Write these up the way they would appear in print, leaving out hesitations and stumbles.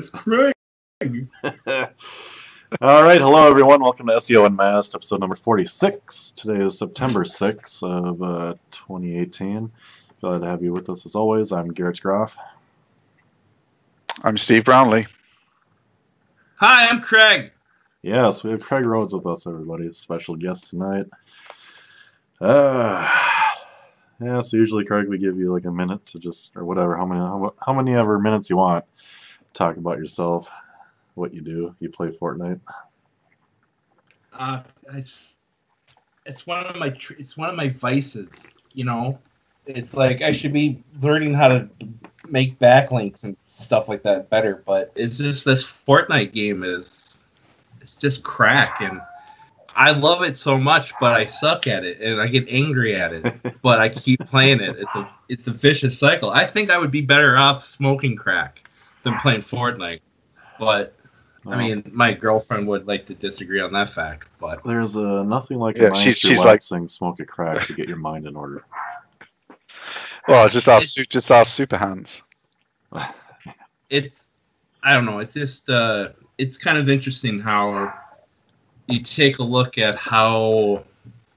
It's Craig. All right, hello everyone. Welcome to SEO Unmasked, episode number 46. Today is September 6th of 2018. Glad to have you with us as always. I'm Garrett Groff. I'm Steve Brownlee. Hi, I'm Craig. Yes, we have Craig Rhodes with us, everybody. A special guest tonight. Yeah, so usually, Craig, we give you like a minute to just, or whatever, how many ever minutes you want, talk about yourself, what you do. You play Fortnite. It's one of my vices. You know, it's like I should be learning how to make backlinks and stuff like that better. But it's just this Fortnite game it's just crack, and I love it so much, but I suck at it, and I get angry at it. But I keep playing it. It's a vicious cycle. I think I would be better off smoking crack than playing Fortnite, but. I mean, my girlfriend would like to disagree on that fact, but there's nothing like a nice, she's relaxing smoke a crack to get your mind in order. Well, just ask Super Hands. I don't know. It's just it's kind of interesting how you take a look at how,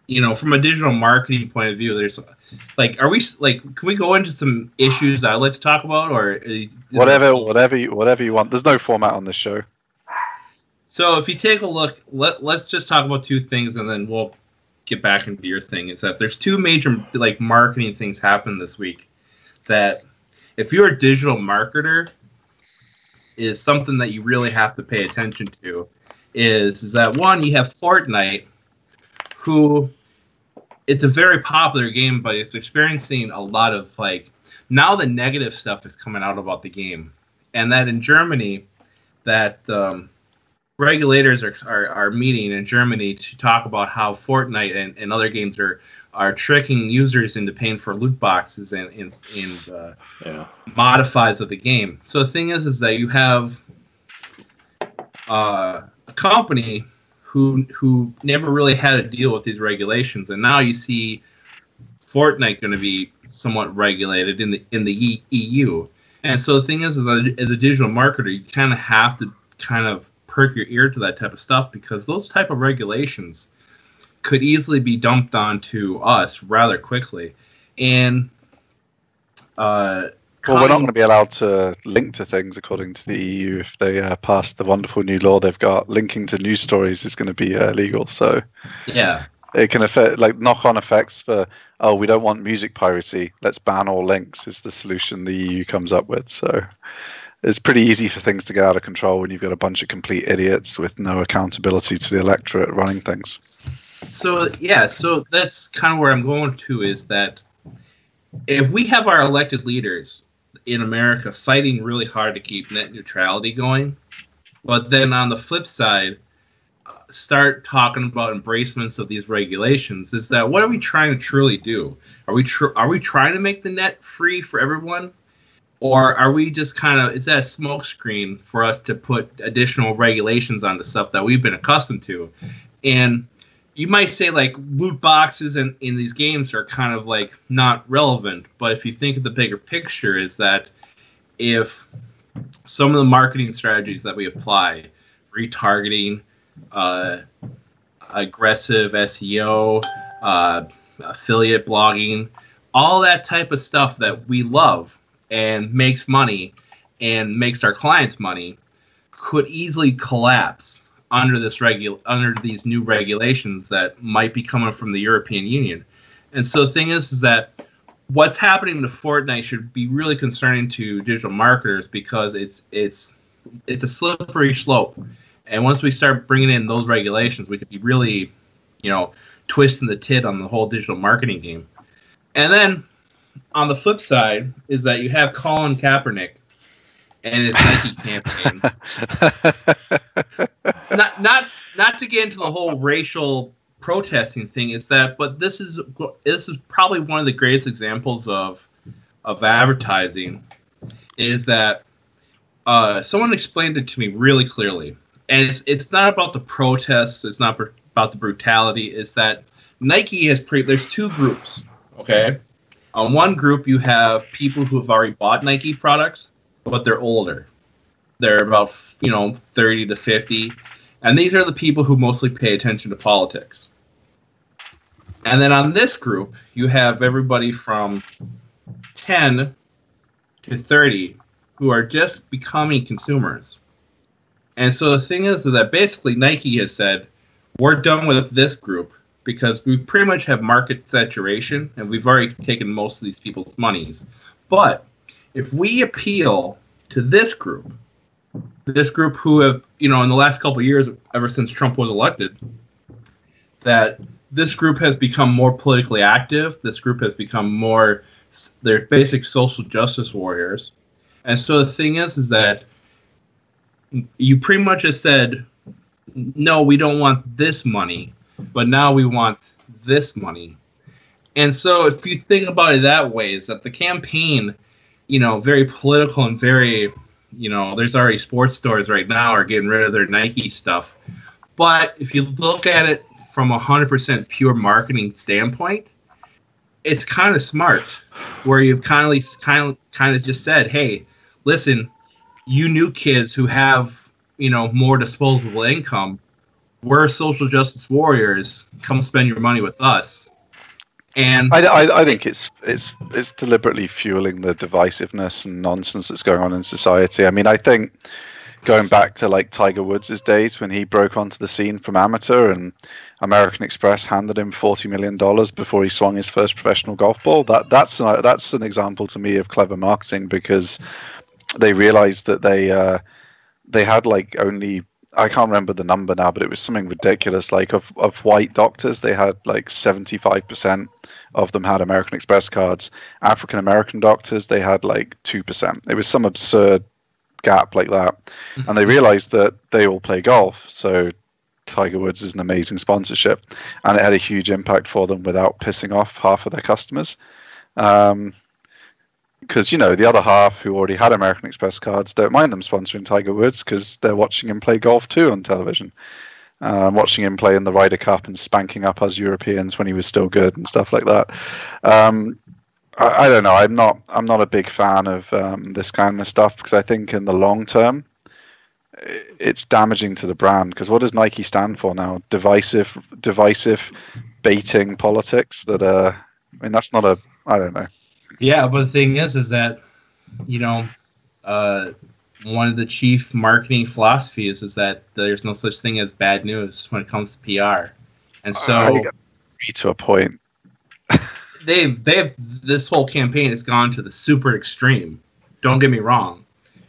you know, from a digital marketing point of view, there's like, can we go into some issues I'd like to talk about, or whatever you want. There's no format on this show. So if you take a look, let's just talk about two things, and then we'll get back into your thing. It's that there's two major like marketing things happen this week that if you're a digital marketer is something that you really have to pay attention to. Is that one, you have Fortnite, who it's a very popular game, but it's experiencing a lot of like now the negative stuff is coming out about the game, and that in Germany that regulators are meeting in Germany to talk about how Fortnite and other games are tricking users into paying for loot boxes and modifies of the game. So the thing is that you have a company who never really had to deal with these regulations, and now you see Fortnite going to be somewhat regulated in the EU. And so the thing is that as a digital marketer, you kind of have to kind of perk your ear to that type of stuff, because those type of regulations could easily be dumped onto us rather quickly. And we're not going to be allowed to link to things according to the EU if they pass the wonderful new law they've got. Linking to news stories is going to be illegal. So yeah, it can affect like knock-on effects for, oh, we don't want music piracy, let's ban all links, is the solution the EU comes up with. So it's pretty easy for things to get out of control when you've got a bunch of complete idiots with no accountability to the electorate running things. So yeah, so that's kind of where I'm going to, is that if we have our elected leaders in America fighting really hard to keep net neutrality going, but then on the flip side, start talking about embracements of these regulations, is that what are we trying to truly do? Are we trying to make the net free for everyone? Or are we just kind of, is that a smokescreen for us to put additional regulations on the stuff that we've been accustomed to? And you might say like loot boxes in these games are kind of like not relevant. But if you think of the bigger picture, is that if some of the marketing strategies that we apply, retargeting, aggressive SEO, affiliate blogging, all that type of stuff that we love and makes money and makes our clients money, could easily collapse under these new regulations that might be coming from the European Union. And so the thing is that what's happening to Fortnite should be really concerning to digital marketers, because it's a slippery slope. And once we start bringing in those regulations, we could be really, you know, twisting the tit on the whole digital marketing game. And then on the flip side is that you have Colin Kaepernick and his Nike campaign. Not to get into the whole racial protesting thing, is that, but this is probably one of the greatest examples of advertising, is that someone explained it to me really clearly, and it's not about the protests, it's not about the brutality. It's that Nike has there's two groups, okay. On one group, you have people who have already bought Nike products, but they're older. They're about 30 to 50, and these are the people who mostly pay attention to politics. And then on this group, you have everybody from 10 to 30 who are just becoming consumers. And so the thing is that basically Nike has said, we're done with this group because we pretty much have market saturation and we've already taken most of these people's monies. But if we appeal to this group who have, in the last couple of years, ever since Trump was elected, that this group has become more politically active. This group has become more, they're basic social justice warriors. And so the thing is that you pretty much have said, no, we don't want this money, but now we want this money. And so if you think about it that way, is that the campaign, very political and very, there's already sports stores right now are getting rid of their Nike stuff. But if you look at it from a 100% pure marketing standpoint, it's kind of smart, where you've kind of just said, hey, listen, you new kids who have, more disposable income, we're social justice warriors. Come spend your money with us. And I think it's deliberately fueling the divisiveness and nonsense that's going on in society. I mean, I think going back to like Tiger Woods' days when he broke onto the scene from amateur and American Express handed him $40 million before he swung his first professional golf ball. That's an example to me of clever marketing, because they realized that they had like only, I can't remember the number now, but it was something ridiculous. Like of white doctors, they had like 75% of them had American Express cards. African American doctors, they had like 2%. It was some absurd gap like that. And they realized that they all play golf. So Tiger Woods is an amazing sponsorship, and it had a huge impact for them without pissing off half of their customers. Because, the other half who already had American Express cards don't mind them sponsoring Tiger Woods because they're watching him play golf too on television. Watching him play in the Ryder Cup and spanking up us Europeans when he was still good and stuff like that. I don't know. I'm not a big fan of this kind of stuff, because I think in the long term, it's damaging to the brand. Because what does Nike stand for now? Divisive baiting politics. That's not a. I don't know. Yeah, but the thing is that, one of the chief marketing philosophies is that there's no such thing as bad news when it comes to PR, and so to a point, they've this whole campaign has gone to the super extreme. Don't get me wrong,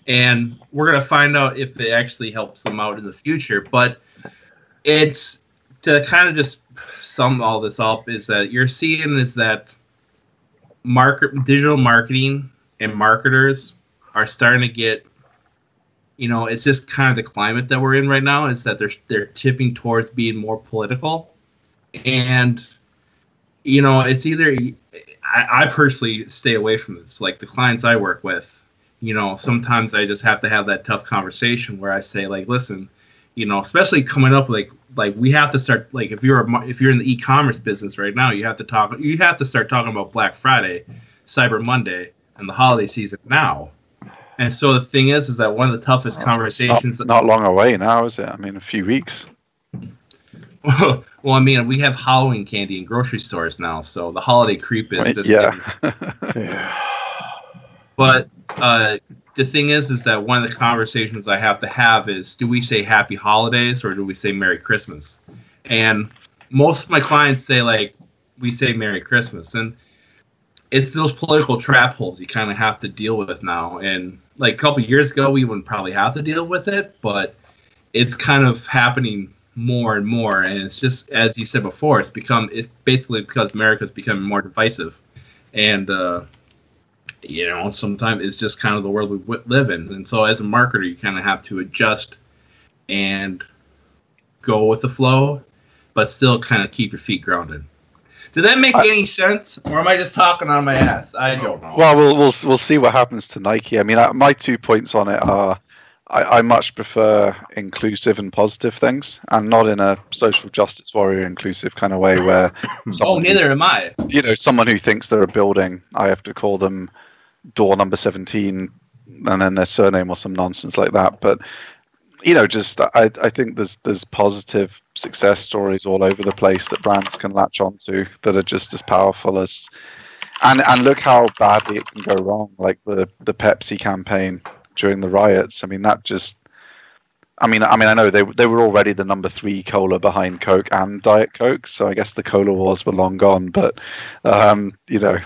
and we're gonna find out if it actually helps them out in the future. But it's to kind of just sum all this up is that you're seeing is that digital marketing and marketers are starting to get, it's just kind of the climate that we're in right now, is that they're tipping towards being more political. And, it's either, I personally stay away from this. Like the clients I work with, sometimes I just have to have that tough conversation where I say, like, listen, especially coming up, like we have to start, like if you're in the e-commerce business right now, you have to start talking about Black Friday, Cyber Monday, and the holiday season now. And so the thing is that one of the toughest conversations. Not long away now, is it? I mean, a few weeks. Well, I mean, we have Halloween candy in grocery stores now, so the holiday creep is just. Yeah. But the thing is that one of the conversations I have to have is, do we say Happy Holidays or do we say Merry Christmas? And most of my clients say, like, we say Merry Christmas. And it's those political trap holes you kind of have to deal with now. And like a couple of years ago, we wouldn't probably have to deal with it, but it's kind of happening more and more. And it's just, as you said before, it's basically because America's becoming more divisive. And, sometimes it's just kind of the world we live in. And so as a marketer, you kind of have to adjust and go with the flow, but still kind of keep your feet grounded. Did that make any sense? Or am I just talking on my ass? I don't know. Well, we'll see what happens to Nike. I mean, my 2 points on it are, I much prefer inclusive and positive things, and not in a social justice warrior inclusive kind of way where... neither am I. Someone who thinks they're a building, I have to call them door number 17 and then their surname or some nonsense like that. But you know, just I think there's positive success stories all over the place that brands can latch onto that are just as powerful as. And look how badly it can go wrong, like the Pepsi campaign during the riots. I mean, that just. I mean, I know they were already the number 3 cola behind Coke and Diet Coke, so I guess the cola wars were long gone. But you know,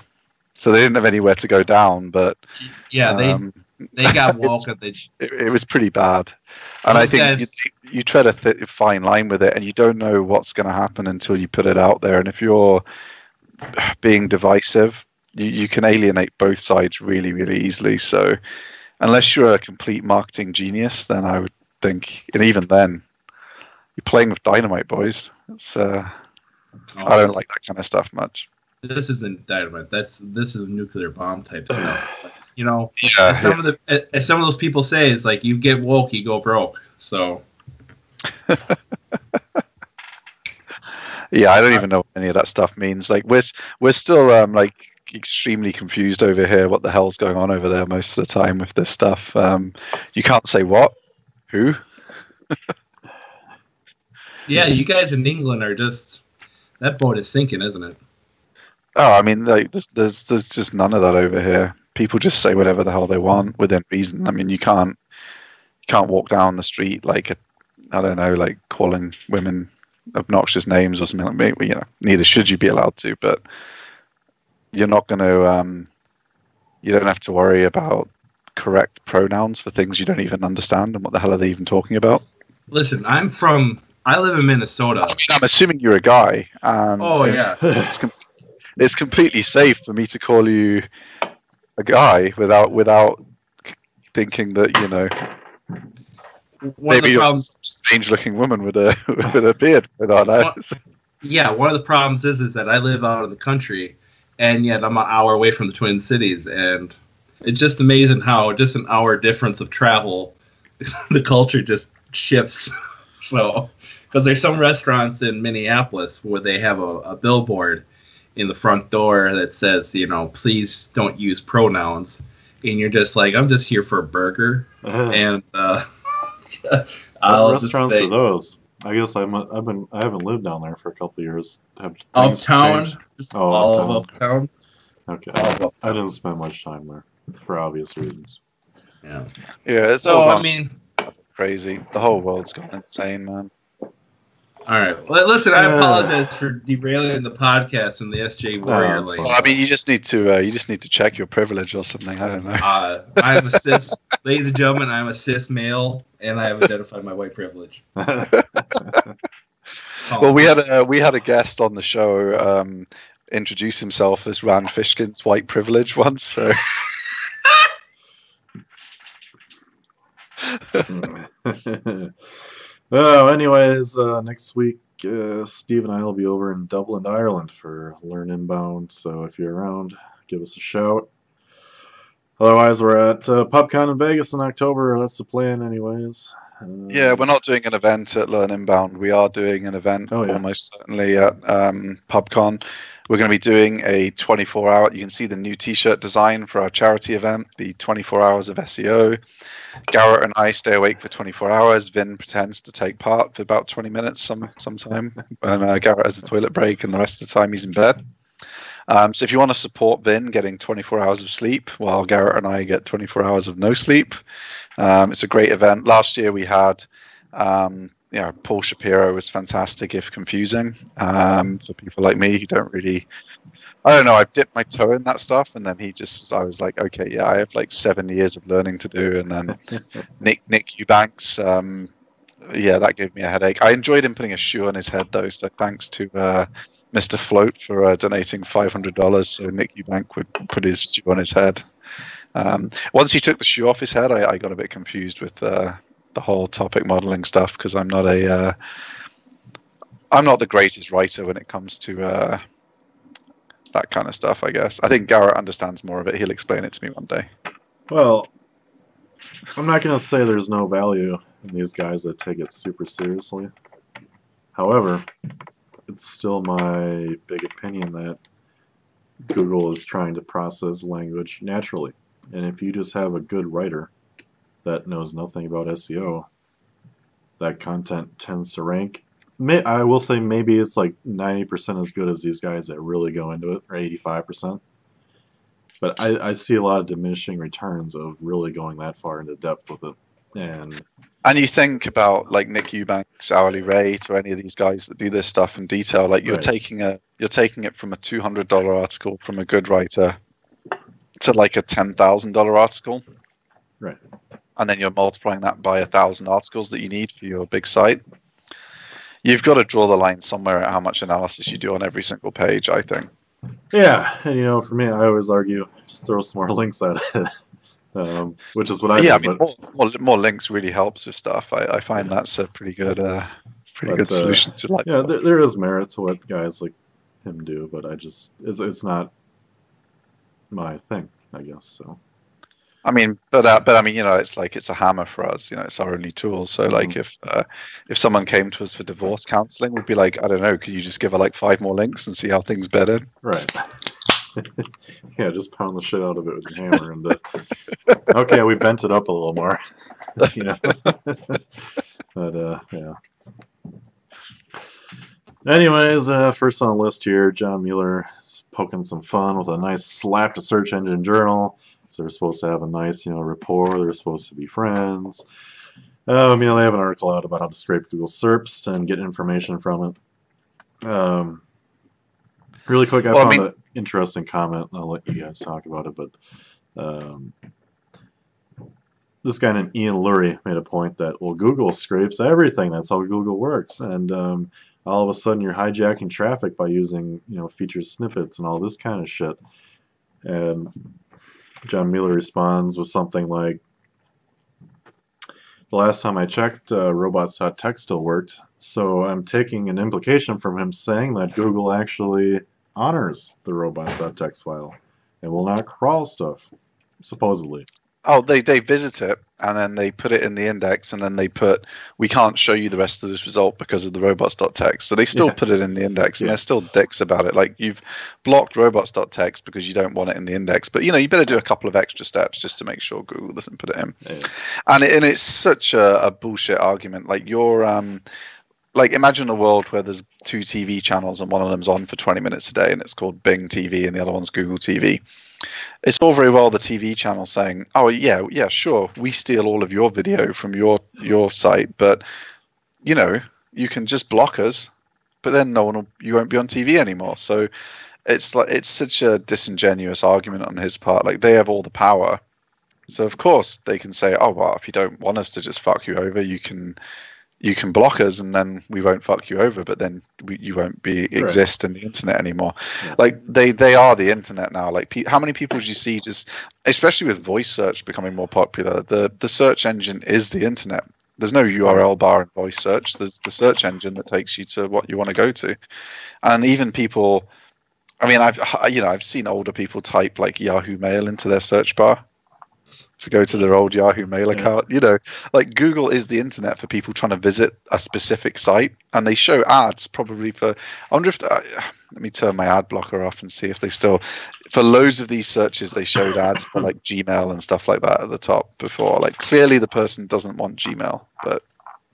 so they didn't have anywhere to go down. But yeah, they got woke. It was pretty bad, and I think you tread a fine line with it, and you don't know what's going to happen until you put it out there. And if you're being divisive, you can alienate both sides really, really easily. So unless you're a complete marketing genius, then I would think, and even then, you're playing with dynamite, boys. It's I don't like that kind of stuff much. This isn't dynamite. This is nuclear bomb type stuff. But, you know, Yeah, as some of those people say, it's like you get woke, you go broke. So yeah, I don't even know what any of that stuff means. Like we're still like extremely confused over here. What the hell's going on over there most of the time with this stuff? You can't say what. Who? yeah, you guys in England are just, that boat is sinking, isn't it? Oh, I mean, like there's just none of that over here. People just say whatever the hell they want within reason. I mean, you can't walk down the street like I don't know, like calling women obnoxious names or something like that. You know, neither should you be allowed to. But you're not going to. You don't have to worry about correct pronouns for things you don't even understand, and what the hell are they even talking about? Listen, I live in Minnesota. I'm assuming you're a guy. And oh yeah, it's completely safe for me to call you a guy without thinking that, you know, maybe you're a strange-looking woman with a beard with our eyes. Yeah, one of the problems is that I live out in the country, and yet I'm an hour away from the Twin Cities, and it's just amazing how just an hour difference of travel, the culture just shifts. So, because there's some restaurants in Minneapolis where they have a billboard in the front door that says, you know, please don't use pronouns, and you're just like, I'm just here for a burger, and what restaurants are those? I guess I haven't lived down there for a couple of years. Uptown, all of Uptown. Okay, I didn't spend much time there for obvious reasons. Yeah. It's so all I mean, crazy. The whole world's gone insane, man. All right. Well, listen, I apologize for derailing the podcast and the SJ Warrior lane. Well, I mean, you just need to check your privilege or something. I don't know. I'm a cis, ladies and gentlemen. I'm a cis male, and I have identified my white privilege. Well, we had a guest on the show introduce himself as Rand Fishkin's white privilege once. So. Well, anyways, next week, Steve and I will be over in Dublin, Ireland for Learn Inbound. So if you're around, give us a shout. Otherwise, we're at Pubcon in Vegas in October. That's the plan, anyways. Yeah, we're not doing an event at Learn Inbound. We are doing an event almost certainly at Pubcon. We're going to be doing a 24-hour. You can see the new T-shirt design for our charity event, the 24 hours of SEO. Garrett and I stay awake for 24 hours. Vin pretends to take part for about 20 minutes sometime. And Garrett has a toilet break, and the rest of the time he's in bed. So if you want to support Vin getting 24 hours of sleep while Garrett and I get 24 hours of no sleep, it's a great event. Last year we had... Paul Shapiro was fantastic, if confusing, for people like me who don't really, I don't know, I've dipped my toe in that stuff, and then I was like, okay, yeah, I have like 7 years of learning to do, and then Nick Eubanks, that gave me a headache. I enjoyed him putting a shoe on his head, though, so thanks to Mr. Float for donating $500 so Nick Eubank would put his shoe on his head. Once he took the shoe off his head, I got a bit confused with the whole topic modeling stuff, because I'm not the greatest writer when it comes to that kind of stuff, I guess. I think Garrett understands more of it. He'll explain it to me one day. Well, I'm not going to say there's no value in these guys that take it super seriously. However, it's still my big opinion that Google is trying to process language naturally. And if you just have a good writer that knows nothing about SEO, that content tends to rank. I will say maybe it's like 90% as good as these guys that really go into it, or 85%. But I see a lot of diminishing returns of really going that far into depth with it. And you think about like Nick Eubanks' hourly rate, or any of these guys that do this stuff in detail. Like you're taking it from a $200 article from a good writer to like a $10,000 article, right? And then you're multiplying that by 1,000 articles that you need for your big site. You've got to draw the line somewhere at how much analysis you do on every single page, I think. Yeah, and for me, I always argue just throw some more links at it, which is what I do. I mean, more links really helps with stuff. I find that's a pretty good solution to like. Yeah, there is merit to what guys like him do, but it's not my thing, I guess. So. I mean, but I mean, it's like it's a hammer for us. It's our only tool. So like, if someone came to us for divorce counseling, we'd be like, I don't know, could you just give her like 5 more links and see how things bed in? Right. Yeah, just pound the shit out of it with your hammer, and okay, we bent it up a little more. But yeah. Anyways, first on the list here, John Mueller is poking some fun with a nice slap to Search Engine Journal. So they're supposed to have a nice, rapport. They're supposed to be friends. They have an article out about how to scrape Google SERPs and get information from it. Really quick, I found an interesting comment. I'll let you guys talk about it, but this guy named Ian Lurie made a point that, well, Google scrapes everything. That's how Google works. And all of a sudden you're hijacking traffic by using, featured snippets and all this kind of shit. And John Mueller responds with something like, the last time I checked, robots.txt still worked, so I'm taking an implication from him saying that Google actually honors the robots.txt file and will not crawl stuff, supposedly. Oh, they visit it, and then they put it in the index, and then they put, we can't show you the rest of this result because of the robots.txt. So they still put it in the index, and they're still dicks about it. Like, you've blocked robots.txt because you don't want it in the index. But, you better do a couple of extra steps just to make sure Google doesn't put it in. Yeah. And it's such a bullshit argument. Like, like, imagine a world where there's 2 TV channels and one of them's on for 20 minutes a day, and it's called Bing TV, and the other one's Google TV. It's all very well the TV channel saying, oh, yeah, sure, we steal all of your video from your site, but, you can just block us, but then you won't be on TV anymore. So it's such a disingenuous argument on his part. Like, they have all the power. So, of course, they can say, oh, well, if you don't want us to just fuck you over, you can block us, and then we won't fuck you over, but then you won't exist in the internet anymore. Yeah. Like, they are the internet now. Like, how many people do you see just, especially with voice search becoming more popular, the search engine is the internet. There's no URL bar in voice search. There's the search engine that takes you to what you want to go to. And even people, I mean, I've seen older people type like Yahoo Mail into their search bar to go to their old Yahoo Mail account. Like, Google is the internet for people trying to visit a specific site, and they show ads probably for, I wonder if, let me turn my ad blocker off and see if they still, for loads of these searches, they showed ads for like Gmail and stuff like that at the top before. Like, clearly the person doesn't want Gmail, but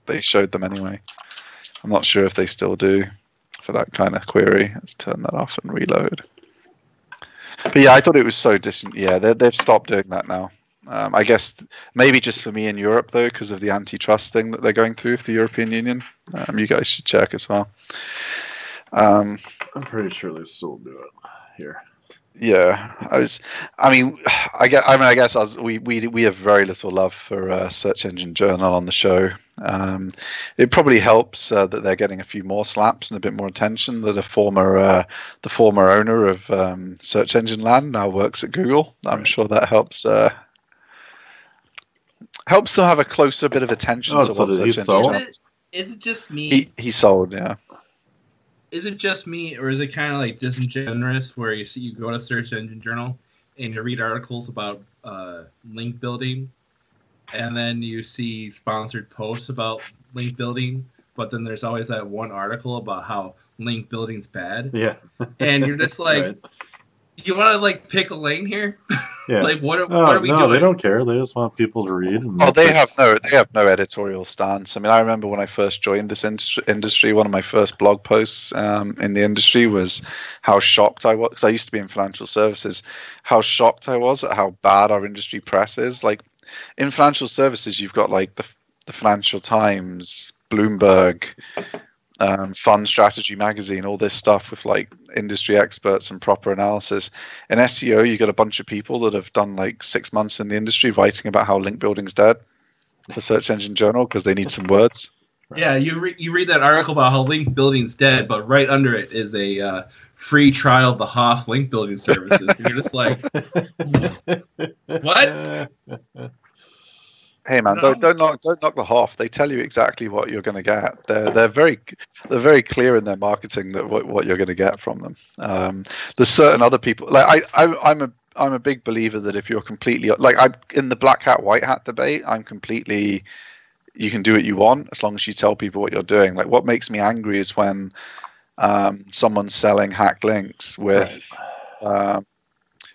they showed them anyway. I'm not sure if they still do for that kind of query. Let's turn that off and reload. But yeah, I thought it was so distant. Yeah, they've stopped doing that now. I guess maybe just for me in Europe, though, because of the antitrust thing that they're going through with the European Union. You guys should check as well. I'm pretty sure they still do it here. Yeah, I guess we have very little love for Search Engine Journal on the show. It probably helps that they're getting a few more slaps and a bit more attention. That the former owner of Search Engine Land now works at Google. I'm sure that helps. Helps them have a closer bit of attention to what Search Engine. Is it just me? He sold, yeah. Is it just me, or is it kind of like disingenuous where you go to Search Engine Journal and you read articles about link building, and then you see sponsored posts about link building, but then there's always that one article about how link building's bad. Yeah. And you're just like, You want to like pick a lane here? Yeah. Like what are we doing? They don't care. They just want people to read. And Oh, they have no editorial stance. I mean, I remember when I first joined this industry, one of my first blog posts in the industry was how shocked I was, because I used to be in financial services, how shocked I was at how bad our industry press is. Like in financial services, you've got like the Financial Times, Bloomberg, Fund Strategy Magazine, all this stuff with like industry experts and proper analysis. In SEO, you got a bunch of people that have done like 6 months in the industry writing about how link building's dead for Search Engine Journal because they need some words. Yeah, you read that article about how link building's dead, but right under it is a free trial of the Hoff link building services. And you're just like, what? Hey man, don't knock the Hoff. They tell you exactly what you're going to get. They're very clear in their marketing that what you're going to get from them. There's certain other people like I'm a big believer that if you're completely like I in the black hat white hat debate, I'm completely you can do what you want as long as you tell people what you're doing. Like what makes me angry is when someone's selling hacked links with an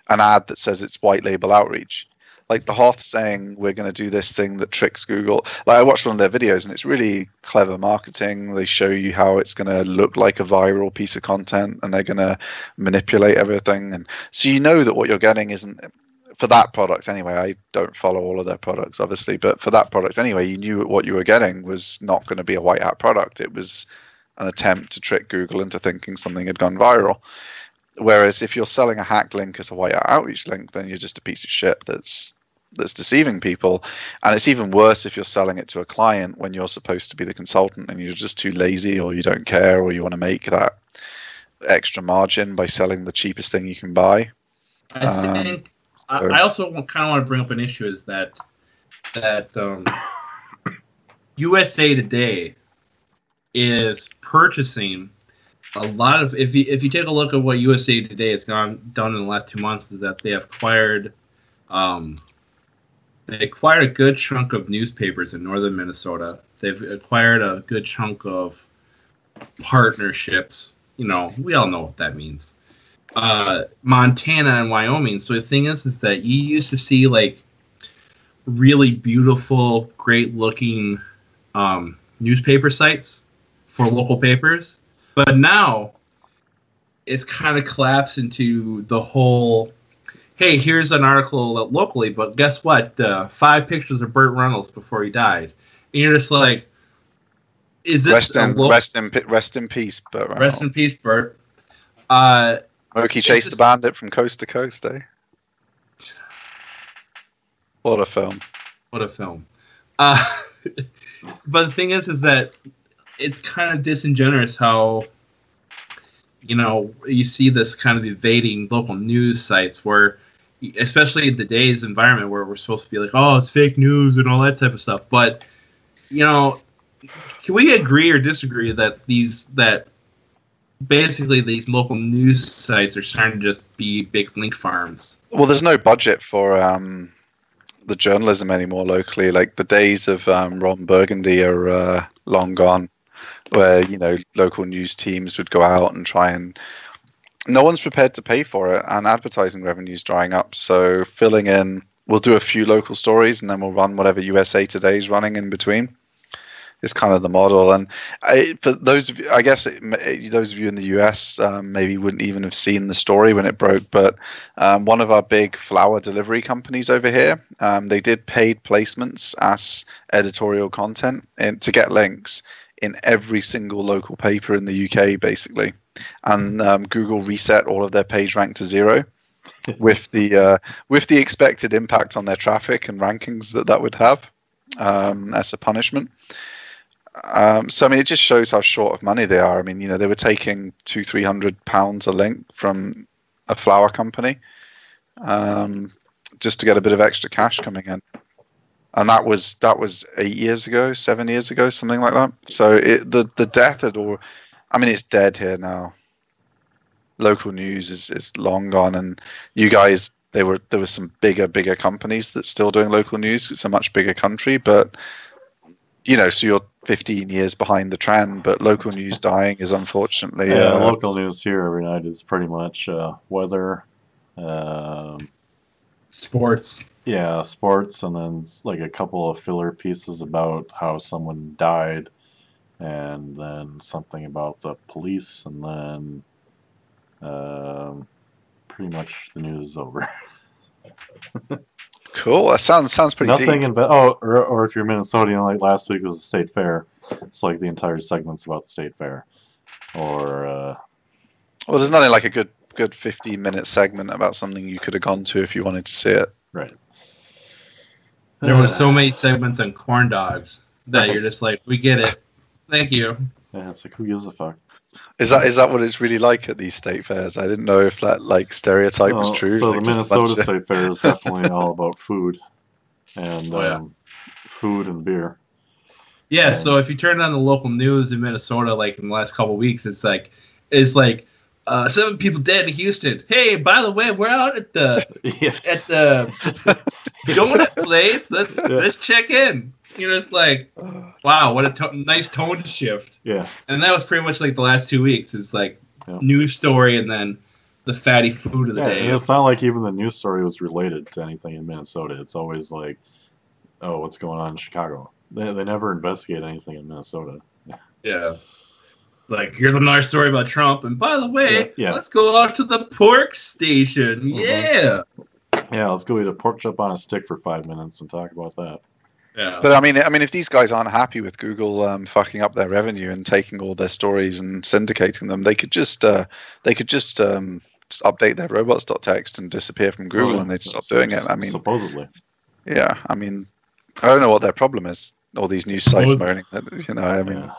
ad that says it's white label outreach. Like the Hoth saying we're going to do this thing that tricks Google. Like I watched one of their videos and it's really clever marketing. They show you how it's going to look like a viral piece of content and they're going to manipulate everything. And so you know that what you're getting isn't for that product anyway. I don't follow all of their products obviously, but for that product anyway, you knew what you were getting was not going to be a white hat product. It was an attempt to trick Google into thinking something had gone viral. Whereas if you're selling a hacked link as a white hat outreach link, then you're just a piece of shit that's deceiving people. And it's even worse if you're selling it to a client when you're supposed to be the consultant and you're just too lazy or you don't care or you want to make that extra margin by selling the cheapest thing you can buy. I think I also kind of want to bring up an issue is that USA Today is purchasing a lot of if you take a look at what USA Today has done in the last 2 months is that they have acquired a good chunk of newspapers in northern Minnesota. They've acquired a good chunk of partnerships. You know, we all know what that means. Montana and Wyoming. So the thing is that you used to see like really beautiful, great-looking newspaper sites for local papers, but now it's kind of collapsed into the whole. Hey, here's an article locally, but guess what? 5 pictures of Burt Reynolds before he died. And you're just like, is this rest in peace, Burt Reynolds. Rest in peace, Burt. Smokey chased the bandit from coast to coast, eh? What a film. What a film. But the thing is that it's kind of disingenuous how, you know, you see this kind of evading local news sites where, especially in today's environment where we're supposed to be like, oh, it's fake news and all that type of stuff. But, you know, can we agree or disagree that basically these local news sites are starting to just be big link farms? Well, there's no budget for the journalism anymore locally. Like the days of Ron Burgundy are long gone, where, you know, local news teams would go out and try and no one's prepared to pay for it, and advertising revenue's drying up. So filling in, we'll do a few local stories and then we'll run whatever USA Today is running in between. Is kind of the model. And for those of you, I guess those of you in the US maybe wouldn't even have seen the story when it broke, but one of our big flower delivery companies over here, they did paid placements as editorial content to get links in every single local paper in the UK, basically. And Google reset all of their page rank to 0 with the expected impact on their traffic and rankings that would have as a punishment. So I mean, it just shows how short of money they are. I mean, you know, they were taking £200-300 a link from a flower company just to get a bit of extra cash coming in, and that was 8 years ago, 7 years ago, something like that. So the death had all. I mean, it's dead here now. Local news is long gone, and you guys, there were some bigger companies that's still doing local news. It's a much bigger country, but you know, so you're 15 years behind the trend, but local news dying is unfortunately... local news here every night is pretty much weather, Sports. Yeah, sports, and then like a couple of filler pieces about how someone died, and then something about the police, and then pretty much the news is over. Cool. That sounds pretty Nothing deep. or if you're Minnesotan, like last week was the state fair. It's like the entire segment's about the state fair. Or Well, there's nothing like a good 15-minute segment about something you could have gone to if you wanted to see it. right. There were so many segments on corn dogs that you're just like, we get it. Thank you. Yeah, it's like, who gives a fuck? Is that what it's really like at these state fairs? I didn't know if that like stereotype was true. So like the Minnesota State Fair is definitely all about food and food and beer. Yeah, so if you turn on the local news in Minnesota, like in the last couple of weeks, it's like 7 people dead in Houston. Hey, by the way, we're out at the donut place. Let's check in. You're just like, wow, what a nice tone shift. Yeah. And that was pretty much like the last 2 weeks. It's like news story and then the fatty food of the day. And it's not like even the news story was related to anything in Minnesota. It's always like, oh, what's going on in Chicago? They never investigate anything in Minnesota. Yeah. Like, here's another story about Trump. And by the way, Yeah. let's go out to the pork station. Mm-hmm. Yeah. Yeah, let's go eat a pork chop on a stick for 5 minutes and talk about that. Yeah. But I mean, if these guys aren't happy with Google fucking up their revenue and taking all their stories and syndicating them, they could just update their robots.txt and disappear from Google, and they'd stop doing it. I mean, supposedly. Yeah, I mean, I don't know what their problem is. All these news sites moaning that, I mean,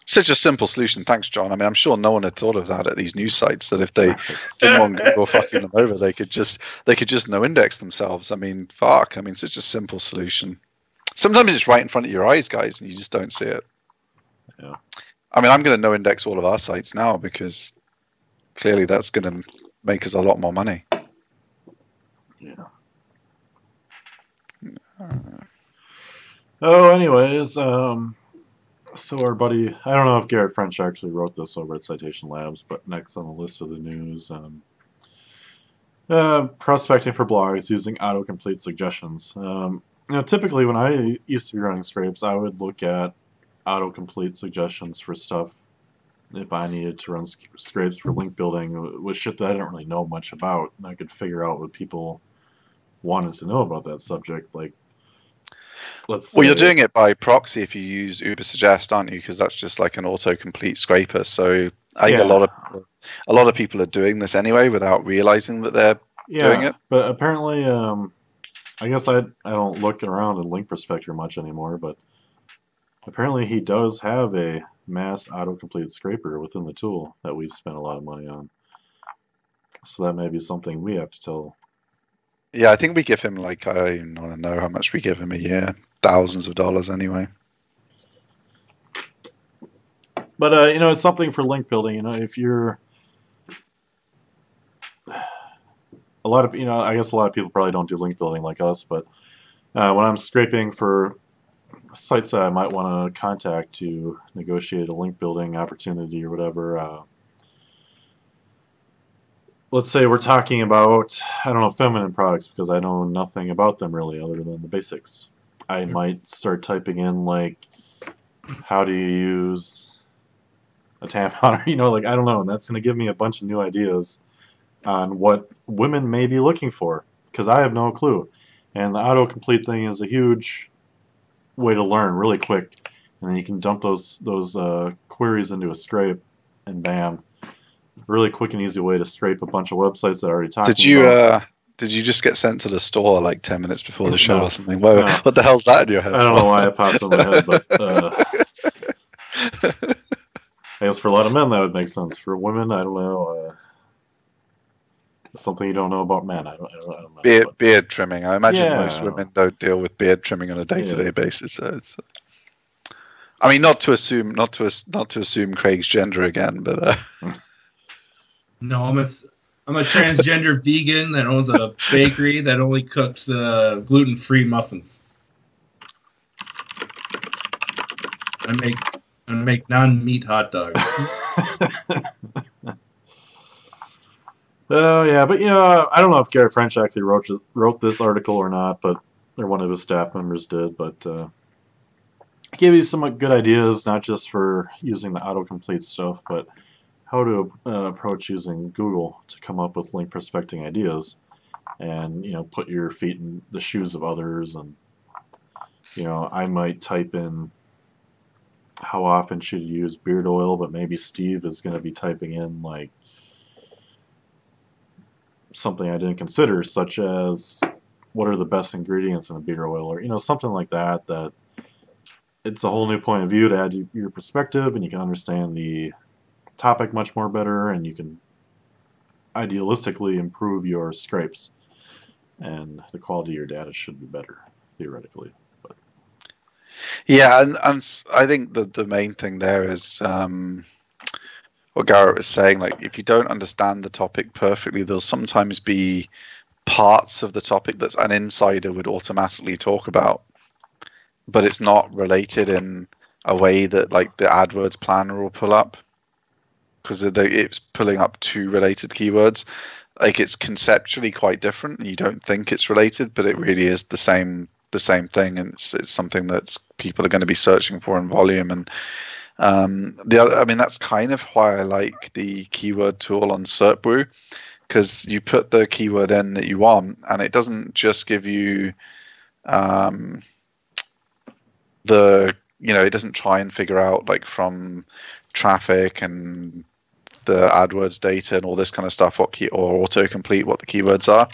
such a simple solution. Thanks, John. I mean, I'm sure no one had thought of that at these news sites. That if they didn't want Google fucking them over, they could just no index themselves. I mean, fuck. I mean, such a simple solution. Sometimes it's right in front of your eyes, guys, and you just don't see it. Yeah. I mean, I'm going to no index all of our sites now because clearly that's going to make us a lot more money. Yeah. Anyways, so our buddy, I don't know if Garrett French actually wrote this over at Citation Labs, but next on the list of the news, prospecting for blogs using autocomplete suggestions. Typically when I used to be running scrapes, I would look at autocomplete suggestions for stuff if I needed to run scrapes for link building with shit that I didn't really know much about, and I could figure out what people wanted to know about that subject. Like, let's say, well, you're doing it by proxy if you use Ubersuggest, aren't you? Because that's just like an autocomplete scraper. So I think a lot of people are doing this anyway without realizing that they're doing it. But apparently, I guess I don't look around in Link Prospector much anymore, but apparently he does have a mass autocomplete scraper within the tool that we've spent a lot of money on. So that may be something we have to tell. Yeah, I think we give him like, I don't know how much we give him a year. Thousands of dollars anyway. But, it's something for link building. If you're... A lot of, I guess a lot of people probably don't do link building like us, but when I'm scraping for sites that I might want to contact to negotiate a link building opportunity or whatever, let's say we're talking about, I don't know, feminine products because I know nothing about them really other than the basics. I might start typing in, like, how do you use a tampon? Or, I don't know, and that's going to give me a bunch of new ideas on what women may be looking for, because I have no clue. And the autocomplete thing is a huge way to learn really quick, and then you can dump those queries into a scrape, and bam, really quick and easy way to scrape a bunch of websites that are already talking about. Did you just get sent to the store like 10 minutes before the show No. or something? Whoa, no. What the hell's that in your head? I don't know why it pops in my head, but I guess for a lot of men that would make sense. For women, I don't know. Something you don't know about men. I don't know. Beard trimming. I imagine most women don't deal with beard trimming on a day-to-day basis. So it's, I mean, not to assume Craig's gender again, but no, I'm a transgender vegan that owns a bakery that only cooks gluten-free muffins. I make non-meat hot dogs. Oh, yeah, but, I don't know if Gary French actually wrote this article or not, or one of his staff members did, but it gave you some good ideas, not just for using the autocomplete stuff, but how to approach using Google to come up with link prospecting ideas and, put your feet in the shoes of others. And, I might type in how often should you use beard oil, but maybe Steve is going to be typing in, like, something I didn't consider, such as what are the best ingredients in a beard oil, or something like that. That it's a whole new point of view to add your perspective, and you can understand the topic much more better, and you can idealistically improve your scrapes, and the quality of your data should be better theoretically. But yeah, and I think the main thing there is what Garrett was saying, like if you don't understand the topic perfectly, there'll sometimes be parts of the topic that an insider would automatically talk about, but it's not related in a way that like the AdWords planner will pull up, because it's pulling up two related keywords. Like it's conceptually quite different, and you don't think it's related, but it really is the same thing, and it's something that people are going to be searching for in volume. And that's kind of why I like the keyword tool on SERPWoo, because you put the keyword in that you want, and it doesn't just give you it doesn't try and figure out like from traffic and the AdWords data and all this kind of stuff or autocomplete what the keywords are.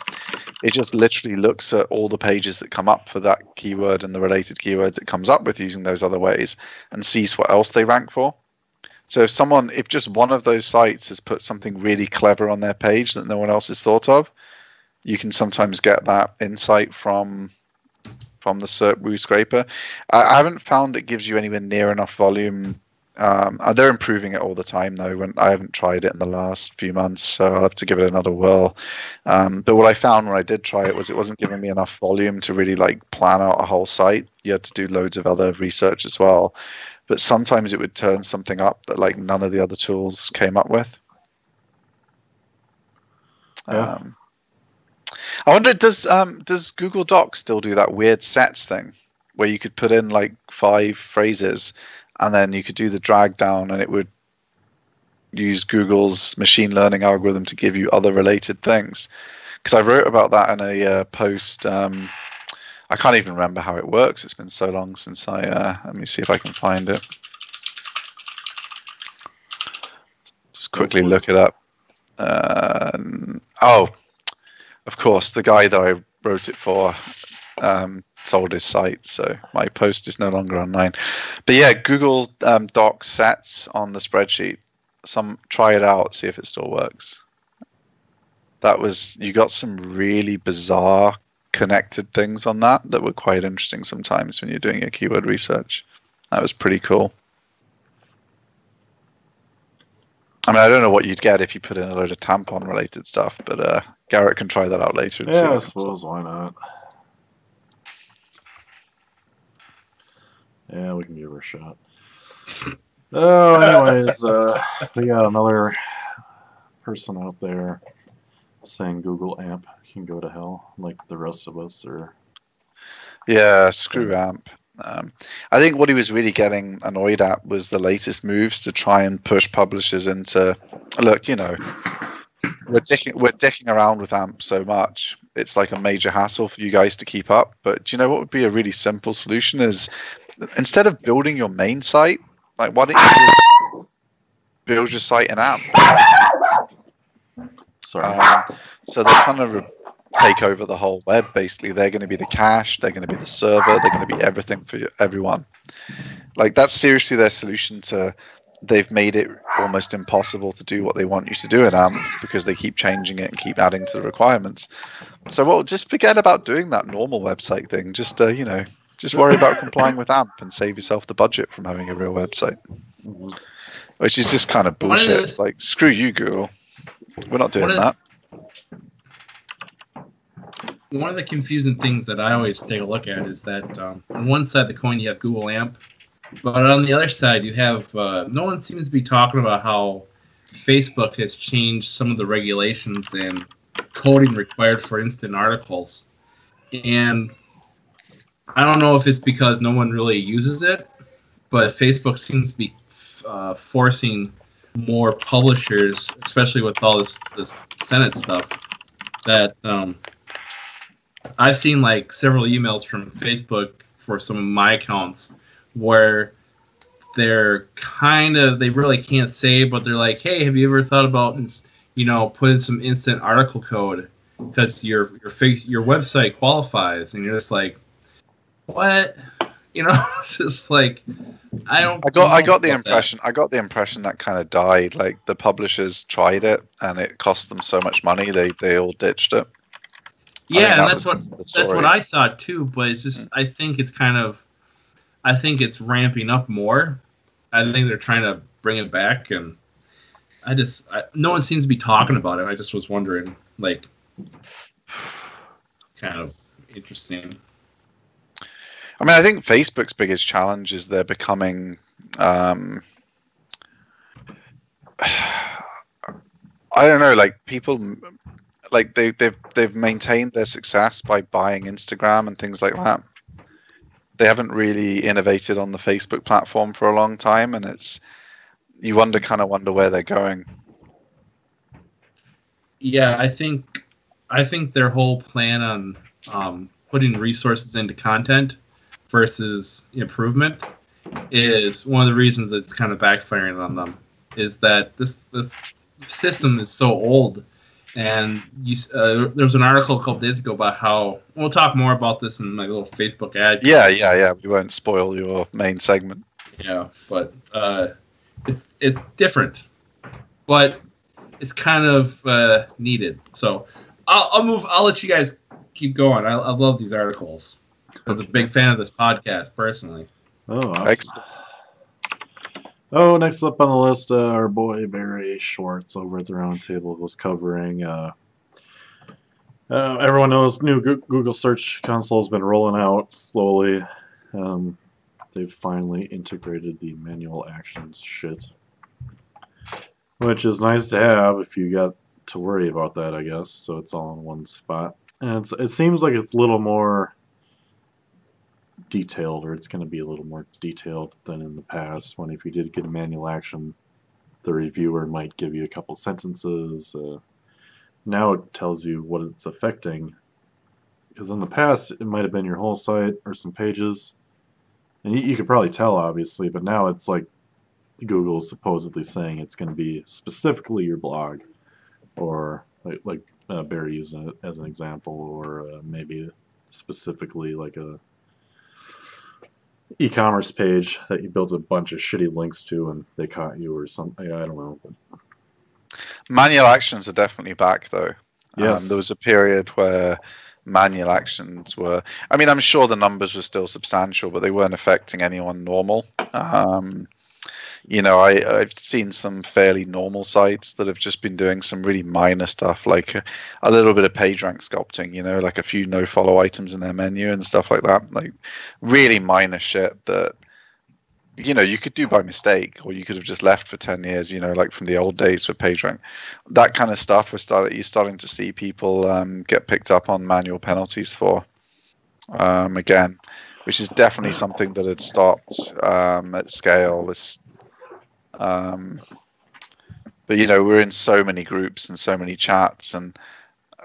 It just literally looks at all the pages that come up for that keyword and the related keyword it comes up with using those other ways, and sees what else they rank for. So if just one of those sites has put something really clever on their page that no one else has thought of, you can sometimes get that insight from the SERPWoo scraper. I haven't found it gives you anywhere near enough volume. They're improving it all the time, though. When I haven't tried it in the last few months, so I'll have to give it another whirl. But what I found when I did try it was it wasn't giving me enough volume to really like plan out a whole site. You had to do loads of other research as well. But sometimes it would turn something up that like none of the other tools came up with. Yeah. I wonder, does Google Docs still do that weird sets thing where you could put in like 5 phrases and then you could do the drag down and it would use Google's machine learning algorithm to give you other related things? Because I wrote about that in a post. I can't even remember how it works. It's been so long since let me see if I can find it. Just quickly look it up. Of course, the guy that I wrote it for sold his site, so my post is no longer online. But yeah, Google Docs sets on the spreadsheet. Try it out, see if it still works. You got some really bizarre connected things on that were quite interesting sometimes when you're doing your keyword research. That was pretty cool. I mean, I don't know what you'd get if you put in a load of tampon related stuff, but Garrett can try that out later. Yeah, I suppose, why not? Yeah, we can give her a shot. Oh, anyways, we got another person out there saying Google AMP can go to hell, like the rest of us are. Yeah, screw AMP. I think what he was really getting annoyed at was the latest moves to try and push publishers into, look, we're dicking around with AMP so much. It's like a major hassle for you guys to keep up. But do you know what would be a really simple solution is, instead of building your main site, like why don't you just build your site in AMP? Sorry. So they're trying to take over the whole web. Basically, they're going to be the cache, they're going to be the server, they're going to be everything for everyone. Like that's seriously their solution to. They've made it almost impossible to do what they want you to do in AMP because they keep changing it and keep adding to the requirements. So, just forget about doing that normal website thing. Just just worry about complying with AMP and save yourself the budget from having a real website. Which is just kind of bullshit. It's like, screw you, Google. We're not doing that. One of the confusing things that I always take a look at is that on one side of the coin you have Google AMP, but on the other side you have no one seems to be talking about how Facebook has changed some of the regulations and coding required for instant articles. And I don't know if it's because no one really uses it, but Facebook seems to be forcing more publishers, especially with all this Senate stuff, that I've seen like several emails from Facebook for some of my accounts where they're they really can't say, but they're like, hey, have you ever thought about, putting some instant article code because your website qualifies? And you're just like, what? It's just like, I got the impression that kind of died. Like the publishers tried it and it cost them so much money they all ditched it. Yeah, and that's what I thought too. But it's just I think it's ramping up more. I think they're trying to bring it back, and no one seems to be talking about it. I just was wondering, like, kind of interesting. I mean, I think Facebook's biggest challenge is they're becoming, I don't know, like people, like they've maintained their success by buying Instagram and things like that. They haven't really innovated on the Facebook platform for a long time, and you wonder where they're going. Yeah, I think their whole plan on putting resources into content versus improvement is one of the reasons it's kind of backfiring on them. Is that this system is so old, and there was an article a couple days ago about how we'll talk more about this in my little Facebook ad. Yeah. We won't spoil your main segment. Yeah, but it's different, but it's kind of needed. So I'll let you guys keep going. I love these articles. I was a big fan of this podcast personally. Oh, awesome. Excellent. Oh, next up on the list, our boy Barry Schwartz over at the Roundtable was covering. Everyone knows new Google Search Console has been rolling out slowly. They've finally integrated the manual actions shit, which is nice to have if you got to worry about that, I guess. So it's all in one spot, and it seems like it's a little more detailed, or it's going to be a little more detailed than in the past, when if you did get a manual action, the reviewer might give you a couple sentences. Now it tells you what it's affecting, because in the past it might have been your whole site or some pages, and you could probably tell, obviously, but now it's like Google is supposedly saying it's going to be specifically your blog, or like Barry used it as an example, or maybe specifically like a e-commerce page that you built a bunch of shitty links to and they caught you or something. I don't know. Manual actions are definitely back, though. Yes. There was a period where manual actions were, I mean, I'm sure the numbers were still substantial, but they weren't affecting anyone normal. I've seen some fairly normal sites that have just been doing some really minor stuff, like a little bit of page rank sculpting, like a few no follow items in their menu and stuff like that, like really minor shit that you could do by mistake, or you could have just left for 10 years, like from the old days for PageRank. That kind of stuff you're starting to see people get picked up on manual penalties for, again, which is definitely something that had stopped at scale. But we're in so many groups and so many chats, and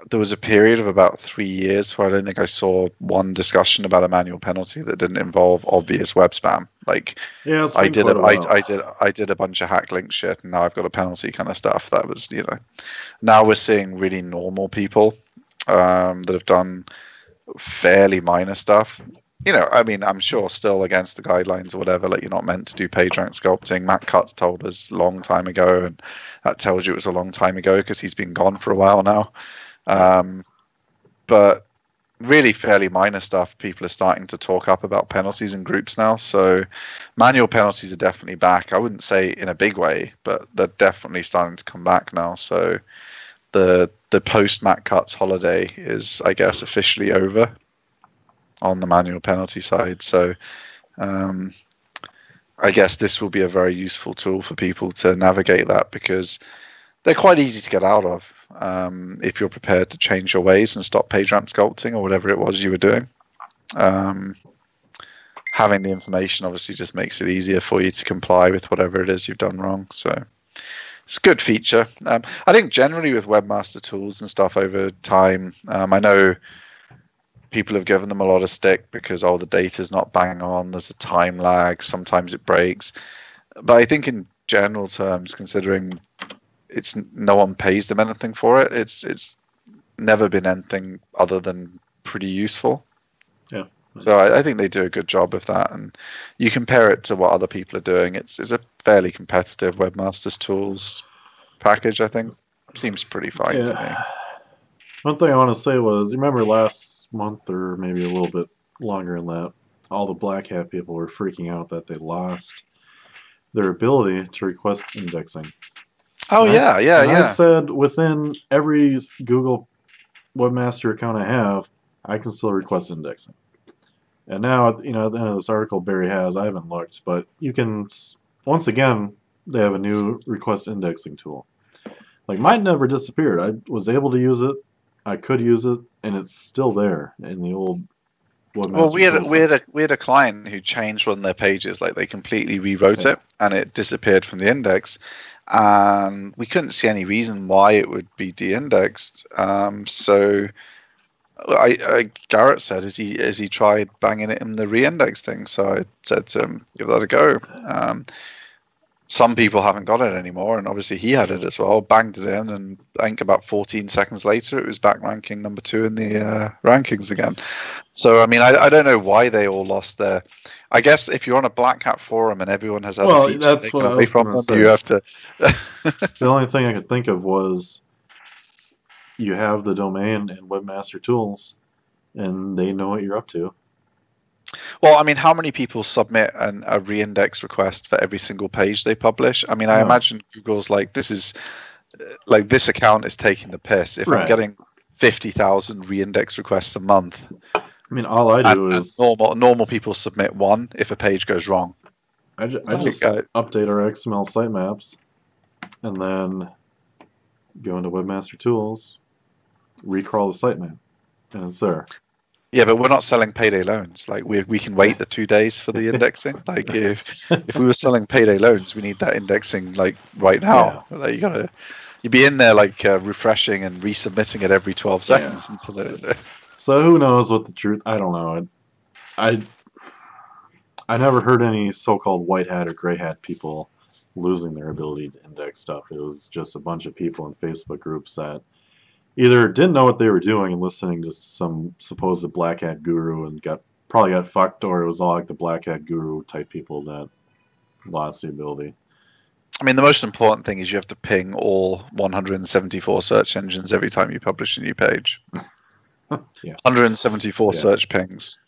there was a period of about 3 years where I don't think I saw one discussion about a manual penalty that didn't involve obvious web spam. Like, yeah, I did a bunch of hack link shit, and now I've got a penalty kind of stuff. That was, now we're seeing really normal people that have done fairly minor stuff. I mean, I'm sure still against the guidelines or whatever, like you're not meant to do PageRank sculpting. Matt Cutts told us a long time ago, and that tells you it was a long time ago because he's been gone for a while now. But really fairly minor stuff, people are starting to talk up about penalties in groups now. So manual penalties are definitely back. I wouldn't say in a big way, but they're definitely starting to come back now. So the post Matt Cutts holiday is, I guess, officially over on the manual penalty side. So I guess this will be a very useful tool for people to navigate that, because they're quite easy to get out of if you're prepared to change your ways and stop page ramp sculpting or whatever it was you were doing. Having the information obviously just makes it easier for you to comply with whatever it is you've done wrong. So it's a good feature. I think generally with Webmaster Tools and stuff over time, I know people have given them a lot of stick because the data's not bang on, there's a time lag, sometimes it breaks. But I think in general terms, considering no one pays them anything for it, it's never been anything other than pretty useful. Yeah. So I think they do a good job of that, and you compare it to what other people are doing. It's a fairly competitive Webmasters Tools package. I think seems pretty fine to me. One thing I want to say was, you remember last month or maybe a little bit longer than that, all the Black Hat people were freaking out that they lost their ability to request indexing. Oh, yeah. I said within every Google Webmaster account I have, I can still request indexing. And now, at the end of this article Barry has, I haven't looked, but you can, once again, they have a new request indexing tool. Like, mine never disappeared. I was able to use it. I could use it, and it's still there in the old Webmaster Tools. Well, we had a client who changed one of their pages. Like, they completely rewrote it, and it disappeared from the index. And we couldn't see any reason why it would be de-indexed. So Garrett said, has he tried banging it in the re-index thing? So I said to him, give that a go. Some people haven't got it anymore, and obviously he had it as well. Banged it in, and I think about 14 seconds later, it was back ranking number 2 in the rankings again. So I mean, I don't know why they all lost their. I guess if you're on a Black Hat forum and everyone has other features that's taken what I away was from going them, to say. you have to. The only thing I could think of was, you have the domain in Webmaster Tools, and they know what you're up to. Well, I mean, how many people submit a reindex request for every single page they publish? I mean, I imagine Google's like, this account is taking the piss. If I'm getting 50,000 reindex requests a month, I mean, all I do is normal people submit one if a page goes wrong. I just update our XML sitemaps, and then go into Webmaster Tools, recrawl the sitemap, and it's there. Yeah, but we're not selling payday loans. Like, we can wait the 2 days for the indexing. Like, if we were selling payday loans, we need that indexing like right now. Yeah. Like, you'd be in there like refreshing and resubmitting it every 12 seconds until it. So who knows what the truth? I don't know. I never heard any so-called white hat or gray hat people losing their ability to index stuff. It was just a bunch of people in Facebook groups that either didn't know what they were doing and listening to some supposed Black Hat guru and probably got fucked, or it was all like the Black Hat guru type people that lost the ability. I mean, the most important thing is you have to ping all 174 search engines every time you publish a new page. 174 search pings.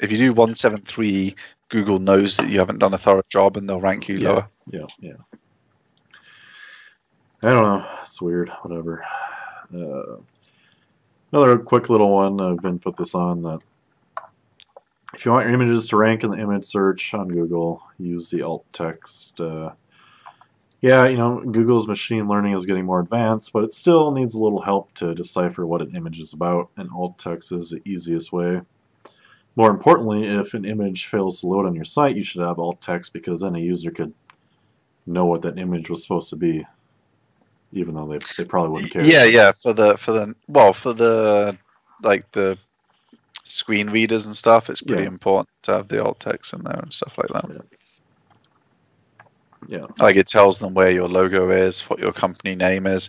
If you do 173, Google knows that you haven't done a thorough job, and they'll rank you lower. Yeah. I don't know. It's weird. Whatever. Another quick little one. I've been put this on that if you want your images to rank in the image search on Google, use the alt text. Google's machine learning is getting more advanced, but it still needs a little help to decipher what an image is about, and alt text is the easiest way. More importantly, if an image fails to load on your site, you should have alt text, because then a user could know what that image was supposed to be, even though they probably wouldn't care. Yeah. For the like the screen readers and stuff, it's pretty important to have the alt text in there and stuff like that. Yeah. Like, it tells them where your logo is, what your company name is.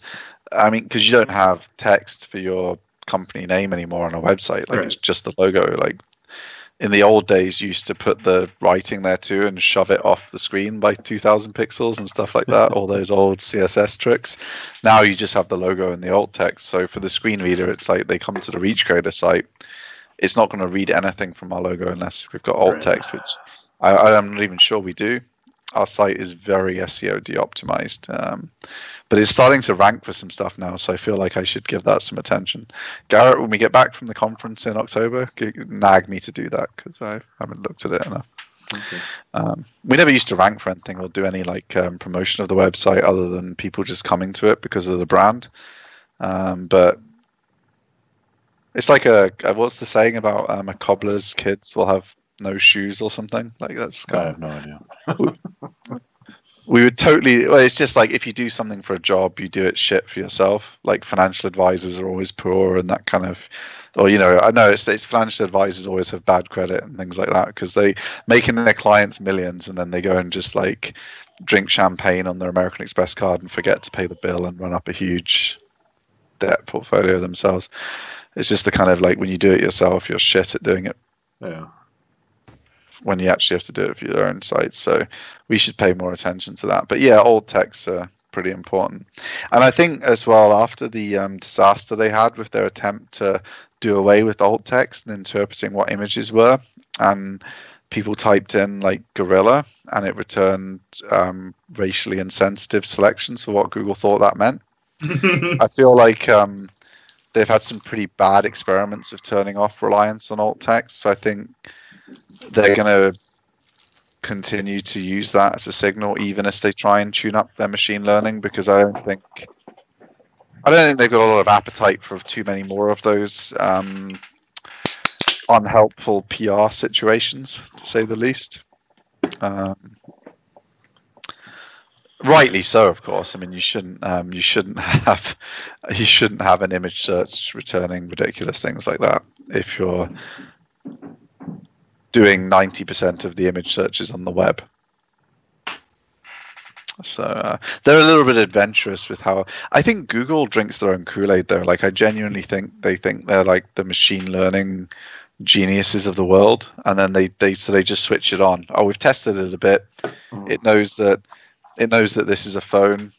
I mean, because you don't have text for your company name anymore on a website. Like, it's just the logo. Like, in the old days, you used to put the writing there too and shove it off the screen by 2,000 pixels and stuff like that. All those old CSS tricks. Now you just have the logo and the alt text. So for the screen reader, it's like they come to the Reach Creator site. It's not going to read anything from our logo unless we've got alt text, which I'm not even sure we do. Our site is very SEO de-optimized, but it's starting to rank for some stuff now, so I feel like I should give that some attention. Garrett, when we get back from the conference in October, nag me to do that, because I haven't looked at it enough. Okay. We never used to rank for anything or do any like promotion of the website other than people just coming to it because of the brand. But it's like what's the saying about a cobbler's kids will have no shoes or something? Like that's I have no idea. We would totally. Well, it's just like if you do something for a job, you do it shit for yourself. Like financial advisors are always poor and that kind of, or I know it's financial advisors always have bad credit and things like that because they making their clients millions and then they go and just like drink champagne on their American Express card and forget to pay the bill and run up a huge debt portfolio themselves. It's just the kind of like when you do it yourself, you're shit at doing it. Yeah. When you actually have to do it for your own site. So we should pay more attention to that. But yeah, alt texts are pretty important. And I think as well, after the disaster they had with their attempt to do away with alt text and interpreting what images were, and people typed in like gorilla and it returned racially insensitive selections for what Google thought that meant. I feel like they've had some pretty bad experiments of turning off reliance on alt text. So I think they're going to continue to use that as a signal, even as they try and tune up their machine learning, because I don't think they've got a lot of appetite for too many more of those unhelpful PR situations, to say the least. Rightly so, of course. I mean, you shouldn't have an image search returning ridiculous things like that if you're doing 90% of the image searches on the web. So they're a little bit adventurous with how I think Google drinks their own Kool-Aid though. Like I genuinely think they're like the machine learning geniuses of the world, and then they just switch it on. Oh, we've tested it a bit. It knows that this is a phone.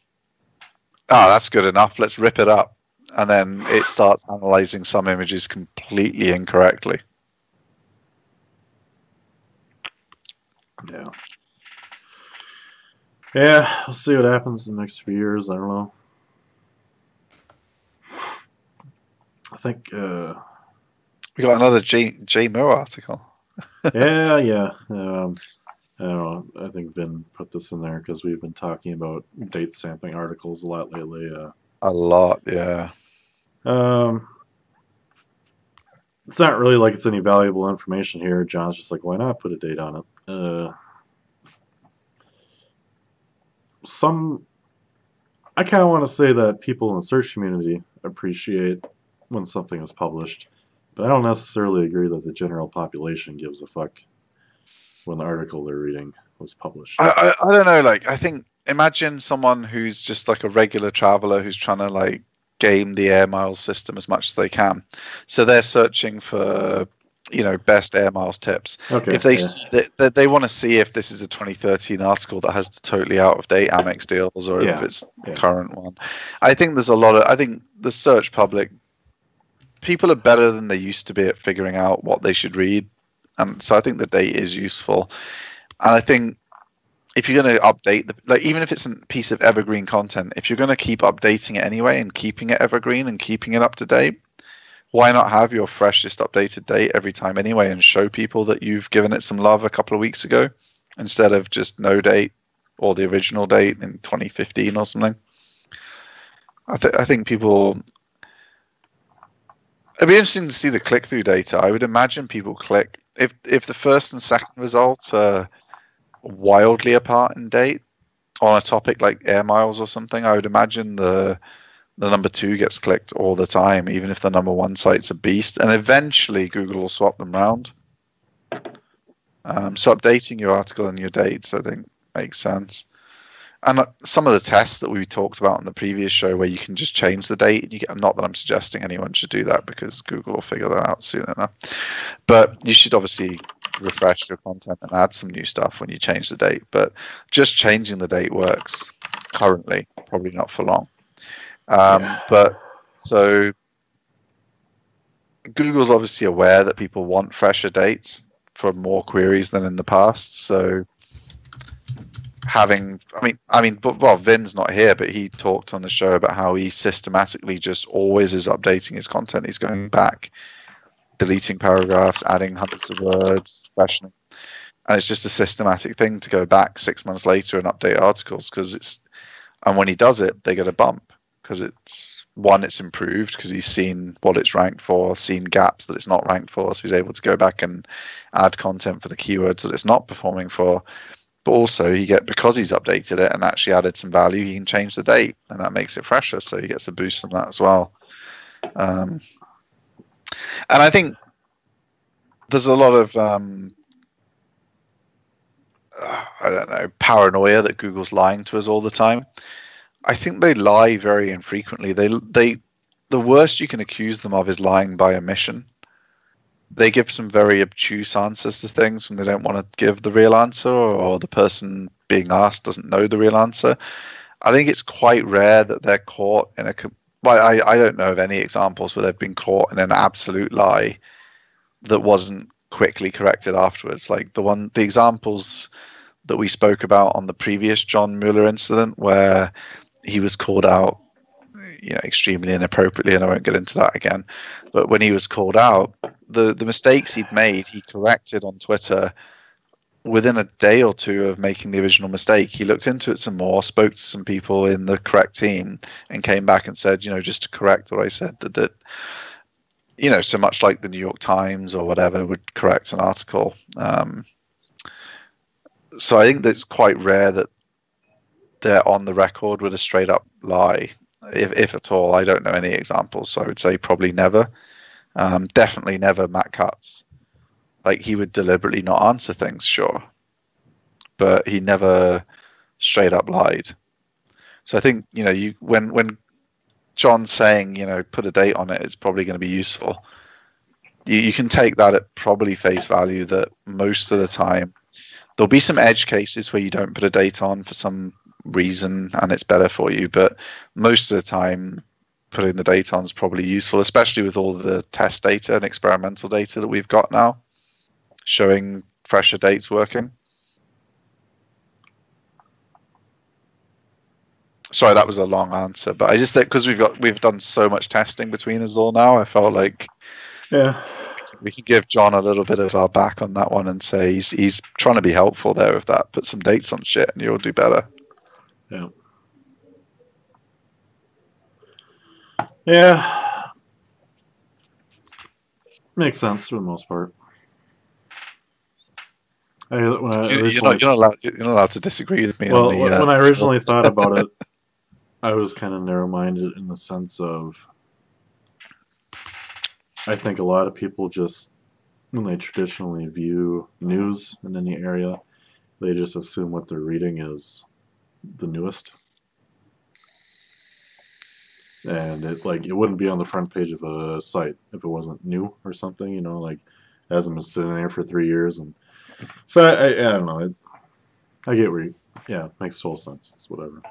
Oh, that's good enough. Let's rip it up. And then it starts analyzing some images completely incorrectly. Yeah. Yeah, we'll see what happens in the next few years. I don't know. I think we got another JohnMueller article. yeah. I don't know. I think Vin put this in there because we've been talking about date sampling articles a lot lately. A lot, yeah. It's not really like it's any valuable information here. John's just like, why not put a date on it? I kind of want to say that people in the search community appreciate when something is published, but I don't necessarily agree that the general population gives a fuck when the article they're reading was published. I don't know. Like, I think imagine someone who's just like a regular traveler who's trying to like game the air miles system as much as they can. So they're searching for, best air miles tips. Okay, if they see that they want to see if this is a 2013 article that has the totally out of date Amex deals or if it's the current one. I think there's I think the search public, people are better than they used to be at figuring out what they should read. And so I think the date is useful. And I think if you're going to update even if it's a piece of evergreen content, if you're going to keep updating it anyway and keeping it evergreen and keeping it up to date, why not have your freshest updated date every time anyway and show people that you've given it some love a couple of weeks ago instead of just no date or the original date in 2015 or something? I think people... It'd be interesting to see the click-through data. I would imagine people click... If the first and second results are wildly apart in date on a topic like air miles or something, I would imagine the number 2 gets clicked all the time, even if the number 1 site's a beast. And eventually Google will swap them around. So updating your article and your dates, I think, makes sense. And some of the tests that we talked about in the previous show where you can just change the date, not that I'm suggesting anyone should do that because Google will figure that out soon enough. But you should obviously refresh your content and add some new stuff when you change the date. But just changing the date works currently, probably not for long. But so Google's obviously aware that people want fresher dates for more queries than in the past. So Vin's not here, but he talked on the show about how he systematically just always is updating his content. He's going back, deleting paragraphs, adding hundreds of words, freshening. and it's just a systematic thing to go back 6 months later and update articles and when he does it, they get a bump because it's improved because he's seen what it's ranked for, seen gaps that it's not ranked for, so he's able to go back and add content for the keywords that it's not performing for. But also because he's updated it and actually added some value, he can change the date and that makes it fresher, so he gets a boost on that as well. And I think there's a lot of I don't know, paranoia that Google's lying to us all the time. I think they lie very infrequently. The worst you can accuse them of is lying by omission. They give some very obtuse answers to things when they don't want to give the real answer, or the person being asked doesn't know the real answer. I think it's quite rare that they're caught in I don't know of any examples where they've been caught in an absolute lie that wasn't quickly corrected afterwards. Like the examples that we spoke about on the previous John Mueller incident, where he was called out, extremely inappropriately, and I won't get into that again. But when he was called out, the mistakes he'd made, he corrected on Twitter within a day or two of making the original mistake. He looked into it some more, spoke to some people in the correct team, and came back and said, just to correct what I said, that so much like the New York Times or whatever would correct an article. So I think that it's quite rare that they're on the record with a straight up lie, if at all. I don't know any examples, so I would say probably never. Definitely never Matt Cutts. Like, he would deliberately not answer things, sure, but he never straight up lied. So I think when John's saying put a date on it, it's probably going to be useful. You can take that at probably face value that most of the time there'll be some edge cases where you don't put a date on for some reason and it's better for you, but most of the time putting the date on is probably useful, especially with all the test data and experimental data that we've got now showing fresher dates working. Sorry, that was a long answer, but I just think because we've done so much testing between us all now, I felt like we can give John a little bit of our back on that one and say he's trying to be helpful there with that. Put some dates on shit and you'll do better. Yeah. Yeah. Makes sense for the most part. You're not allowed to disagree with me. Well, when I originally thought about it, I was kind of narrow-minded in the sense of I think a lot of people just, when they traditionally view news in any area, they just assume what they're reading is the newest. And it wouldn't be on the front page of a site if it wasn't new or something, like it hasn't been sitting there for 3 years. And so I don't know. I get where makes total sense. It's whatever.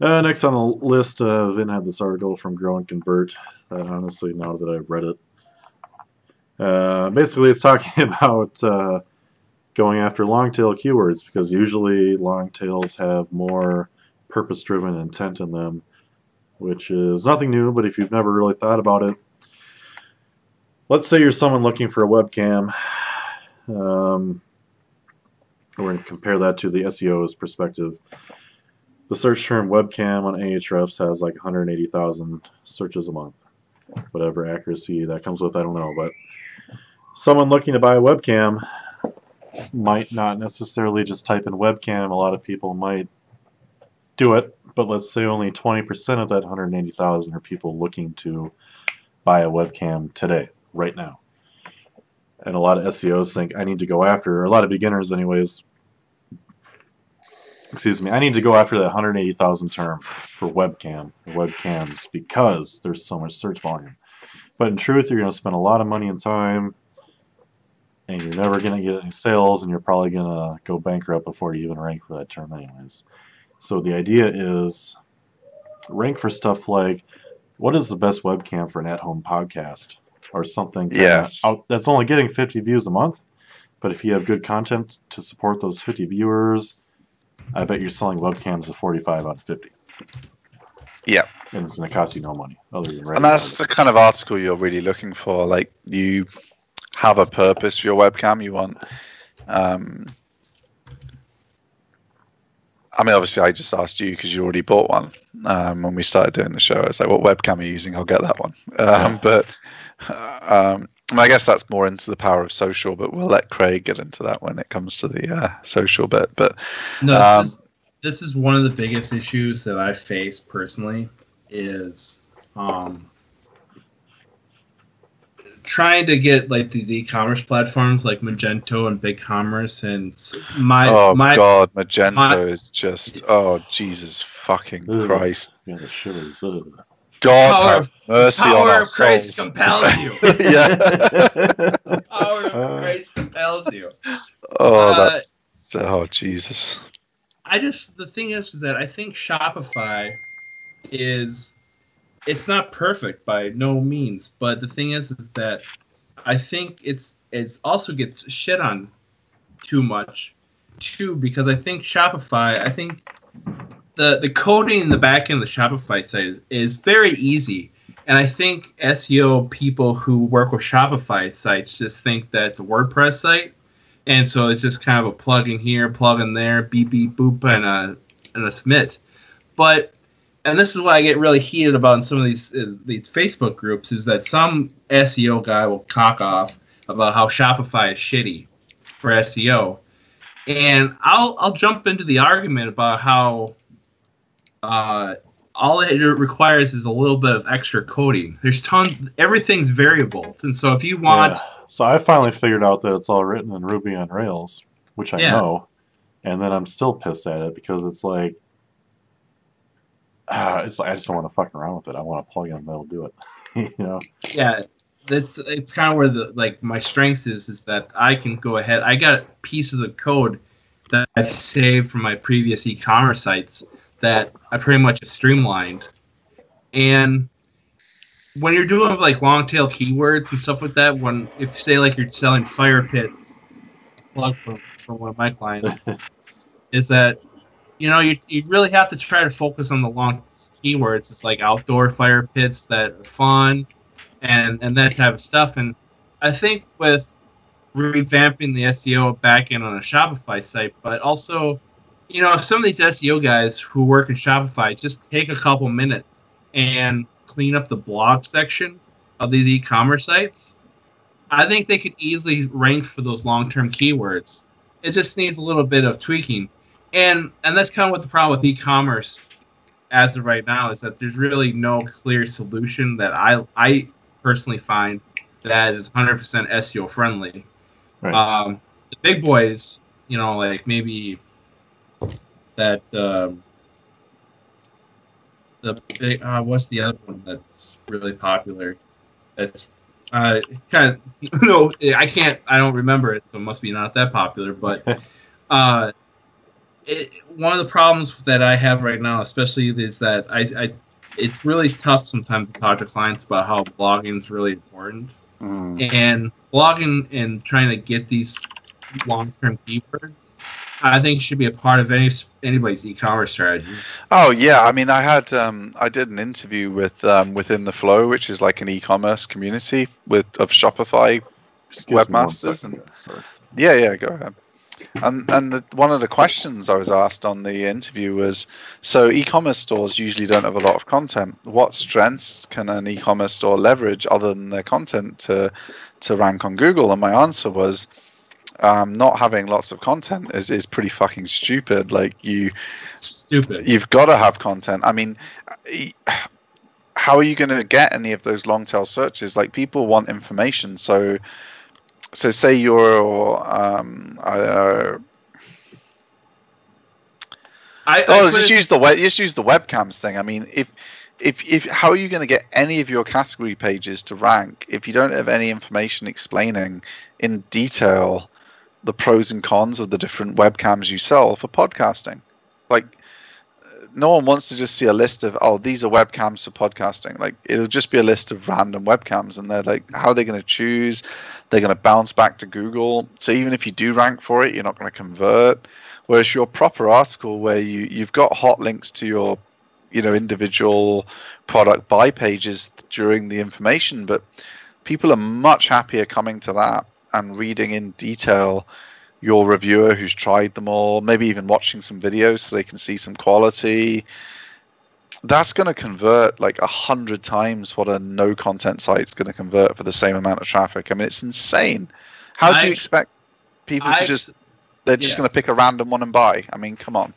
Next on the list, Vin had this article from Grow and Convert. Honestly, now that I've read it, basically it's talking about going after long tail keywords, because usually long tails have more purpose-driven intent in them, which is nothing new, but if you've never really thought about it, let's say you're someone looking for a webcam. We're going to compare that to the SEO's perspective. The search term webcam on Ahrefs has like 180,000 searches a month. Whatever accuracy that comes with, I don't know. But someone looking to buy a webcam might not necessarily just type in webcam. A lot of people might do it, but let's say only 20% of that 180,000 are people looking to buy a webcam today, right now. And a lot of SEOs think I need to go after, or a lot of beginners anyways, I need to go after that 180,000 term for webcams because there's so much search volume. But in truth, you're going to spend a lot of money and time, and you're never going to get any sales, and you're probably going to go bankrupt before you even rank for that term anyways. So the idea is rank for stuff like, what is the best webcam for an at-home podcast? Or something that's only getting 50 views a month, but if you have good content to support those 50 viewers, I bet you're selling webcams of 45 out of 50. Yeah. And it's going to cost you no money other than and that's the kind of article you're really looking for. Like, you have a purpose for your webcam. You want, I mean, obviously, I just asked you because you already bought one when we started doing the show. I was like, "What webcam are you using?" I'll get that one. But I guess that's more into the power of social. But we'll let Craig get into that when it comes to the social bit. But no, this is one of the biggest issues that I face personally is trying to get like these e-commerce platforms like Magento and BigCommerce, and God, Magento is just Jesus fucking Christ. Yeah, the shivers. God have mercy on our power of Christ souls. compels you. Yeah. Power of Christ compels you. Jesus. The thing is that I think Shopify it's not perfect by no means, but the thing is that I think it's also gets shit on too much too, because I think Shopify, the coding in the back end of the Shopify site is very easy. And I think SEO people who work with Shopify sites just think that it's a WordPress site. And so it's just kind of a plug in here, plug in there, beep, beep, boop, and a submit. And this is what I get really heated about in some of these Facebook groups, is that some SEO guy will cock off about how Shopify is shitty for SEO. And I'll jump into the argument about how all it requires is a little bit of extra coding. Everything's variable. And so if you want... Yeah. So I finally figured out that it's all written in Ruby on Rails, which I know. And then I'm still pissed at it because it's like, I just don't want to fuck around with it. I want a plugin that'll do it. Yeah, it's kind of where my strength is that I can go ahead. I got pieces of code that I've saved from my previous e-commerce sites that I pretty much have streamlined. And when you're doing long tail keywords and stuff like that, if say you're selling fire pits, plug for one of my clients, is that you really have to try to focus on the long keywords. It's like outdoor fire pits that are fun and that type of stuff. And I think with revamping the SEO backend on a Shopify site, but also, if some of these SEO guys who work in Shopify just take a couple minutes and clean up the blog section of these e-commerce sites, I think they could easily rank for those long-term keywords. It just needs a little bit of tweaking. And that's kind of what the problem with e-commerce as of right now is, that there's really no clear solution that I personally find that is 100% SEO friendly. Right. The big boys, maybe that the big what's the other one that's really popular? That's kind of I don't remember it, so it must be not that popular. But one of the problems that I have right now, especially, is that it's really tough sometimes to talk to clients about how blogging is really important. And blogging and trying to get these long-term keywords, I think, should be a part of anybody's e-commerce strategy. Oh yeah, I mean, I did an interview with Within the Flow, which is like an e-commerce community of Shopify webmasters, and yeah, go ahead. And one of the questions I was asked on the interview was, so e-commerce stores usually don't have a lot of content. What strengths can an e-commerce store leverage other than their content to rank on Google? And my answer was, not having lots of content is pretty fucking stupid. You've got to have content. I mean, how are you going to get any of those long tail searches? People want information. So say you're, I don't know. Just use the webcams thing. I mean, if how are you going to get any of your category pages to rank if you don't have any information explaining in detail the pros and cons of the different webcams you sell for podcasting? No one wants to just see a list of, these are webcams for podcasting. It'll just be a list of random webcams, and they're how are they going to choose? They're going to bounce back to Google. So even if you do rank for it, you're not going to convert. Whereas your proper article, where you've got hot links to your, individual product buy pages during the information, but people are much happier coming to that and reading in detail your reviewer who's tried them all, maybe even watching some videos so they can see some quality. That's going to convert like 100 times what a no content site's going to convert for the same amount of traffic. I mean, it's insane. How do you expect people to they're just going to pick a random one and buy? I mean, come on.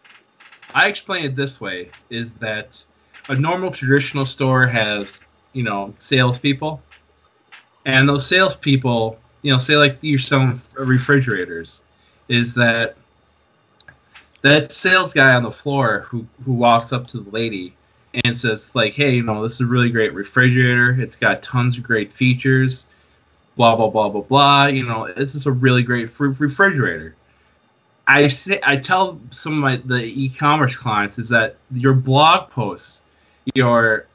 I explain it this way, is that a normal traditional store has, salespeople. And those salespeople, say like you're selling refrigerators, is that sales guy on the floor who walks up to the lady and says like, hey, this is a really great refrigerator. It's got tons of great features, blah, blah, blah, blah, blah. This is a really great refrigerator. I tell some of the e-commerce clients is that your blog posts, your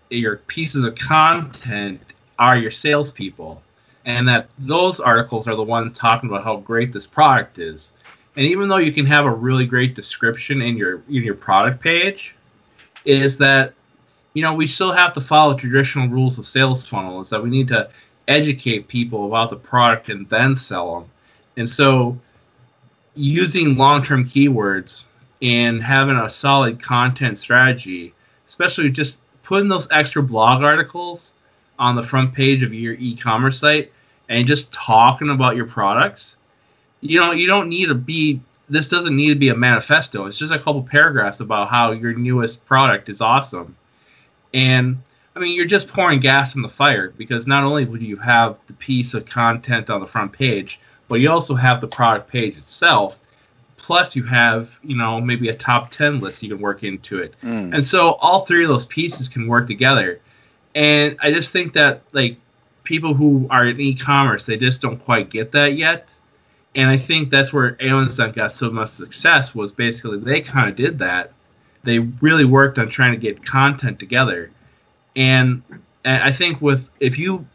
pieces of content are your salespeople, and that those articles are the ones talking about how great this product is. And even though you can have a really great description in your product page, is that we still have to follow traditional rules of sales funnel. Is that we need to educate people about the product and then sell them. And so using long-term keywords and having a solid content strategy, especially just putting those extra blog articles on the front page of your e-commerce site and just talking about your products, you don't need to be, this doesn't need to be a manifesto. It's just a couple paragraphs about how your newest product is awesome. And I mean, you're just pouring gas in the fire, because not only would you have the piece of content on the front page, but you also have the product page itself. Plus you have, maybe a top 10 list you can work into it. And so all three of those pieces can work together. And I just think that like people who are in e-commerce, they just don't quite get that yet. And I think that's where Amazon got so much success, was basically they kind of did that. They really worked on trying to get content together. And I think if you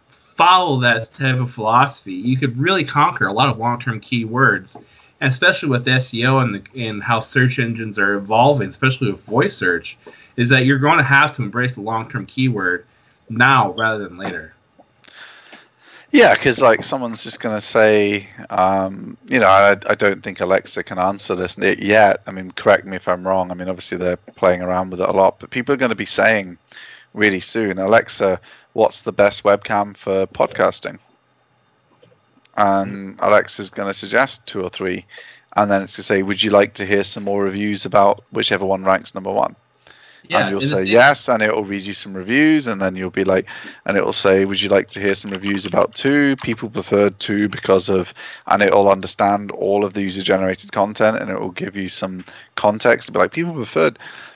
follow that type of philosophy, you could really conquer a lot of long-term keywords, and especially with SEO and how search engines are evolving, especially with voice search, is that you're going to have to embrace the long-term keyword now rather than later. Yeah, because like someone's just going to say, I don't think Alexa can answer this yet. I mean, correct me if I'm wrong. I mean, obviously they're playing around with it a lot, but people are going to be saying really soon, Alexa, what's the best webcam for podcasting? And Alexa's going to suggest 2 or 3, and then it's to say, would you like to hear some more reviews about whichever one ranks number 1? Yeah, and you'll say yes, and it will read you some reviews, and then you'll be like, and it will say, would you like to hear some reviews about 2? People preferred 2 because of, and it will understand all of the user-generated content, and it will give you some context. It'll be like,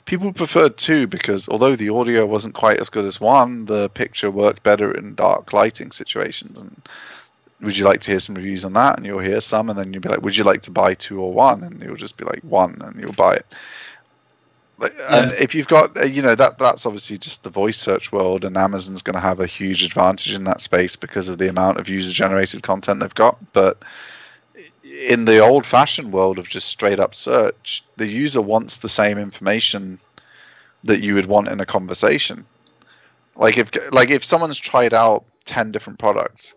people preferred 2 because although the audio wasn't quite as good as 1, the picture worked better in dark lighting situations. And would you like to hear some reviews on that? And you'll hear some, and then you'll be like, would you like to buy 2 or 1? And you'll just be like 1, and you'll buy it. And if you've got, that's obviously just the voice search world, and Amazon's going to have a huge advantage in that space because of the amount of user-generated content they've got. But in the old-fashioned world of just straight-up search, the user wants the same information that you would want in a conversation. Like if someone's tried out 10 different products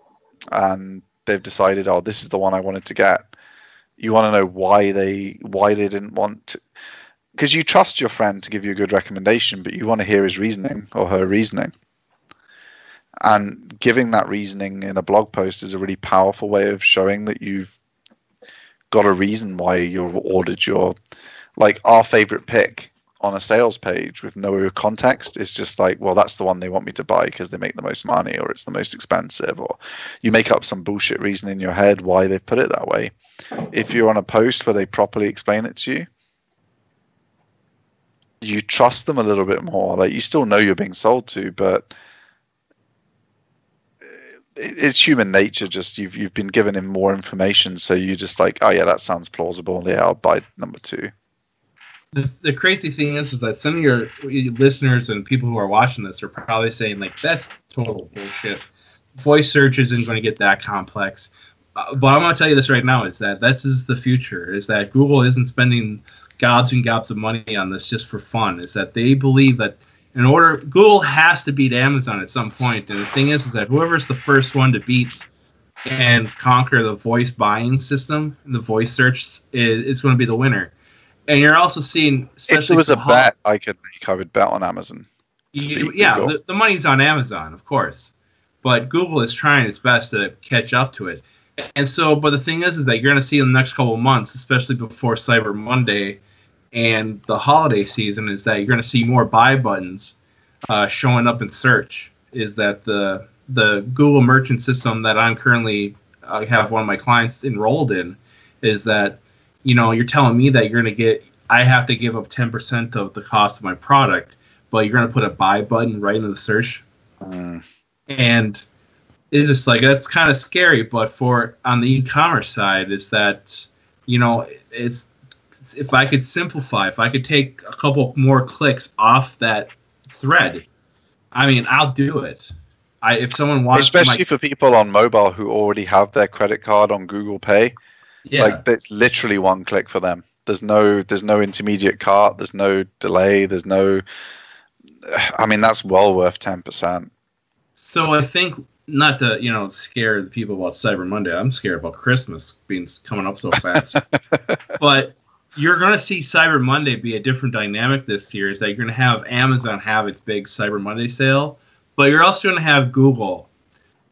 and they've decided, oh, this is the one I wanted to get, you want to know why they didn't want to. Because you trust your friend to give you a good recommendation, but you want to hear his reasoning or her reasoning. And giving that reasoning in a blog post is a really powerful way of showing that you've got a reason why you've ordered our favorite pick on a sales page with no context is just like, well, that's the one they want me to buy because they make the most money, or it's the most expensive, or you make up some bullshit reason in your head why they put it that way. If you're on a post where they properly explain it to you, you trust them a little bit more. Like, you still know you're being sold to, but it's human nature. Just you've been given him more information, so you just like, oh yeah, that sounds plausible. Yeah, I'll buy number 2. The crazy thing is that some of your listeners and people who are watching this are probably saying like, that's total bullshit. Voice search isn't going to get that complex. But I'm going to tell you this right now, is that this is the future, is that Google isn't spending gobs and gobs of money on this just for fun. Is that they believe that Google has to beat Amazon at some point. And the thing is that whoever's the first one to beat and conquer the voice buying system, the voice search, is going to be the winner. And you're also seeing, especially if there was a bet I would bet on Amazon. Yeah, the money's on Amazon, of course, but Google is trying its best to catch up to it. And so, but the thing is that you're going to see in the next couple of months, especially before Cyber Monday and the holiday season, is that you're going to see more buy buttons showing up in search. Is that the Google merchant system that I'm currently have one of my clients enrolled in? Is that, you know, you're telling me that I have to give up 10% of the cost of my product, but you're going to put a buy button right into the search. And it's just like, that's kind of scary. But on the e-commerce side, is that, you know, if I could simplify, if I could take a couple more clicks off that thread, I mean, I'll do it. If someone wants, especially for people on mobile who already have their credit card on Google Pay, like it's literally one click for them. There's no intermediate cart. There's no delay. There's no. I mean, that's well worth 10%. So I think, not to, you know, scare the people about Cyber Monday, I'm scared about Christmas coming up so fast. But you're going to see Cyber Monday be a different dynamic this year. Is that you're going to have Amazon have its big Cyber Monday sale, but you're also going to have Google,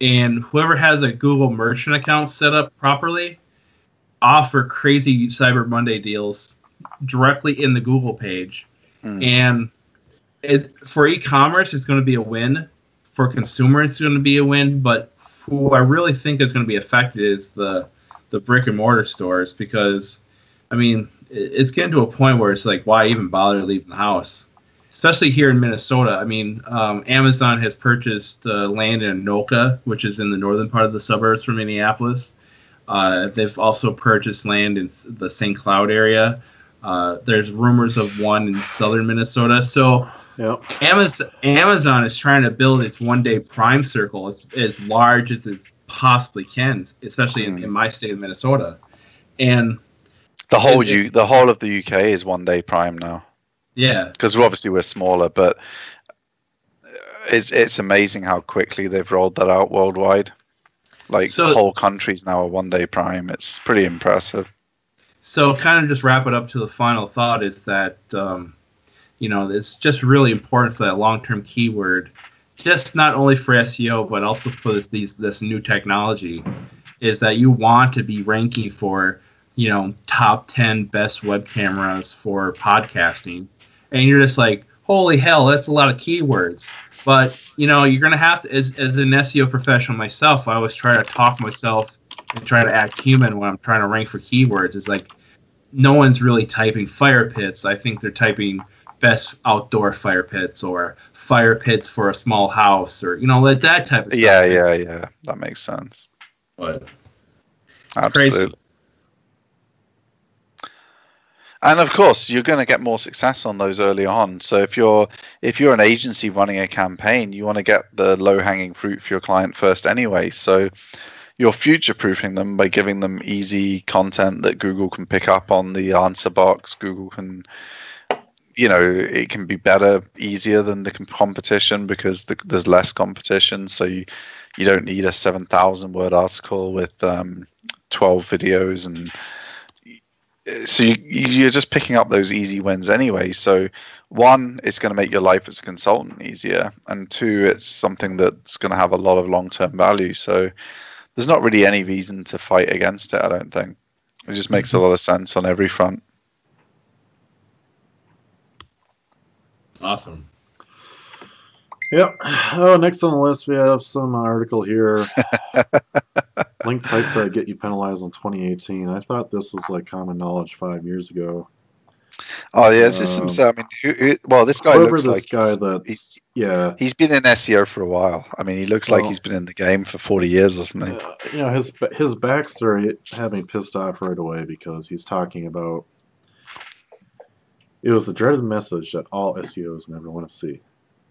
and whoever has a Google merchant account set up properly offer crazy Cyber Monday deals directly in the Google page. And for e-commerce, it's going to be a win. For consumers, it's going to be a win. But who I really think is going to be affected is the brick and mortar stores, because, I mean, it's getting to a point where it's like, why even bother leaving the house? Especially here in Minnesota. I mean, Amazon has purchased land in Anoka, which is in the northern part of the suburbs from Minneapolis. They've also purchased land in the St. Cloud area. There's rumors of one in southern Minnesota. So Amazon is trying to build its one-day Prime circle as large as it possibly can, especially in my state of Minnesota. And the whole of the UK is one-day Prime now. Yeah, because we're smaller, but it's amazing how quickly they've rolled that out worldwide. Like, whole countries now are one-day Prime. It's pretty impressive. So kind of just wrap it up to the final thought is that, you know, it's just really important for that long-term keyword, just not only for SEO, but also for this new technology, is that you want to be ranking for, you know, top 10 best web cameras for podcasting. And you're just like, holy hell, that's a lot of keywords. But, you know, you're going to have to, as an SEO professional myself, I always try to talk myself and try to act human when I'm trying to rank for keywords. It's like, no one's really typing fire pits. I think they're typing best outdoor fire pits or fire pits for a small house, or, you know, like that type of stuff. Yeah. That makes sense. But absolutely. Crazy. And of course, you're going to get more success on those early on. So if you're an agency running a campaign, you want to get the low-hanging fruit for your client first anyway. So you're future-proofing them by giving them easy content that Google can pick up on the answer box. Google can, you know, it can be better, easier than the competition because there's less competition. So you don't need a 7,000-word article with 12 videos, and so you're just picking up those easy wins anyway. So one, it's going to make your life as a consultant easier, and two, it's something that's going to have a lot of long-term value. So there's not really any reason to fight against it, I don't think. It just makes a lot of sense on every front. Awesome. Yep. Oh, next on the list, we have some article here. Link types that get you penalized in 2018. I thought this was like common knowledge 5 years ago. Oh yeah, this is some. I mean, well, this guy looks like he's been in SEO for a while. I mean, he looks like he's been in the game for 40 years or something. You know, his backstory had me pissed off right away because he's talking about it was the dreaded message that all SEOs never want to see.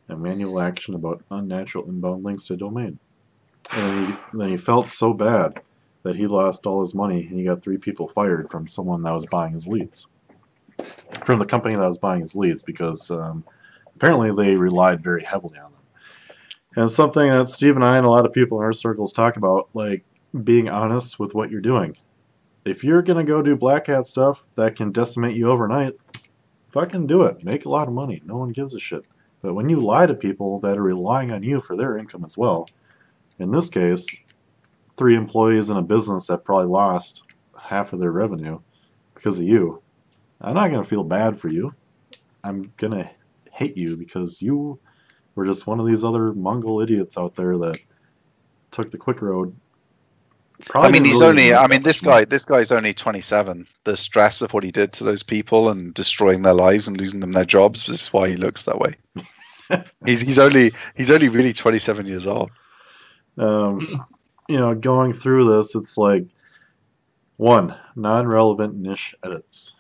A manual action about unnatural inbound links to domain. And then he felt so bad that he lost all his money and he got 3 people fired from someone that was buying his leads. From the company that was buying his leads, because apparently they relied very heavily on them. And something that Steve and I and a lot of people in our circles talk about, like being honest with what you're doing. If you're going to go do black hat stuff that can decimate you overnight, fucking do it. Make a lot of money. No one gives a shit. But when you lie to people that are relying on you for their income as well, in this case, 3 employees in a business that probably lost half of their revenue because of you, I'm not going to feel bad for you. I'm going to hate you because you were just one of these other Mongol idiots out there that took the quick road. I mean, this guy's only 27. The stress of what he did to those people and destroying their lives and losing them their jobs, this is why he looks that way. he's only really 27 years old. Going through this, it's like 1, non-relevant niche edits.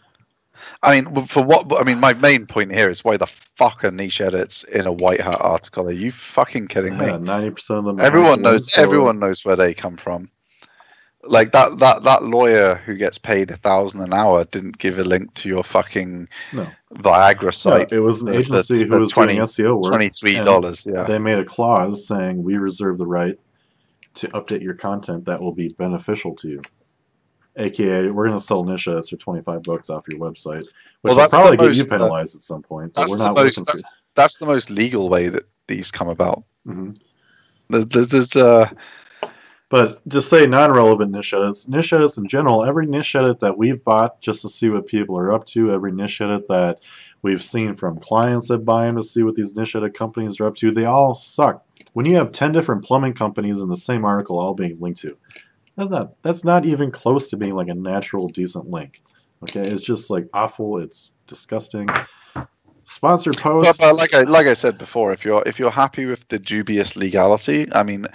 I mean, my main point here is why the fuck are niche edits in a White Hat article? Are you fucking kidding me? 90% of them. Everyone knows where they come from. Like that lawyer who gets paid $1,000 an hour didn't give a link to your fucking Viagra site. No, it was an agency who was doing SEO work. $23. Yeah, they made a clause saying we reserve the right to update your content that will be beneficial to you. AKA, we're going to sell niche edits for $25 off your website, which will probably get you penalized at some point. But we're not looking for. That's the most legal way that these come about. Mm-hmm. But just say non-relevant niche edits in general, every niche edit that we've bought just to see what people are up to, every niche edit that we've seen from clients that buy them to see what these niche edit companies are up to, they all suck. When you have 10 different plumbing companies in the same article all being linked to, that's not even close to being like a natural, decent link. Okay, it's just like awful, it's disgusting. Sponsored posts. But like I said before, if you're happy with the dubious legality, I mean,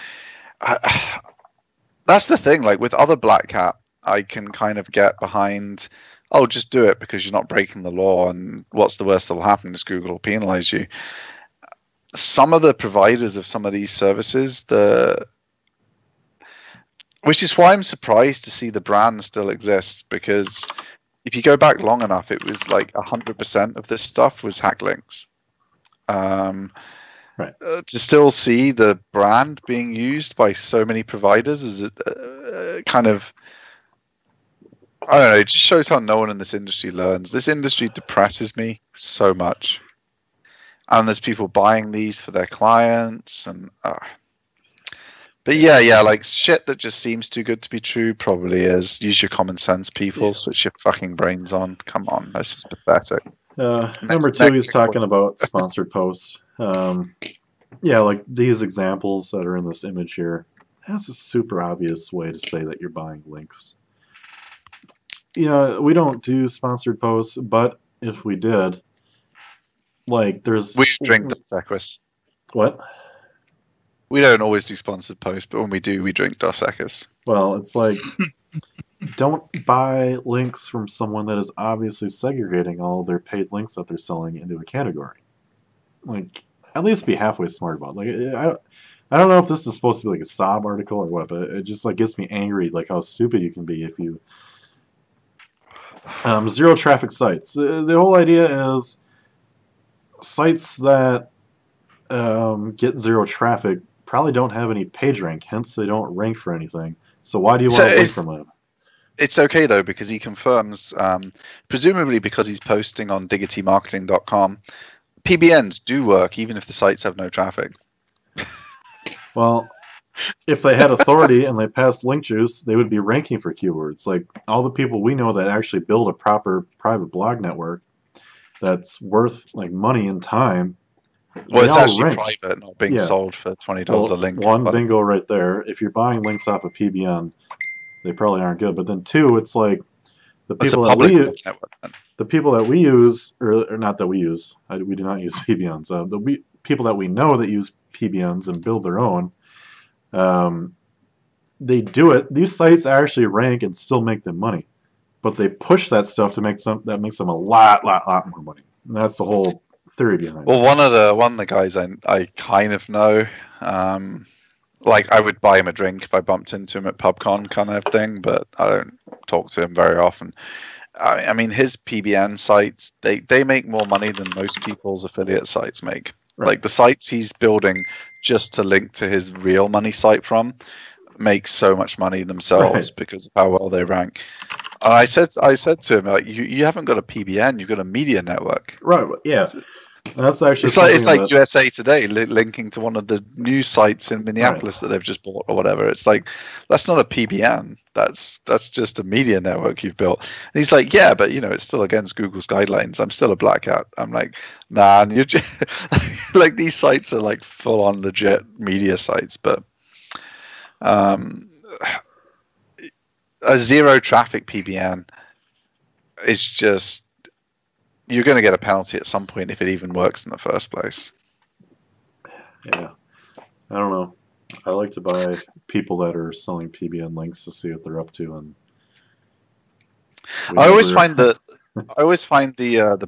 that's the thing. Like with other black hat, I can kind of get behind, oh, just do it because you're not breaking the law, and what's the worst that'll happen is Google will penalize you. Some of the providers of some of these services, which is why I'm surprised to see the brand still exists, because if you go back long enough, it was like 100% of this stuff was hack links. Right. To still see the brand being used by so many providers is kind of, I don't know, it just shows how no one in this industry learns. This industry depresses me so much. And there's people buying these for their clients. But yeah, like shit that just seems too good to be true probably is. Use your common sense, people. Switch your fucking brains on. Come on, this is pathetic. Number 2, he's talking about sponsored posts. Like these examples that are in this image here, that's a super obvious way to say that you're buying links. We don't do sponsored posts, but if we did, like there's... We drink Dos Equis. What? We don't always do sponsored posts, but when we do, we drink Dos Equis. Well, it's like... Don't buy links from someone that is obviously segregating all their paid links that they're selling into a category. Like, at least be halfway smart about it. Like, I don't know if this is supposed to be like a sob article or what, but it just like gets me angry, like how stupid you can be if you... zero traffic sites. The whole idea is sites that get zero traffic probably don't have any page rank, hence they don't rank for anything. So why do you want to link from them? It's okay though, because he confirms, presumably because he's posting on diggitymarketing.com, PBNs do work even if the sites have no traffic. Well, if they had authority and they passed link juice, they would be ranking for keywords. Like all the people we know that actually build a proper private blog network that's worth like money and time. Well, it's actually private, not being sold for $20 a link. One, bingo right there. If you're buying links off of PBN, they probably aren't good. But then 2, it's like the people that we use, or not that we use. We do not use PBNs. People that we know that use PBNs and build their own, they do it. These sites actually rank and still make them money, but they push that stuff to make that makes them a lot more money. And that's the whole theory behind it. Well, one of the guys I kind of know, like I would buy him a drink if I bumped into him at Pubcon kind of thing, but I don't talk to him very often. I mean, his PBN sites, they make more money than most people's affiliate sites make. Right. Like the sites he's building just to link to his real money site from make so much money themselves because of how well they rank. I said to him, like, you haven't got a PBN, you've got a media network. Right. Yeah. That's actually it's like USA Today linking to one of the news sites in Minneapolis that they've just bought or whatever. It's like, that's not a PBN. That's just a media network you've built. And he's like, yeah, but it's still against Google's guidelines. I'm still a black hat. I'm like, nah. And you're just, like, these sites are like full on legit media sites, but a zero traffic PBN is just, you're going to get a penalty at some point if it even works in the first place. Yeah. I don't know. I like to buy people that are selling PBN links to see what they're up to. And I always find the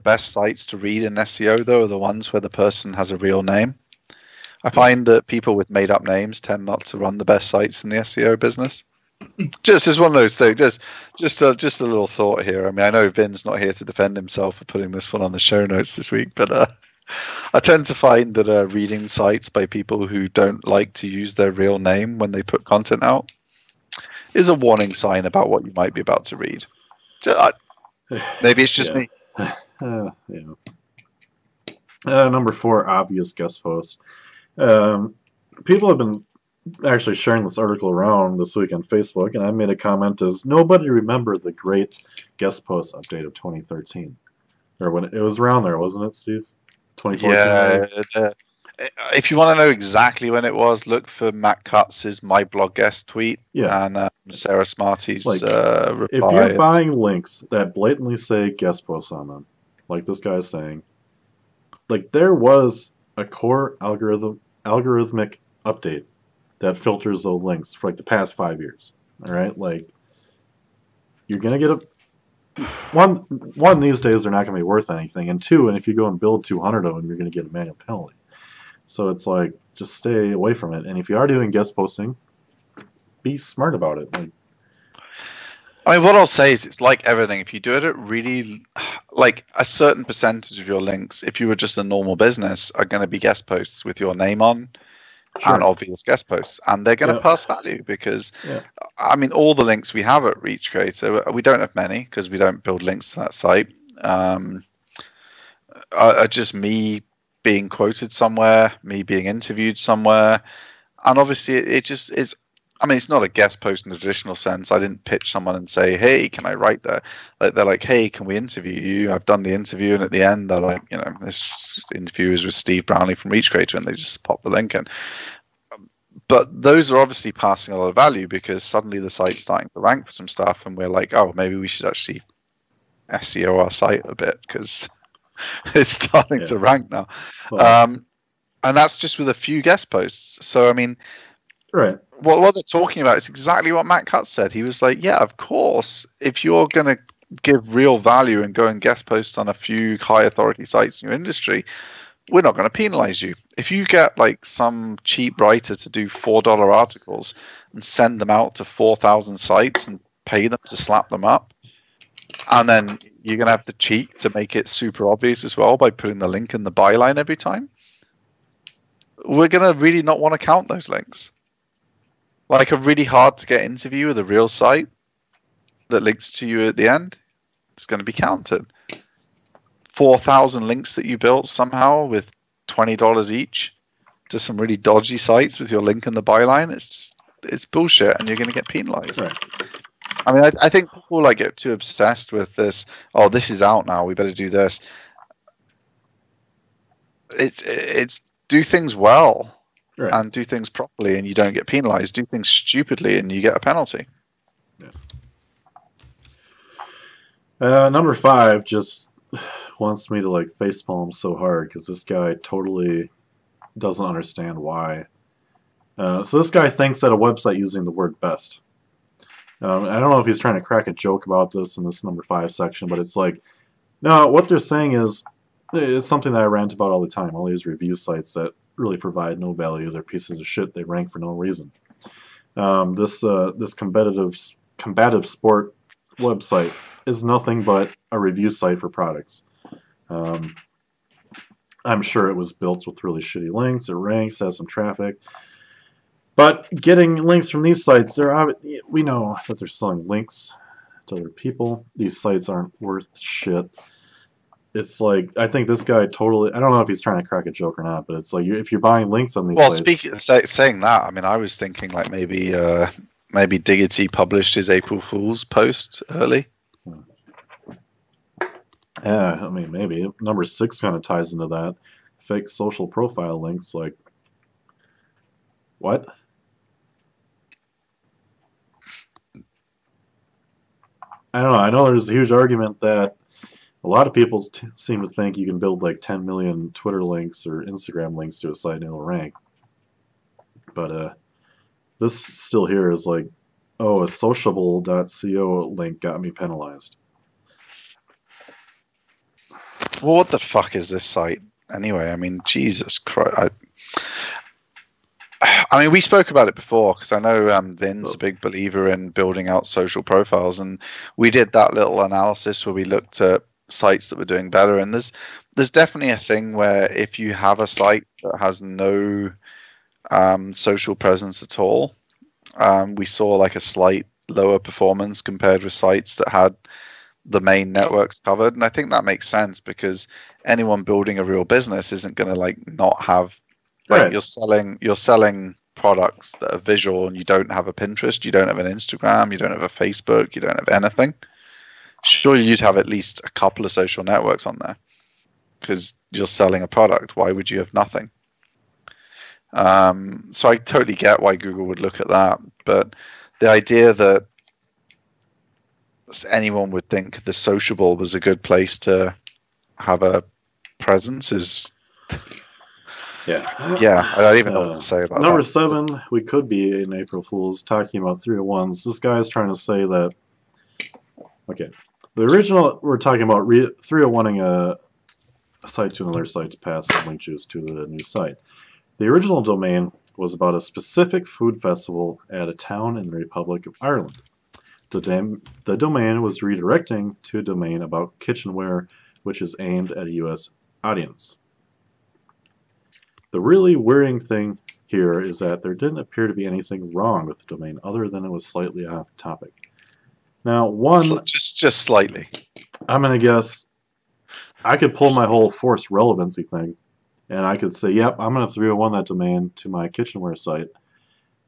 best sites to read in SEO, though, are the ones where the person has a real name. I find that people with made-up names tend not to run the best sites in the SEO business. Just as one of those things. Just a little thought here. I mean, I know Vin's not here to defend himself for putting this one on the show notes this week, but I tend to find that reading sites by people who don't like to use their real name when they put content out is a warning sign about what you might be about to read. Maybe it's just me. Number 4, obvious guest posts. People have been actually sharing this article around this week on Facebook, and I made a comment as nobody remembered the great guest post update of 2013. Or when it was around there, wasn't it, Steve? 2014. Yeah. If you want to know exactly when it was, look for Matt Kutz's My Blog Guest tweet and Sarah Smarty's reply. If you're buying links that blatantly say guest posts on them, like this guy is saying, like there was a core algorithmic update that filters those links for like the past 5 years. All right, like you're gonna get one these days they're not gonna be worth anything, and two, and if you go and build 200 of them, you're gonna get a manual penalty. So it's like just stay away from it. And if you are doing guest posting, be smart about it. Like, I mean, what I'll say is it's like everything. If you do it at really, like a certain percentage of your links, if you were just a normal business, are going to be guest posts with your name on. Sure. And obvious guest posts, and they're going to pass value because, I mean, all the links we have at Reach Creator, we don't have many because we don't build links to that site, are just me being quoted somewhere, me being interviewed somewhere, and obviously it just is. I mean, it's not a guest post in the traditional sense. I didn't pitch someone and say, "Hey, can I write that?" Like, they're like, "Hey, can we interview you?" I've done the interview, and at the end, they're like, "This interview is with Steve Brownlee from Reach Creator," and they just pop the link in. But those are obviously passing a lot of value because suddenly the site's starting to rank for some stuff, and we're like, "Oh, maybe we should actually SEO our site a bit because it's starting to rank now." Well, and that's just with a few guest posts. So, I mean, right. What they're talking about is exactly what Matt Cutts said. He was like, yeah, of course, if you're going to give real value and go and guest post on a few high authority sites in your industry, we're not going to penalize you. If you get like some cheap writer to do $4 articles and send them out to 4,000 sites and pay them to slap them up, and then you're going to have the cheek to make it super obvious as well by putting the link in the byline every time, we're going to really not want to count those links. Like a really hard to get interview with a real site that links to you at the end, it's going to be counted. 4,000 links that you built somehow with $20 each to some really dodgy sites with your link in the byline, it's bullshit, and you're going to get penalized. Right. I mean, I think people like get too obsessed with this. Oh, this is out now. We better do this. It's do things well. Right. And do things properly, and you don't get penalized. Do things stupidly, and you get a penalty. Yeah. Number 5 just wants me to like facepalm so hard because this guy totally doesn't understand why. So this guy thinks that a website using the word best. I don't know if he's trying to crack a joke about this in this number 5 section, but it's like, no, what they're saying is it's something that I rant about all the time. All these review sites that really provide no value. They're pieces of shit. They rank for no reason. This combative sport website is nothing but a review site for products. I'm sure it was built with really shitty links. It ranks, has some traffic. But getting links from these sites, we know that they're selling links to other people. These sites aren't worth shit. It's like, I think this guy totally, I don't know if he's trying to crack a joke or not, but it's like, if you're buying links on these sites. Saying that, I mean, I was thinking like maybe Diggity published his April Fool's post early. Yeah, I mean, maybe. Number 6 kind of ties into that. Fake social profile links, like, what? I don't know. I know there's a huge argument that a lot of people seem to think you can build like 10 million Twitter links or Instagram links to a site and it'll rank. But this still here is like, oh, a sociable.co link got me penalized. Well, what the fuck is this site anyway? I mean, Jesus Christ. I mean, we spoke about it before because I know Vin's a big believer in building out social profiles, and we did that little analysis where we looked at sites that were doing better. And there's definitely a thing where if you have a site that has no social presence at all, we saw like a slight lower performance compared with sites that had the main networks covered. And I think that makes sense because anyone building a real business isn't going to like not have like right. You're selling products that are visual and you don't have a Pinterest, you don't have an Instagram, you don't have a Facebook, you don't have anything. Sure, you'd have at least a couple of social networks on there because you're selling a product. Why would you have nothing? So I totally get why Google would look at that, but the idea that anyone would think the Sociable was a good place to have a presence is yeah, I don't even know what to say about number that. 7, we could be in April Fool's talking about 301s. This guy's trying to say that, okay, the original, we're talking about 301ing a site to another site to pass the link juice to the new site. The original domain was about a specific food festival at a town in the Republic of Ireland. The domain was redirecting to a domain about kitchenware, which is aimed at a U.S. audience. The really worrying thing here is that there didn't appear to be anything wrong with the domain other than it was slightly off topic. Now, just slightly. I'm going to guess I could pull my whole forced relevancy thing, and I could say, yep, I'm going to 301 that domain to my kitchenware site,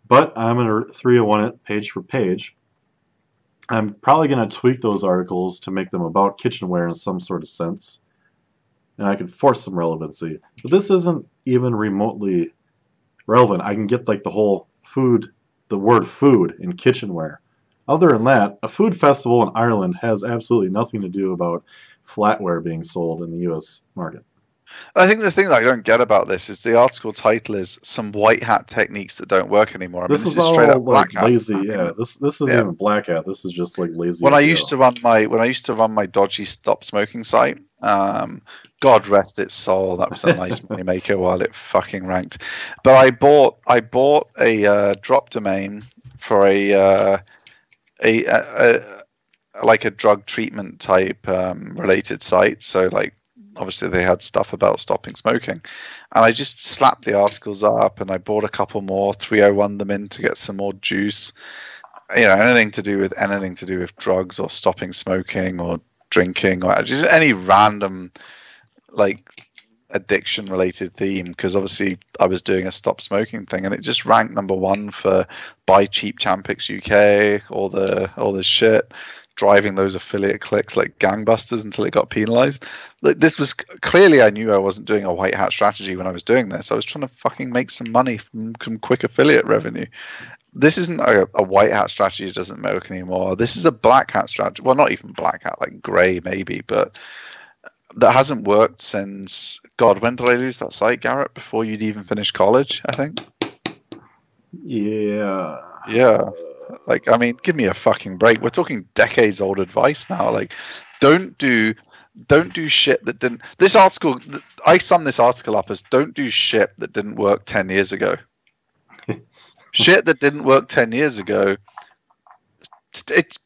but I'm going to 301 it page for page. I'm probably going to tweak those articles to make them about kitchenware in some sort of sense, and I can force some relevancy. But this isn't even remotely relevant. I can get like the whole food, the word food in kitchenware. Other than that, a food festival in Ireland has absolutely nothing to do about flatware being sold in the U.S. market. I think the thing that I don't get about this is the article title is "Some White Hat Techniques That Don't Work Anymore." This is all straight up like lazy. Yeah, this isn't even black hat. This is just like lazy. When I used to run my dodgy stop smoking site, God rest its soul, that was a nice money maker while it fucking ranked. But I bought a drop domain for a like a drug treatment type related site. So like obviously they had stuff about stopping smoking, and I just slapped the articles up and I bought a couple more, 301 them in to get some more juice. You know, anything to do with drugs or stopping smoking or drinking or just any random like addiction related theme, because obviously I was doing a stop smoking thing and it just ranked number 1 for buy cheap Champix UK, all the shit, driving those affiliate clicks like gangbusters until it got penalized. Like, this was clearly, I knew I wasn't doing a white hat strategy when I was doing this. I was trying to fucking make some money from some quick affiliate revenue. This isn't a white hat strategy that doesn't work anymore. This is a black hat strategy. Well, not even black hat, like grey maybe, but that hasn't worked since, God, when did I lose that site, Garrett? Before you'd even finished college, I think. Yeah. Like, I mean, give me a fucking break. We're talking decades old advice now. Like, don't do shit that didn't. This article, I sum this article up as don't do shit that didn't work 10 years ago. Shit that didn't work 10 years ago, it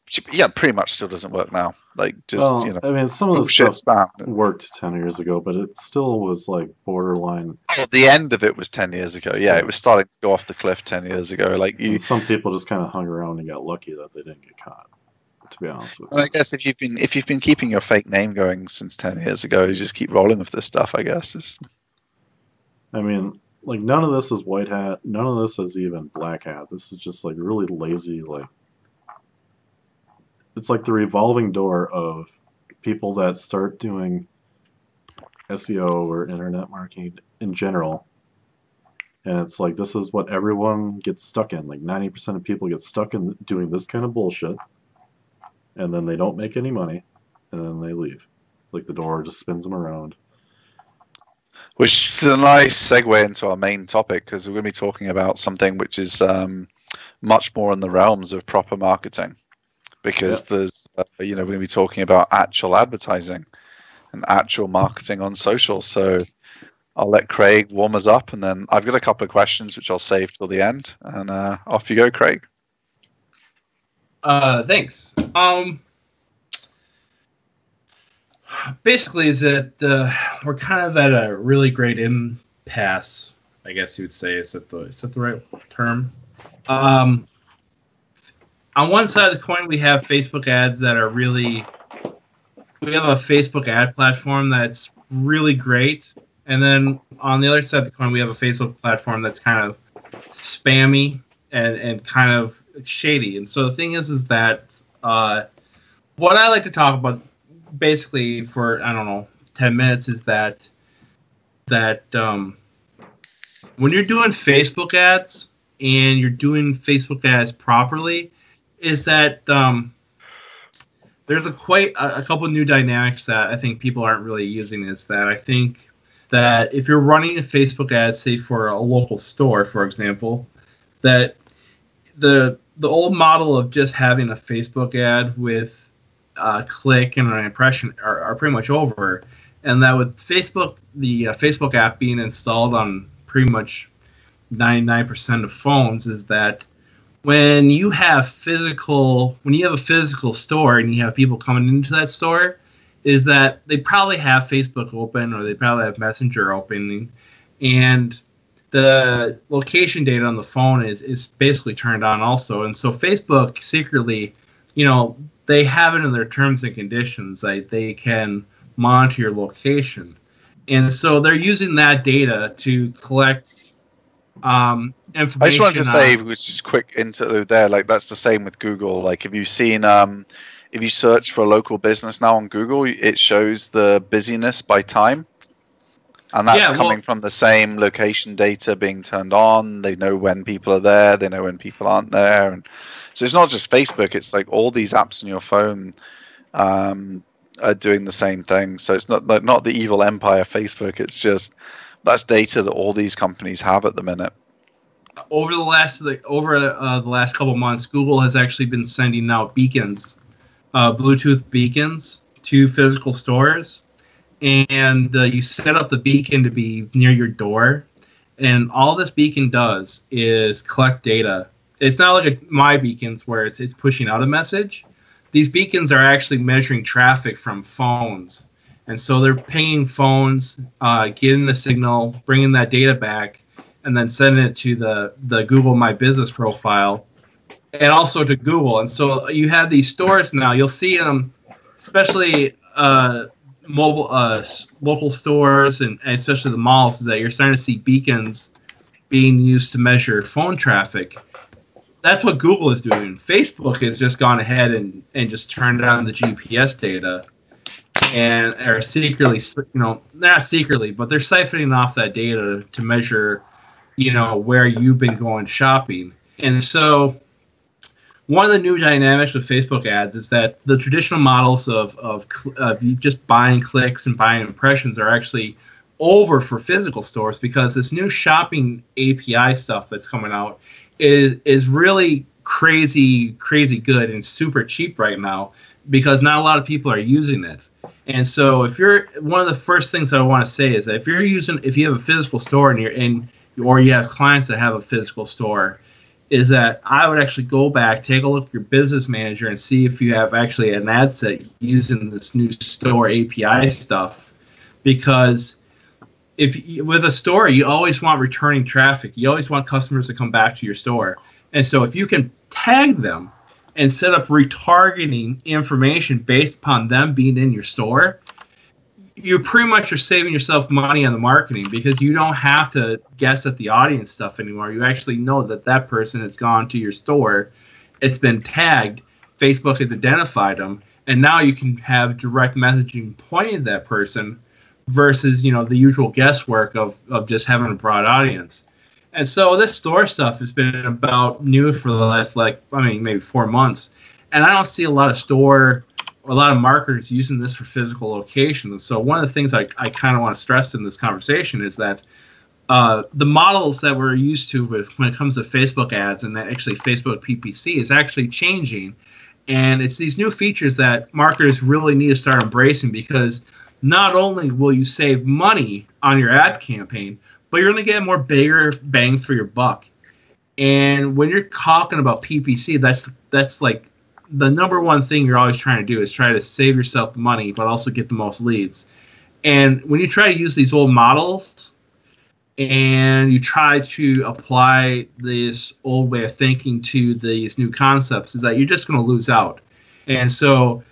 pretty much still doesn't work now. like just Well, I mean, some of the bullshit stuff spam. worked 10 years ago, but it still was like borderline. Oh, the end of it was 10 years ago. Yeah, it was starting to go off the cliff 10 years ago. Like And some people just kind of hung around and got lucky that they didn't get caught. To be honest with you, I guess if you've been keeping your fake name going since 10 years ago, you just keep rolling with this stuff. I guess. I mean, like none of this is white hat. None of this is even black hat. This is just like really lazy. Like it's like the revolving door of people that start doing SEO or internet marketing in general. And it's like this is what everyone gets stuck in. Like 90% of people get stuck in doing this kind of bullshit. And then they don't make any money, and then they leave. Like the door just spins them around. Which is a nice segue into our main topic, because we're going to be talking about something which is much more in the realms of proper marketing. Because there's, we're going to be talking about actual advertising and actual marketing on social. So I'll let Craig warm us up, and then I've got a couple of questions which I'll save till the end. And off you go, Craig. Thanks. Basically, is that we're kind of at a really great impasse, I guess you would say. Is that the right term? On one side of the coin, we have Facebook ads that are really. We have a Facebook ad platform that's really great, and then on the other side of the coin, we have a Facebook platform that's kind of spammy and kind of shady. And so the thing is that what I like to talk about basically for, 10 minutes is that when you're doing Facebook ads and you're doing Facebook ads properly, is that there's a couple new dynamics that I think people aren't really using. Is that I think that if you're running a Facebook ad, say for a local store, for example, that the old model of just having a Facebook ad with a click and an impression are pretty much over, and that with Facebook, the Facebook app being installed on pretty much 99% of phones, is that when you have a physical store and you have people coming into that store, is that they probably have Facebook open or they probably have Messenger open, and the location data on the phone is basically turned on also. And so Facebook secretly, they have it in their terms and conditions that they can monitor your location. And so they're using that data to collect information. I just wanted to say, which is quick into there, like that's the same with Google. Like, have you seen, if you search for a local business now on Google, it shows the busyness by time. And that's coming from the same location data being turned on. They know when people are there. They know when people aren't there. And so it's not just Facebook. It's like all these apps on your phone are doing the same thing. So it's not the evil empire Facebook. It's just that's data that all these companies have at the minute. Over the last couple of months, Google has actually been sending out beacons, Bluetooth beacons, to physical stores. And you set up the beacon to be near your door, and all this beacon does is collect data. It's not like my beacons where it's pushing out a message. These beacons are actually measuring traffic from phones, and so they're pinging phones, getting the signal, bringing that data back, and then sending it to the Google My Business profile, and also to Google. And so you have these stores now. You'll see them, especially mobile local stores and especially the malls, is that you're starting to see beacons being used to measure phone traffic. That's what Google is doing. Facebook has just gone ahead and just turned on the GPS data and are secretly, not secretly, but they're siphoning off that data to measure, where you've been going shopping. And so one of the new dynamics with Facebook ads is that the traditional models of just buying clicks and buying impressions are actually over for physical stores, because this new shopping API stuff that's coming out is really crazy good and super cheap right now, because not a lot of people are using it. And so one of the first things I want to say is that if you have a physical store or you have clients that have a physical store, is that I would actually go back, take a look at your business manager, and see if you have actually an ad set using this new store API stuff. Because with a store, you always want returning traffic. You always want customers to come back to your store. And so if you can tag them and set up retargeting information based upon them being in your store, you pretty much are saving yourself money on the marketing, because you don't have to guess at the audience stuff anymore. You actually know that that person has gone to your store. It's been tagged. Facebook has identified them. And now you can have direct messaging pointing at that person versus, the usual guesswork of just having a broad audience. And so this store stuff has been about new for the last, maybe 4 months. And I don't see a lot of marketers using this for physical locations. And so one of the things I kind of want to stress in this conversation is that the models that we're used to when it comes to Facebook ads and actually Facebook PPC is actually changing. And it's these new features that marketers really need to start embracing, because not only will you save money on your ad campaign, but you're going to get more bigger bang for your buck. And when you're talking about PPC, that's like the number one thing you're always trying to do is try to save yourself the money, but also get the most leads. And when you try to use these old models and you try to apply this old way of thinking to these new concepts, is that you're just going to lose out. And so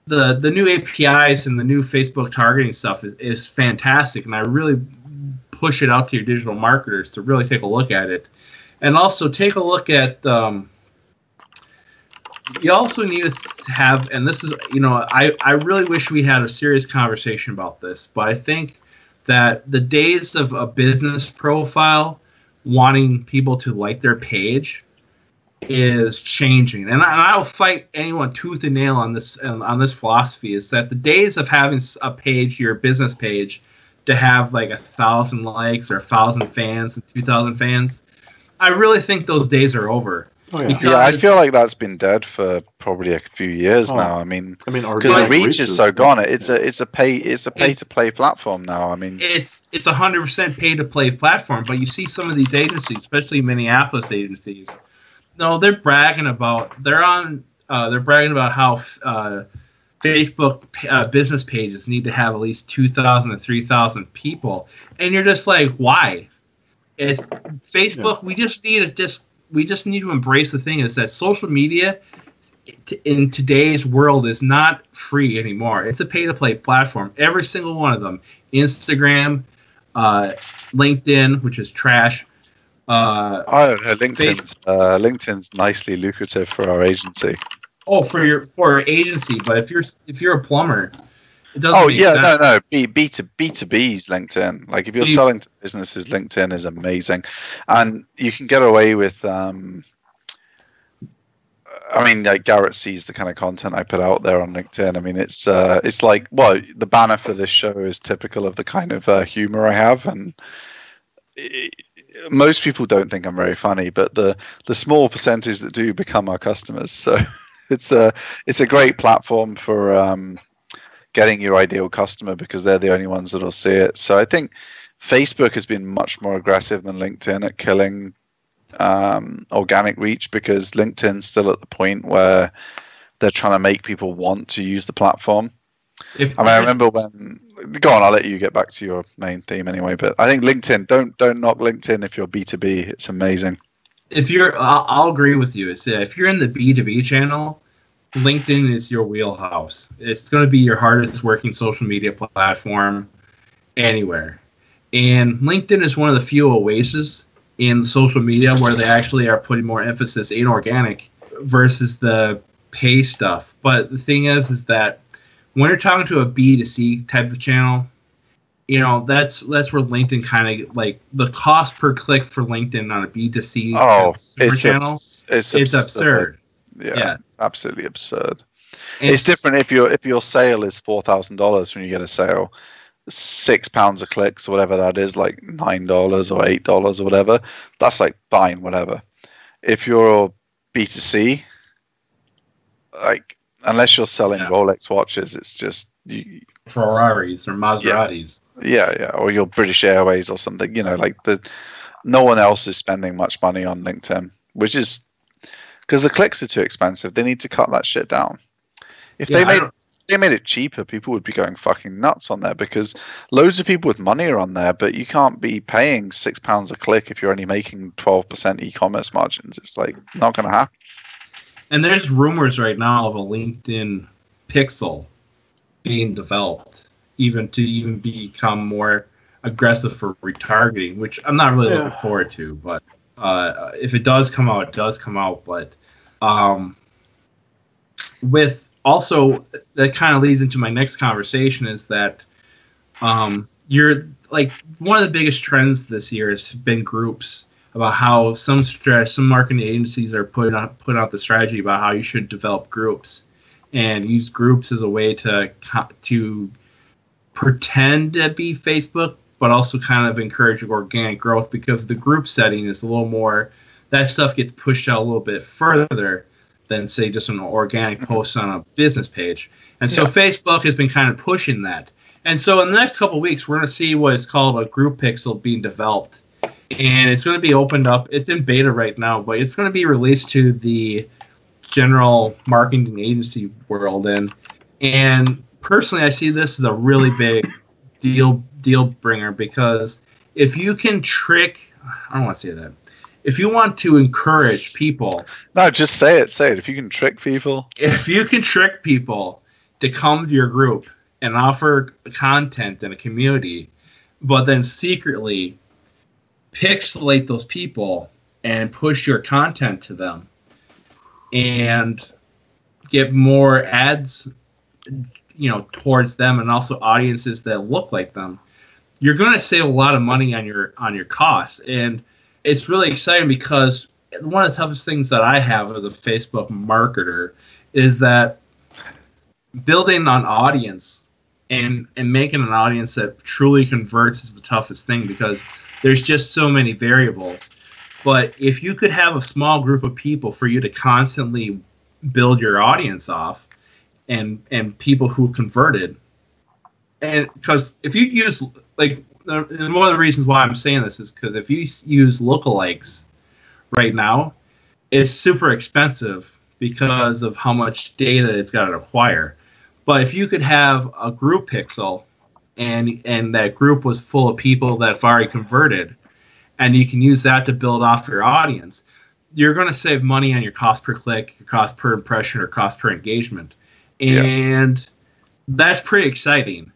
the new APIs and the new Facebook targeting stuff is fantastic, and I really push it out to your digital marketers to really take a look at it. And also take a look at you also need to have, and this is, I really wish we had a serious conversation about this, but I think that the days of a business profile wanting people to like their page is changing. And I'll fight anyone tooth and nail on this philosophy, is that the days of having a page, your business page, to have like 1,000 likes or 1,000 fans and 2,000 fans, I really think those days are over. Oh, yeah. Yeah, I feel like that's been dead for probably a few years now. I mean, because the reach is so gone. It's a pay to play platform now. I mean, it's 100% pay to play platform. But you see some of these agencies, especially Minneapolis agencies, they're bragging about how Facebook business pages need to have at least 2,000 to 3,000 people, and you're just like, why? It's Facebook. Yeah. We just need to embrace the thing is that social media in today's world is not free anymore. It's a pay-to-play platform. Every single one of them. Instagram, LinkedIn, which is trash. LinkedIn's nicely lucrative for our agency. Oh, for your agency, but if you're a plumber, it doesn't make sense. No. B2B's LinkedIn. Like if you're selling to businesses, LinkedIn is amazing, and you can get away with. Like Garrett sees the kind of content I put out there on LinkedIn. I mean, it's like, well, the banner for this show is typical of the kind of humor I have, and most people don't think I'm very funny, but the small percentage that do become our customers. So it's a great platform for getting your ideal customer, because they're the only ones that'll see it. So I think Facebook has been much more aggressive than LinkedIn at killing organic reach, because LinkedIn's still at the point where they're trying to make people want to use the platform. I remember when. Go on, I'll let you get back to your main theme anyway. But I think LinkedIn. Don't knock LinkedIn if you're B2B. It's amazing. I'll agree with you. If you're in the B2B channel, LinkedIn is your wheelhouse. It's going to be your hardest working social media platform anywhere. And LinkedIn is one of the few oases in social media where they actually are putting more emphasis in organic versus the pay stuff. But the thing is that when you're talking to a B2C type of channel, that's where LinkedIn kind of like the cost per click for LinkedIn on a B2C channel. It's absurd. Yeah, absolutely absurd. It's different if your sale is $4,000 when you get a sale. £6 a click, so whatever that is, like $9 or $8 or whatever, that's like fine, whatever. If you're B2C, like unless you're selling Rolex watches, it's just Ferraris or Maseratis. Yeah, or your British Airways or something. No one else is spending much money on LinkedIn. which is because the clicks are too expensive. They need to cut that shit down. If they made it cheaper, people would be going fucking nuts on there because loads of people with money are on there, but you can't be paying £6 a click if you're only making 12% e-commerce margins. It's like not going to happen. And there's rumors right now of a LinkedIn Pixel being developed, even become more aggressive for retargeting, which I'm not really looking forward to. But if it does come out, it does come out. But with also, that kind of leads into my next conversation is that you're like one of the biggest trends this year has been groups, about how some marketing agencies are putting out the strategy about how you should develop groups and use groups as a way to pretend to be Facebook, but also kind of encourage organic growth, because the group setting is a little more, that stuff gets pushed out a little bit further than, say, just an organic post on a business page. And so Facebook has been kind of pushing that. And so in the next couple of weeks, we're going to see what is called a group pixel being developed. And it's going to be opened up. It's in beta right now, but it's going to be released to the general marketing agency world. And personally, I see this as a really big deal bringer, because if you can trick, I don't want to say that. If you want to encourage people. No, just say it. Say it. If you can trick people. If you can trick people to come to your group and offer content and a community, but then secretly pixelate those people and push your content to them and get more ads, towards them, and also audiences that look like them, you're going to save a lot of money on your costs. And it's really exciting, because one of the toughest things that I have as a Facebook marketer is that building an audience and making an audience that truly converts is the toughest thing, because there's just so many variables. But if you could have a small group of people for you to constantly build your audience off, and people who converted, and because if you use, like, one of the reasons why I'm saying this is because if you use lookalikes right now, it's super expensive because of how much data it's got to acquire. But if you could have a group pixel and that group was full of people that have already converted, and you can use that to build off your audience, you're going to save money on your cost per click, your cost per impression, or cost per engagement. And that's pretty exciting.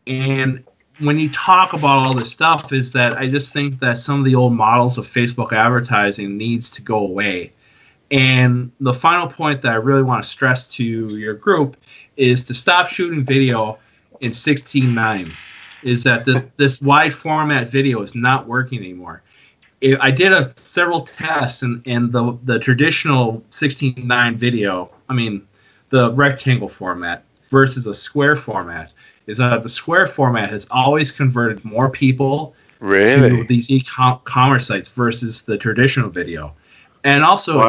And when you talk about all this stuff, is that I just think that some of the old models of Facebook advertising needs to go away. And the final point that I really want to stress to your group is to stop shooting video in 16:9. Is that this wide format video is not working anymore. I did several tests, and the traditional 16:9 video, I mean the rectangle format versus a square format, is that the square format has always converted more people to these e-commerce sites versus the traditional video. And also,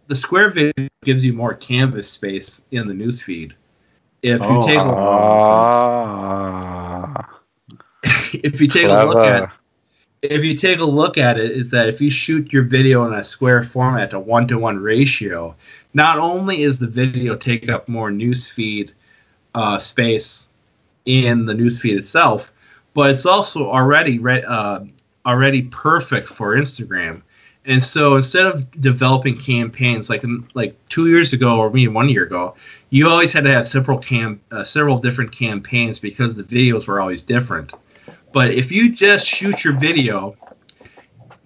the square video gives you more canvas space in the newsfeed. If you take a look at it, is that if you shoot your video in a square format, a 1-to-1 ratio, not only is the video taking up more newsfeed space in the newsfeed itself, but it's also already perfect for Instagram. And so instead of developing campaigns like 2 years ago, or maybe 1 year ago, you always had to have several different campaigns because the videos were always different. But if you just shoot your video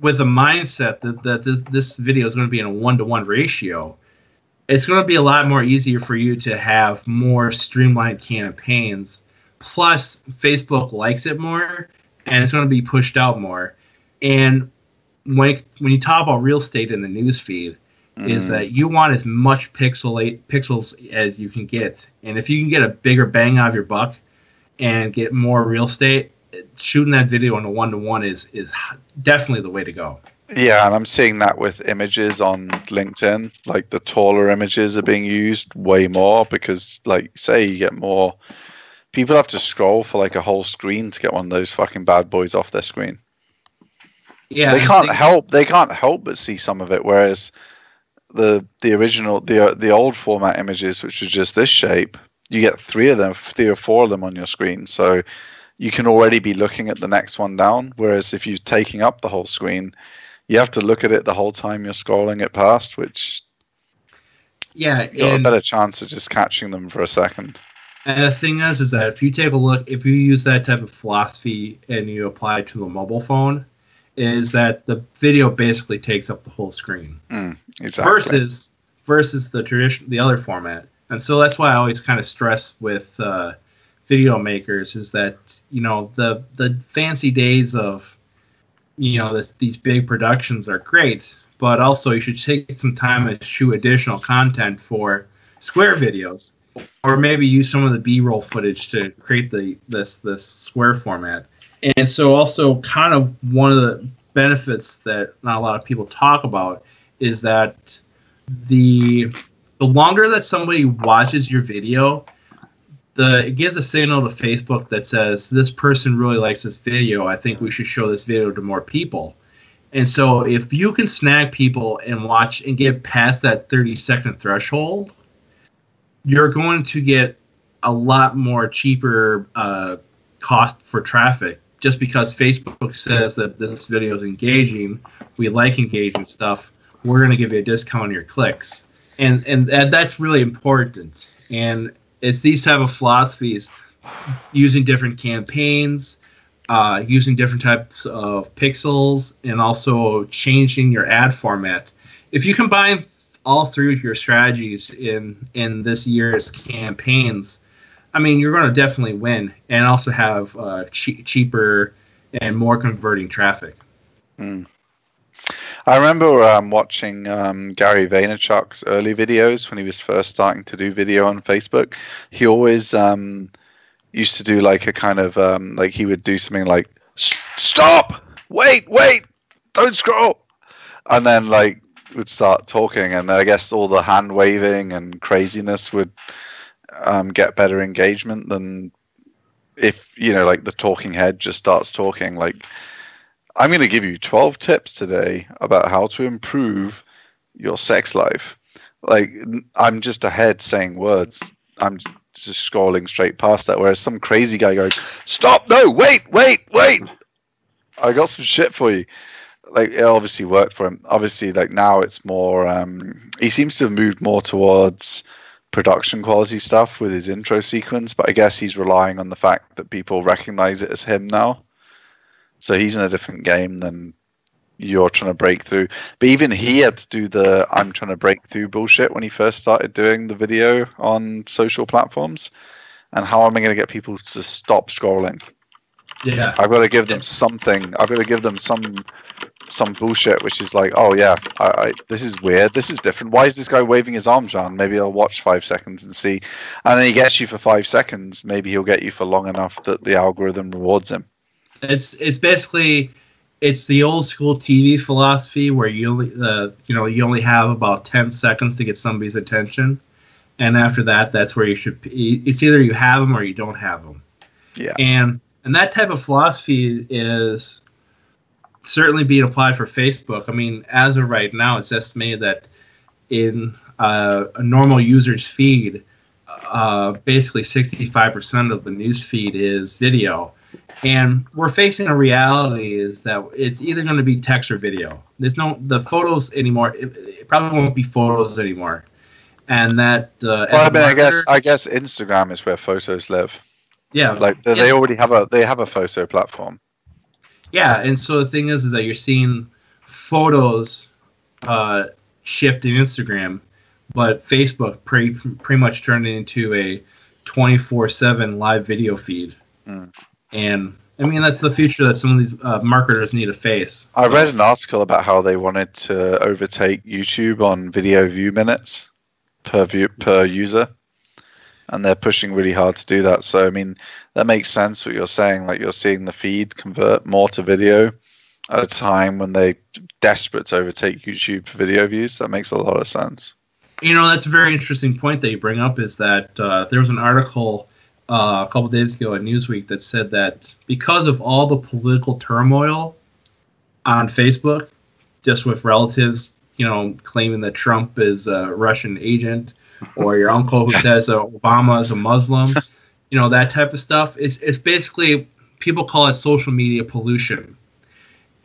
with a mindset that this video is going to be in a 1-to-1 ratio, it's going to be a lot more easier for you to have more streamlined campaigns. Plus, Facebook likes it more, and it's going to be pushed out more. And when you talk about real estate in the newsfeed, is that you want as much pixels as you can get. And if you can get a bigger bang out of your buck and get more real estate, shooting that video on a 1-to-1 is definitely the way to go. Yeah, and I'm seeing that with images on LinkedIn. Like, the taller images are being used way more because, like, say you get more people have to scroll for like a whole screen to get one of those fucking bad boys off their screen. Yeah, they can't help but see some of it, whereas the original the old format images, which was just this shape, you get three or four of them on your screen, so you can already be looking at the next one down, whereas if you're taking up the whole screen, you have to look at it the whole time you're scrolling it past, which you got a better chance of just catching them for a second. And the thing is that if you take a look, if you use that type of philosophy and you apply it to a mobile phone, is that the video basically takes up the whole screen. Exactly. Versus the other format. And so that's why I always kind of stress with video makers is that, the fancy days of, these big productions are great, but also you should take some time to shoot additional content for square videos, or maybe use some of the B-roll footage to create this square format. And so also kind of one of the benefits that not a lot of people talk about is that the longer that somebody watches your video, it gives a signal to Facebook that says, this person really likes this video. I think we should show this video to more people. And so if you can snag people and watch and get past that 30-second threshold, you're going to get a lot more cheaper cost for traffic, just because Facebook says that this video is engaging, we like engaging stuff, we're going to give you a discount on your clicks. And that's really important. And it's these type of philosophies, using different campaigns, using different types of pixels, and also changing your ad format. If you combine all three of your strategies in this year's campaigns, I mean, you're going to definitely win and also have cheaper and more converting traffic. I remember watching Gary Vaynerchuk's early videos when he was first starting to do video on Facebook. He always used to do like a kind of like he would do something like, stop, wait, don't scroll. And then like would start talking, and I guess all the hand waving and craziness would get better engagement than if, like the talking head just starts talking. Like, I'm going to give you 12 tips today about how to improve your sex life. Like, I'm just a head saying words. I'm just scrolling straight past that. Whereas some crazy guy going, stop, no, wait. I got some shit for you. Like, it obviously worked for him. Obviously, like now it's more, he seems to have moved more towards production quality stuff with his intro sequence, but I guess he's relying on the fact that people recognize it as him now. So he's in a different game than you're trying to break through. But even he had to do the I'm trying to break through bullshit when he first started doing the video on social platforms. And how am I going to get people to stop scrolling? Yeah, I've got to give them something. I've got to give them some bullshit, which is like, oh yeah, this is weird, this is different. Why is this guy waving his arms around? Maybe I'll watch 5 seconds and see. And then he gets you for 5 seconds. Maybe he'll get you for long enough that the algorithm rewards him. It's basically the old school TV philosophy where you only have about 10 seconds to get somebody's attention, and after that, that's where you should. It's either you have them or you don't have them. Yeah. And that type of philosophy is certainly being applied for Facebook. I mean, as of right now, it's estimated that in a normal user's feed, basically 65% of the news feed is video. And we're facing a reality is that it's either going to be text or video. There's the photos anymore. It probably won't be photos anymore. And that. Well, I mean, I guess Instagram is where photos live. Yeah. Like they already have a photo platform. Yeah, and so the thing is that you're seeing photos shift in Instagram, but Facebook pretty much turned it into a 24/7 live video feed. And I mean, that's the future that some of these marketers need to face. I read an article about how they wanted to overtake YouTube on video view minutes per user, and they're pushing really hard to do that. So I mean, that makes sense what you're saying. Like, you're seeing the feed convert more to video at a time when they're desperate to overtake YouTube for video views. That makes a lot of sense. That's a very interesting point that you bring up, is that there was an article a couple days ago at Newsweek that said that because of all the political turmoil, on Facebook, just with relatives, claiming that Trump is a Russian agent, or your uncle who says Obama is a Muslim, that type of stuff. It's basically, people call it social media pollution.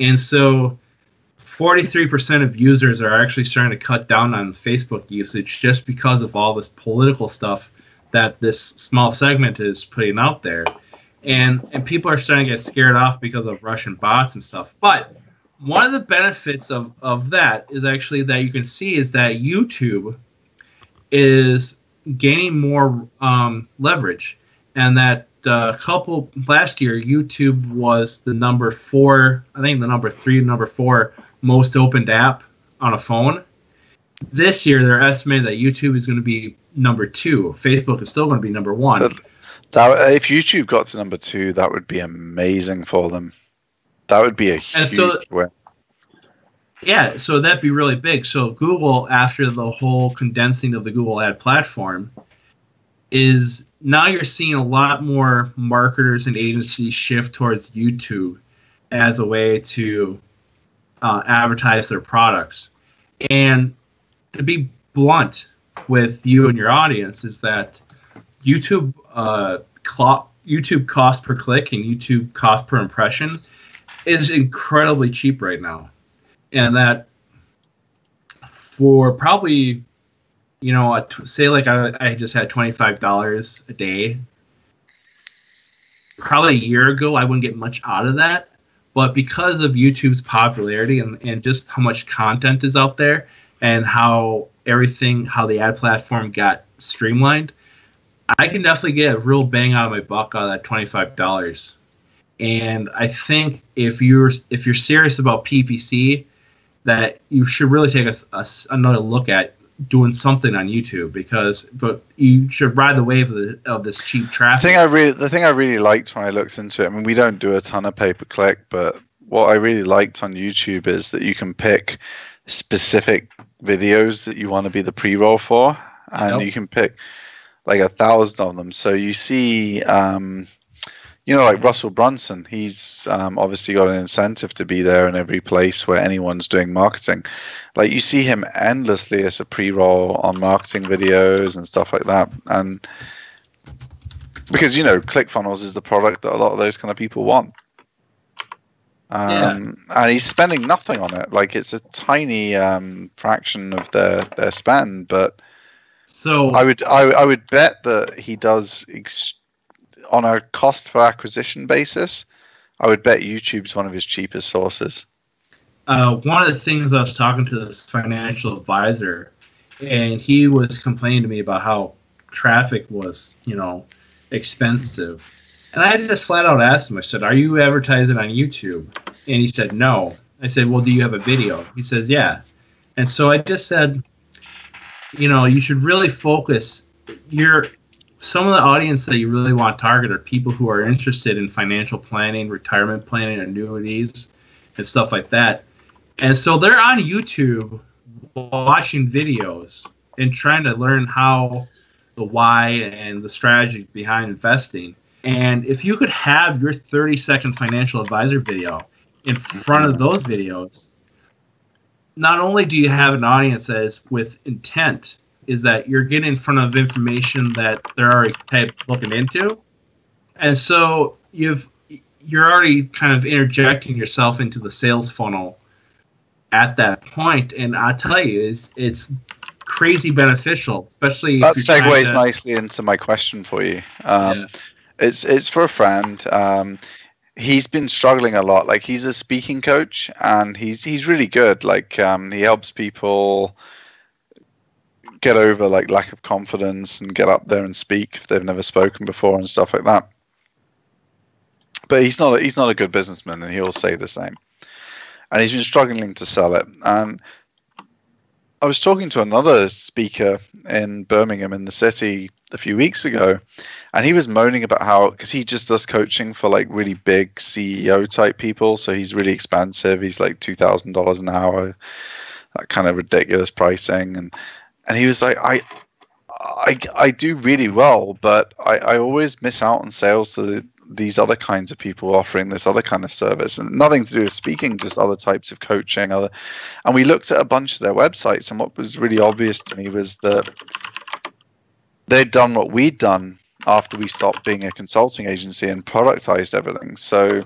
And so 43% of users are actually starting to cut down on Facebook usage just because of all this political stuff that this small segment is putting out there. And people are starting to get scared off because of Russian bots and stuff. But one of the benefits of that is actually that you can see is that YouTube is gaining more leverage. And that last year, YouTube was the number 4, I think the number 3, number 4 most opened app on a phone. This year, they're estimating that YouTube is going to be number 2. Facebook is still going to be number 1. If YouTube got to number 2, that would be amazing for them. That would be a huge win. Yeah, so that'd be really big. So Google, after the whole condensing of the Google ad platform, is now you're seeing a lot more marketers and agencies shift towards YouTube as a way to advertise their products. And to be blunt with you and your audience is that YouTube cost per click and YouTube cost per impression is incredibly cheap right now. And that for probably, say like I just had $25 a day. Probably a year ago, I wouldn't get much out of that. But because of YouTube's popularity and just how much content is out there and how the ad platform got streamlined, I can definitely get a real bang out of my buck out of that $25. And I think if you're serious about PPC, that you should really take another look at doing something on YouTube, but you should ride the wave of this cheap traffic. The thing I really liked when I looked into it, I mean, we don't do a ton of pay-per-click, but what I really liked on YouTube is that you can pick specific videos that you want to be the pre-roll for, and you can pick like 1,000 of them. So you see, like Russell Brunson, he's obviously got an incentive to be there in every place where anyone's doing marketing. Like you see him endlessly as a pre-roll on marketing videos and stuff like that. And because, ClickFunnels is the product that a lot of those kind of people want. And he's spending nothing on it. Like it's a tiny fraction of their spend, but so I would bet that he does on a cost per acquisition basis. I would bet YouTube's one of his cheapest sources. One of the things I was talking to this financial advisor, and he was complaining to me about how traffic was, expensive. And I just flat out asked him, I said, "Are you advertising on YouTube?" And he said, "No." I said, "Well, do you have a video?" He says, "Yeah." And so I just said, you should really focus some of the audience that you really want to target are people who are interested in financial planning, retirement planning, annuities, and stuff like that. And so they're on YouTube watching videos and trying to learn the why and the strategy behind investing. And if you could have your 30-second financial advisor video in front of those videos, not only do you have an audience that is with intent, is that you're getting in front of information that they're already looking into. And so you're already kind of interjecting yourself into the sales funnel at that point. And I tell you, it's crazy beneficial, especially that segues nicely into my question for you. It's for a friend. He's been struggling a lot. Like he's a speaking coach and he's really good. Like he helps people get over like lack of confidence and get up there and speak if they've never spoken before and stuff like that. But he's not a good businessman, and he'll say the same. And he's been struggling to sell it. And I was talking to another speaker in Birmingham in the city a few weeks ago, and he was moaning about how, because he just does coaching for like really big CEO type people, so he's really expensive. He's like $2,000 an hour, that kind of ridiculous pricing. And he was like, I do really well, but I always miss out on sales to these other kinds of people offering this other kind of service, and nothing to do with speaking, just other types of coaching. And we looked at a bunch of their websites, and what was really obvious to me was that they'd done what we'd done after we stopped being a consulting agency and productized everything. So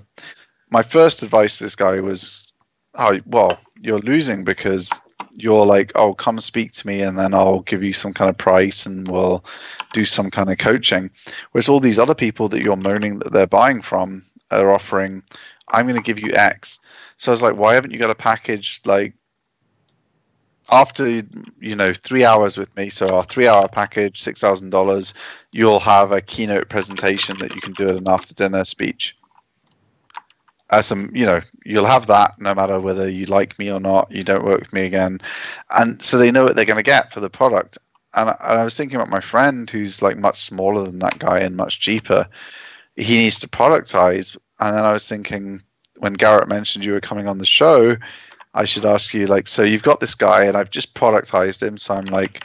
my first advice to this guy was, oh, well, you're losing because you're like, oh, come speak to me and then I'll give you some kind of price and we'll do some kind of coaching. Whereas all these other people that you're moaning that they're buying from are offering, I'm going to give you X. So I was like, why haven't you got a package like after 3 hours with me? So our 3-hour package, $6,000, you'll have a keynote presentation that you can do at an after dinner speech. You'll have that no matter whether you like me or not. You don't work with me again, and so they know what they're going to get for the product. And I was thinking about my friend who's like much smaller than that guy and much cheaper. He needs to productize, and then I was thinking when Garrett mentioned you were coming on the show, I should ask you like, so you've got this guy and I've just productized him. So I'm like,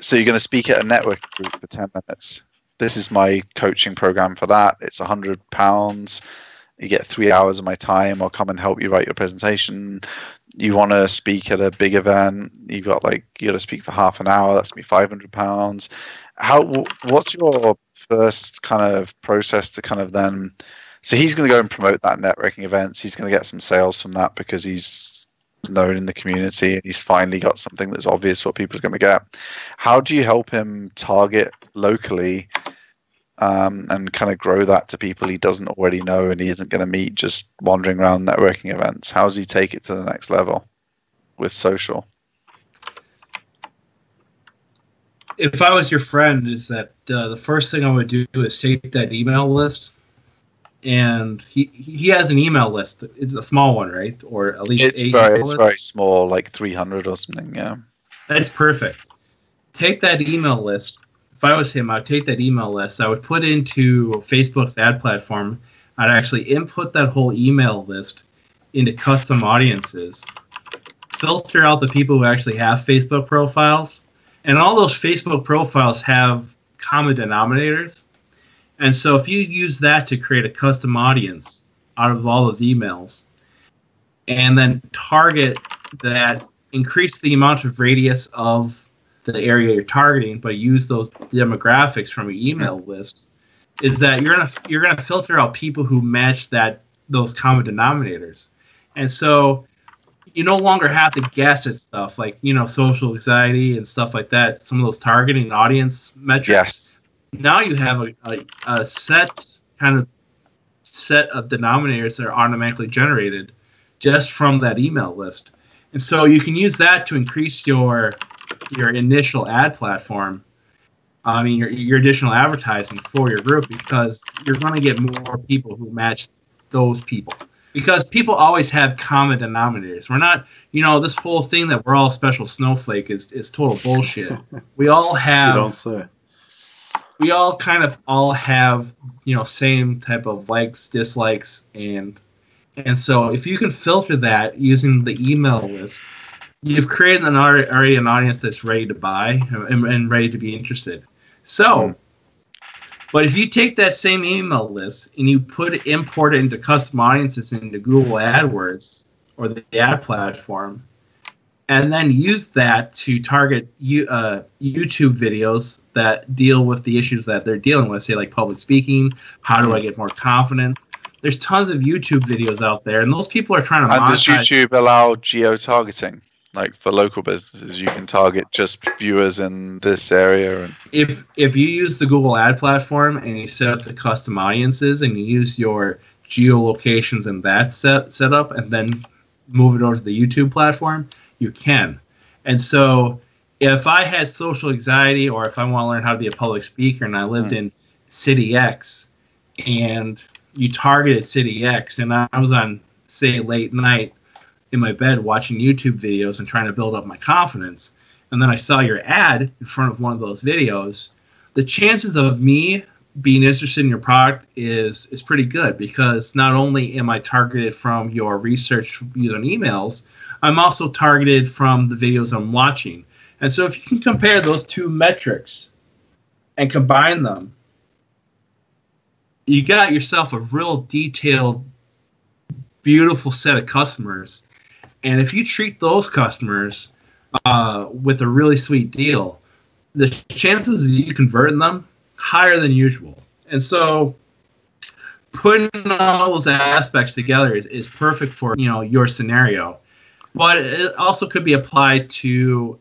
so you're going to speak at a networking group for 10 minutes. This is my coaching program for that. It's £100. You get 3 hours of my time. I'll come and help you write your presentation. You want to speak at a big event. You got to speak for half an hour. That's me £500. What's your first kind of process to kind of then? So he's going to go and promote that networking events. He's going to get some sales from that because he's known in the community and he's finally got something that's obvious what people are going to get. How do you help him target locally and kind of grow that to people he doesn't already know and he isn't going to meet just wandering around networking events? How does he take it to the next level with social? If I was your friend, is that the first thing I would do is take that email list. And he has an email list. It's a small one, right? Or at least it's very small, like 300 or something. Yeah, that's perfect. Take that email list. If I was him, I'd take that email list. I would put into Facebook's ad platform. I'd actually input that whole email list into custom audiences. Filter out the people who actually have Facebook profiles, and all those Facebook profiles have common denominators. And so if you use that to create a custom audience out of all those emails and then target that, increase the amount of radius of the area you're targeting, but use those demographics from your email list, is that you're gonna filter out people who match those common denominators. And so you no longer have to guess at stuff like, social anxiety and stuff like that, some of those targeting audience metrics. Yes. Now you have a set of denominators that are automatically generated just from that email list. And so you can use that to increase your initial ad platform. I mean, your additional advertising for your group, because you're going to get more people who match those people. Because people always have common denominators. We're not, this whole thing that we're all special snowflake is total bullshit. We all have. You don't say. We all kind of have, same type of likes, dislikes, and so if you can filter that using the email list, you've created already an audience that's ready to buy and ready to be interested. So, but if you take that same email list and you import it into custom audiences into Google AdWords or the ad platform, and then use that to target YouTube videos that deal with the issues that they're dealing with, say like public speaking, how do I get more confident? There's tons of YouTube videos out there, and those people are trying to monetize. And does YouTube allow geo-targeting? Like for local businesses, you can target just viewers in this area. And if you use the Google ad platform and you set up the custom audiences and you use your geolocations and that set up and then move it over to the YouTube platform, you can. And so if I had social anxiety, or if I want to learn how to be a public speaker and I lived in City X and you targeted City X and I was on, say, late night in my bed watching YouTube videos and trying to build up my confidence, and then I saw your ad in front of one of those videos, the chances of me being interested in your product is pretty good, because not only am I targeted from your research views on emails, I'm also targeted from the videos I'm watching. And so if you can compare those two metrics and combine them, you got yourself a real detailed, beautiful set of customers. And if you treat those customers with a really sweet deal, the chances of you converting them higher than usual. And so putting all those aspects together is perfect for your scenario. But it also could be applied to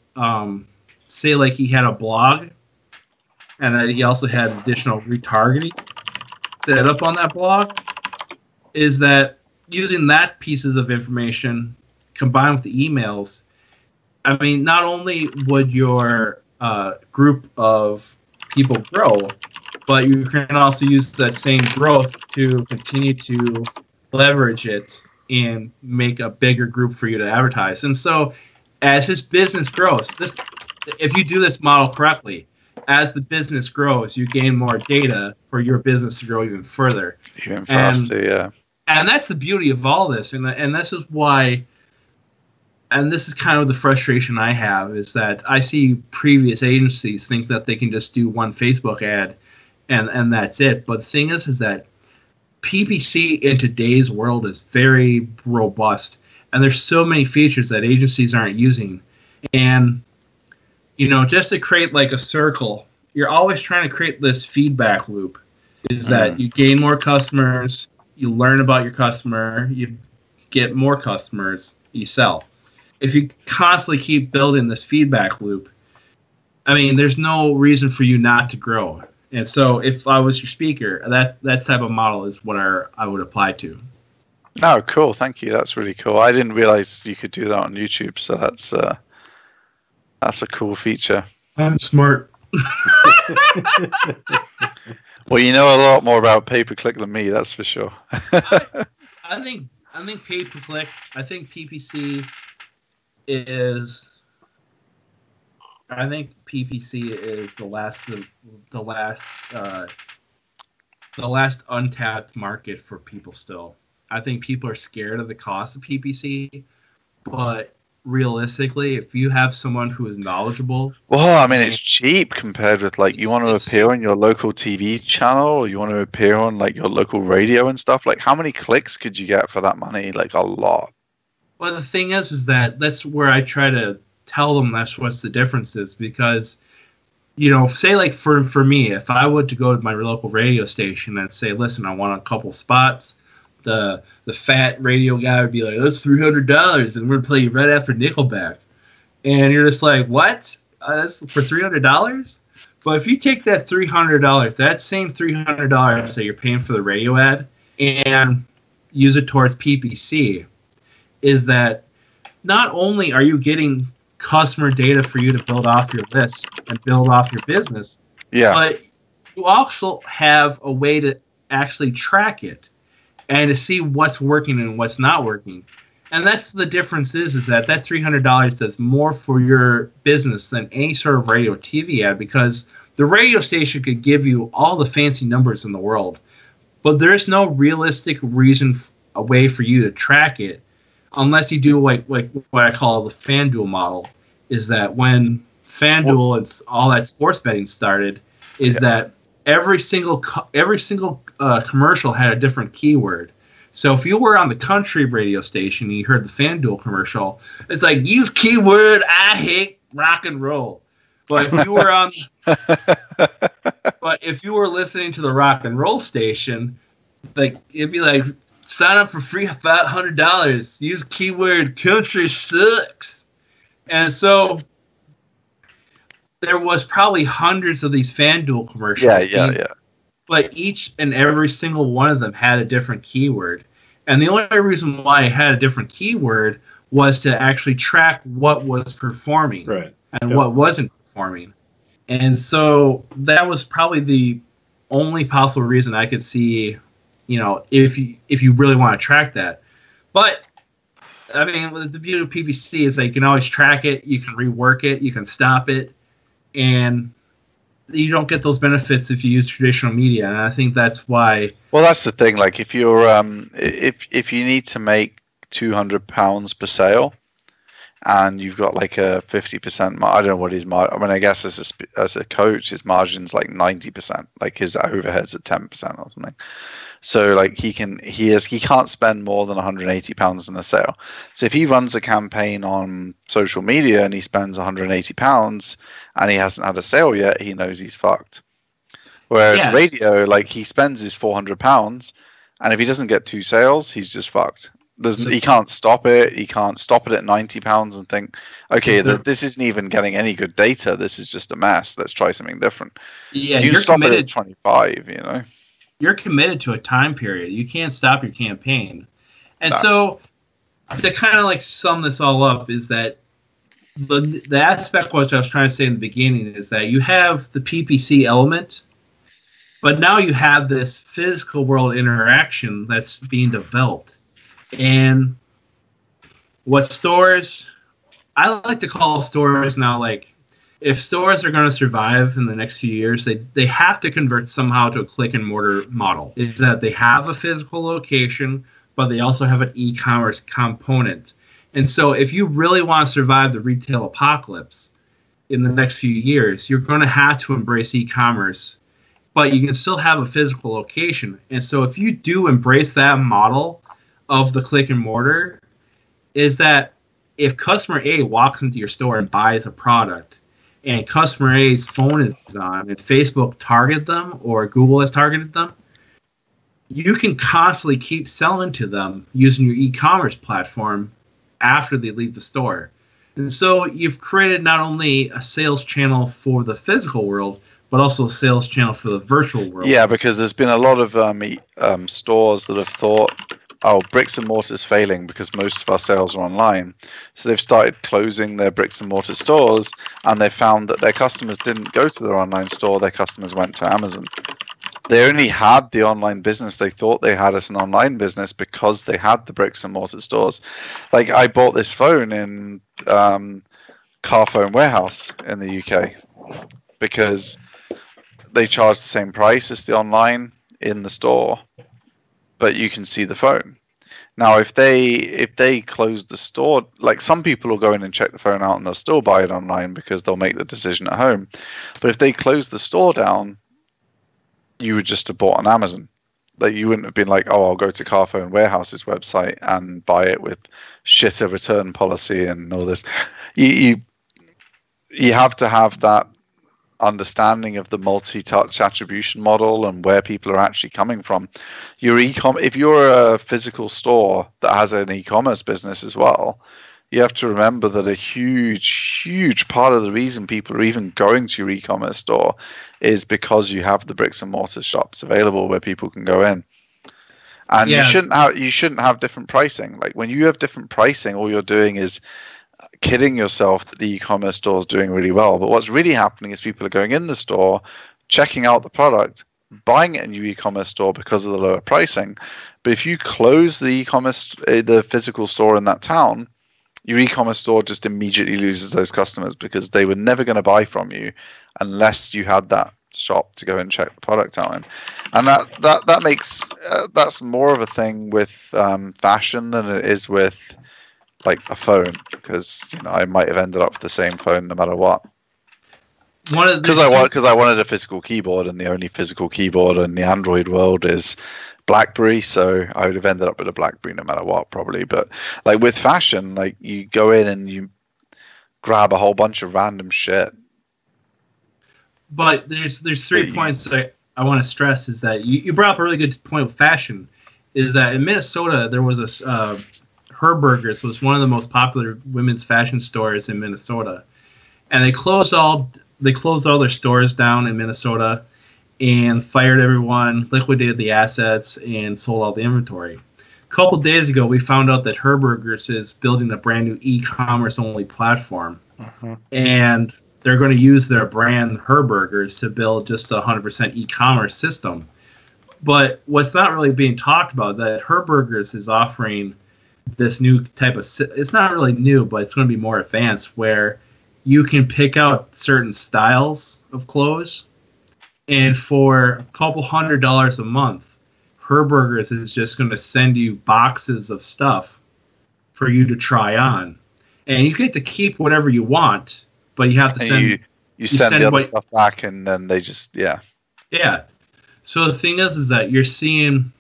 say like he had a blog and that he also had additional retargeting set up on that blog, is that using that pieces of information combined with the emails, I mean, not only would your group of people grow, but you can also use that same growth to continue to leverage it and make a bigger group for you to advertise. And so as his business grows, if you do this model correctly, as the business grows, you gain more data for your business to grow even further. Even faster, yeah. And that's the beauty of all this. And this is why, and this is kind of the frustration I have, is that I see previous agencies think that they can just do one Facebook ad and that's it. But the thing is that PPC in today's world is very robust. And there's so many features that agencies aren't using. And just to create like a circle, you're always trying to create this feedback loop, is that you gain more customers, you learn about your customer, you get more customers, you sell. If you constantly keep building this feedback loop, I mean, there's no reason for you not to grow. And so if I was your speaker, that type of model is what I would apply to. Oh, cool. Thank you. That's really cool. I didn't realize you could do that on YouTube, so that's a cool feature. I'm smart. Well, you know a lot more about pay-per-click than me, that's for sure. I think pay-per-click, I think PPC is the last untapped market for people still. I think people are scared of the cost of PPC, but realistically, if you have someone who is knowledgeable, well, I mean, it's cheap compared with like you want to appear on your local TV channel, or you want to appear on like your local radio and stuff. Like, how many clicks could you get for that money? Like a lot. Well, the thing is that that's where I try to tell them that's what's the difference is, because say like for me, if I were to go to my local radio station and say, listen, I want a couple spots, the fat radio guy would be like, that's $300 and we're gonna play you right after Nickelback, and you're just like, what? That's for $300? But if you take that $300, that same $300 that you're paying for the radio ad, and use it towards PPC, is that not only are you getting customer data for you to build off your list and build off your business, but you also have a way to actually track it and to see what's working and what's not working. And that's the difference is that $300 does more for your business than any sort of radio TV ad, because the radio station could give you all the fancy numbers in the world, but there's no realistic reason, a way for you to track it, unless you do like what I call the FanDuel model, is that when FanDuel and all that sports betting started, is that every single commercial had a different keyword. So if you were on the country radio station and you heard the FanDuel commercial, it's like, use keyword I hate rock and roll. But if you were if you were listening to the rock and roll station, like it'd be like, sign up for free $500. Use keyword country sucks. And so there was probably hundreds of these FanDuel commercials. Yeah. But each and every single one of them had a different keyword. And the only reason why it had a different keyword was to actually track what was performing and what wasn't performing. And so that was probably the only possible reason I could see, if you really want to track that. But I mean, the beauty of PPC is that you can always track it, you can rework it, you can stop it, and you don't get those benefits if you use traditional media. And I think that's why. Well, that's the thing. Like, if you're if you need to make £200 per sale, and you've got like a 50%. I don't know what his margin. I mean, I guess as a coach, his margin's like 90%. Like his overheads at 10% or something. So like he can't spend more than £180 in a sale. So if he runs a campaign on social media and he spends £180 and he hasn't had a sale yet, he knows he's fucked. Whereas radio, like he spends his £400, and if he doesn't get 2 sales, he's just fucked. He can't stop it. He can't stop it at £90 and think, okay, this isn't even getting any good data. This is just a mess. Let's try something different. Yeah, you're stop committed it at 25. You know, you're committed to a time period. You can't stop your campaign. And so to kind of like sum this all up is that the aspect which I was trying to say in the beginning is that you have the PPC element, but now you have this physical world interaction that's being developed. And what stores, I like to call stores now, like, if stores are going to survive in the next few years, they have to convert somehow to a click and mortar model. Is that they have a physical location, but they also have an e-commerce component. And so if you really want to survive the retail apocalypse in the next few years, you're going to have to embrace e-commerce, but you can still have a physical location. And so if you do embrace that model of the click and mortar, is that if customer A walks into your store and buys a product and customer A's phone is on and Facebook targeted them or Google has targeted them, you can constantly keep selling to them using your e-commerce platform after they leave the store. And so you've created not only a sales channel for the physical world, but also a sales channel for the virtual world. Yeah, because there's been a lot of stores that have thought, oh, bricks and mortar's failing because most of our sales are online. So they've started closing their bricks and mortar stores, and they found that their customers didn't go to their online store, their customers went to Amazon. They only had the online business they thought they had as an online business because they had the bricks and mortar stores. Like I bought this phone in Car Phone Warehouse in the UK because they charge the same price as the online in the store, but you can see the phone. Now, if they close the store, like some people will go in and check the phone out and they'll still buy it online because they'll make the decision at home. But if they close the store down, you would just have bought on Amazon. Like you wouldn't have been like, oh, I'll go to Car Phone Warehouse's website and buy it with shitter return policy and all this. You have to have that understanding of the multi-touch attribution model and where people are actually coming from. If you're a physical store that has an e-commerce business as well, you have to remember that a huge part of the reason people are even going to your e-commerce store is because you have the bricks and mortar shops available where people can go in. And you shouldn't have different pricing. Like when you have different pricing, all you're doing is kidding yourself that the e-commerce store is doing really well. But what's really happening is people are going in the store, checking out the product, buying it in your e-commerce store because of the lower pricing. But if you close the physical store in that town, your e-commerce store just immediately loses those customers because they were never going to buy from you unless you had that shop to go and check the product out in. And that makes that's more of a thing with fashion than it is with like a phone, because I might have ended up with the same phone no matter what. Because I wanted a physical keyboard, and the only physical keyboard in the Android world is BlackBerry, so I would have ended up with a BlackBerry no matter what, probably. But like with fashion, like you go in and you grab a whole bunch of random shit. But there's 3 points that I want to stress is that you brought up a really good point with fashion. Is that in Minnesota there was a Herberger's was one of the most popular women's fashion stores in Minnesota, and they closed all their stores down in Minnesota and fired everyone, liquidated the assets, and sold all the inventory. A couple days ago, we found out that Herberger's is building a brand new e-commerce only platform, and they're going to use their brand Herberger's to build just a 100% e-commerce system. But what's not really being talked about is that Herberger's is offering this new type of, it's not really new, but it's going to be more advanced, where you can pick out certain styles of clothes, and for a couple $100 a month, Herberger's is just going to send you boxes of stuff for you to try on. and you get to keep whatever you want, but you have to send. You send the other stuff back, and then they just Yeah. So the thing is that you're seeing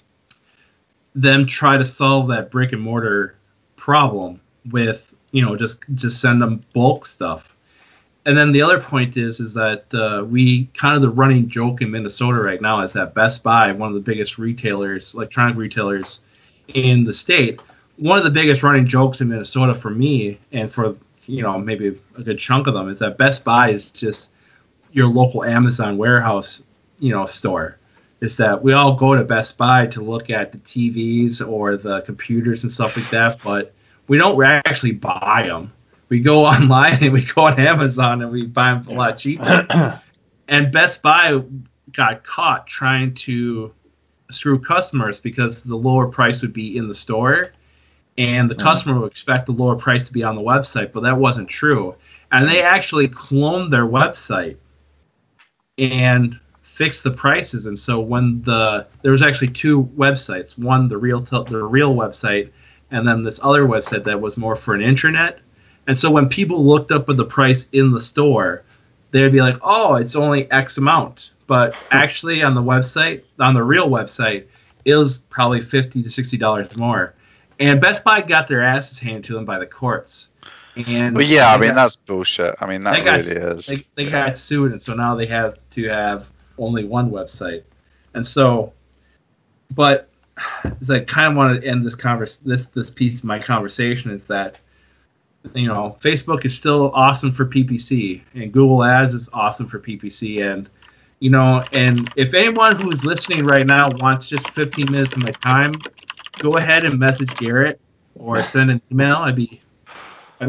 them try to solve that brick and mortar problem with, just send them bulk stuff. And then the other point is that we kind of the running joke in Minnesota right now is that Best Buy, one of the biggest retailers, electronic retailers in the state, one of the biggest running jokes in Minnesota for me and for maybe a good chunk of them is that Best Buy is just your local Amazon warehouse, store. Is that we all go to Best Buy to look at the TVs or the computers and stuff like that, but we don't actually buy them. We go online and we go on Amazon and we buy them a lot cheaper. And Best Buy got caught trying to screw customers because the lower price would be in the store and the customer would expect the lower price to be on the website, but that wasn't true. And they actually cloned their website and fixed the prices. And so when there was actually two websites, one the real website, and then this other website that was more for an intranet. And so when people looked up at the price in the store, they'd be like, "Oh, it's only X amount," but actually on the website, on the real website, it was probably $50 to $60 more. And Best Buy got their asses handed to them by the courts. And that's bullshit. I mean, that really is. They got sued, and so now they have to have only one website. And so, but as I kind of want to end this piece of my conversation is that, Facebook is still awesome for PPC, and Google Ads is awesome for PPC, and and if anyone who's listening right now wants just 15 minutes of my time, go ahead and message Garrett or send an email. I'd be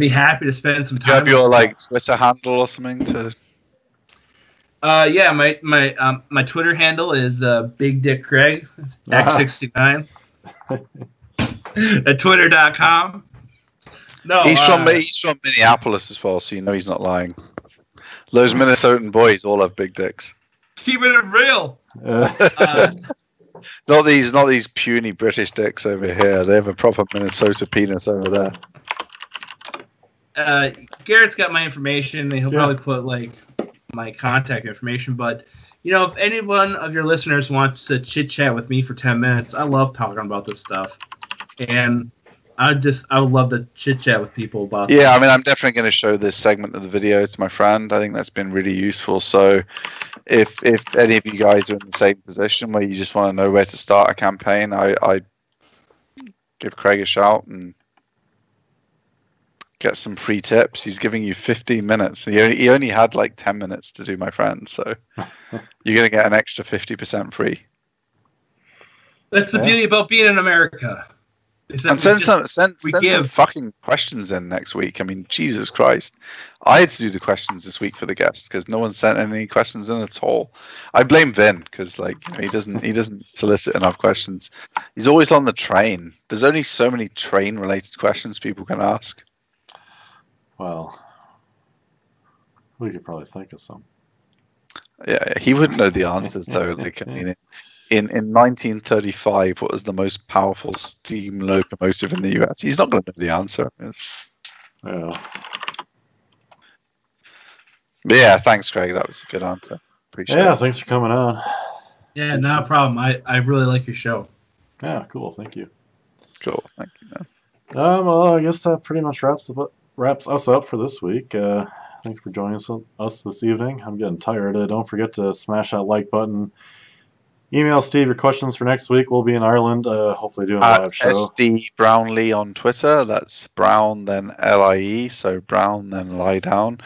happy to spend some time. Do you have your Twitter handle or something to? My Twitter handle is Big Dick Craig. It's X69 at twitter.com. No, he's from Minneapolis as well, so he's not lying. Those Minnesotan boys all have big dicks. Keeping it real. Not these puny British dicks over here. They have a proper Minnesota penis over there. Garrett's got my information, and he'll probably put my contact information. But if any one of your listeners wants to chit chat with me for 10 minutes, I love talking about this stuff, and I would love to chit chat with people about. Yeah, I mean, I'm definitely going to show this segment of the video to my friend. I think that's been really useful. So, if any of you guys are in the same position where you just want to know where to start a campaign, I give Craig a shout and get some free tips. He's giving you 15 minutes. He only had 10 minutes to do, my friend. So you're going to get an extra 50% free. That's the beauty about being in America. And send some fucking questions in next week. I mean, Jesus Christ. I had to do the questions this week for the guests because no one sent any questions in at all. I blame Vin because he doesn't solicit enough questions. He's always on the train. There's only so many train related questions people can ask. Well, we could probably think of some. Yeah, he wouldn't know the answers though. In 1935, what was the most powerful steam locomotive in the US? He's not going to know the answer. Yeah. But yeah, thanks, Craig. That was a good answer. Appreciate it. Yeah, thanks for coming on. Yeah, no problem. I really like your show. Yeah, cool. Thank you. Cool. Thank you, man. Well, I guess that pretty much wraps us up for this week. Thank you for joining us this evening. I'm getting tired. Don't forget to smash that like button. Email Steve your questions for next week. We'll be in Ireland, hopefully doing a live show. SD Brownlee on Twitter. That's Brown then LIE, so Brown then lie down.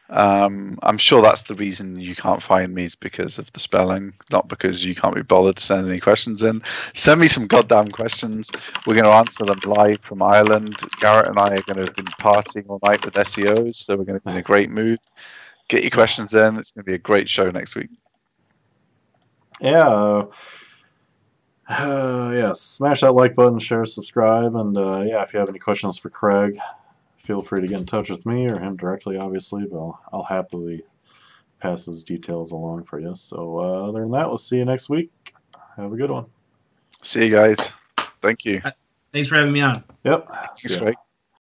I'm sure that's the reason you can't find me is because of the spelling, not because you can't be bothered to send any questions in. Send me some goddamn questions. We're going to answer them live from Ireland. Garrett and I are going to have been partying all night with SEOs, so we're going to be in a great mood. Get your questions in. It's going to be a great show next week. Yeah. Smash that like button, share, subscribe, and if you have any questions for Craig, feel free to get in touch with me or him directly, obviously, but I'll happily pass his details along for you. So other than that, we'll see you next week. Have a good one. See you guys. Thank you. Thanks for having me on. Yep. Thanks, Craig.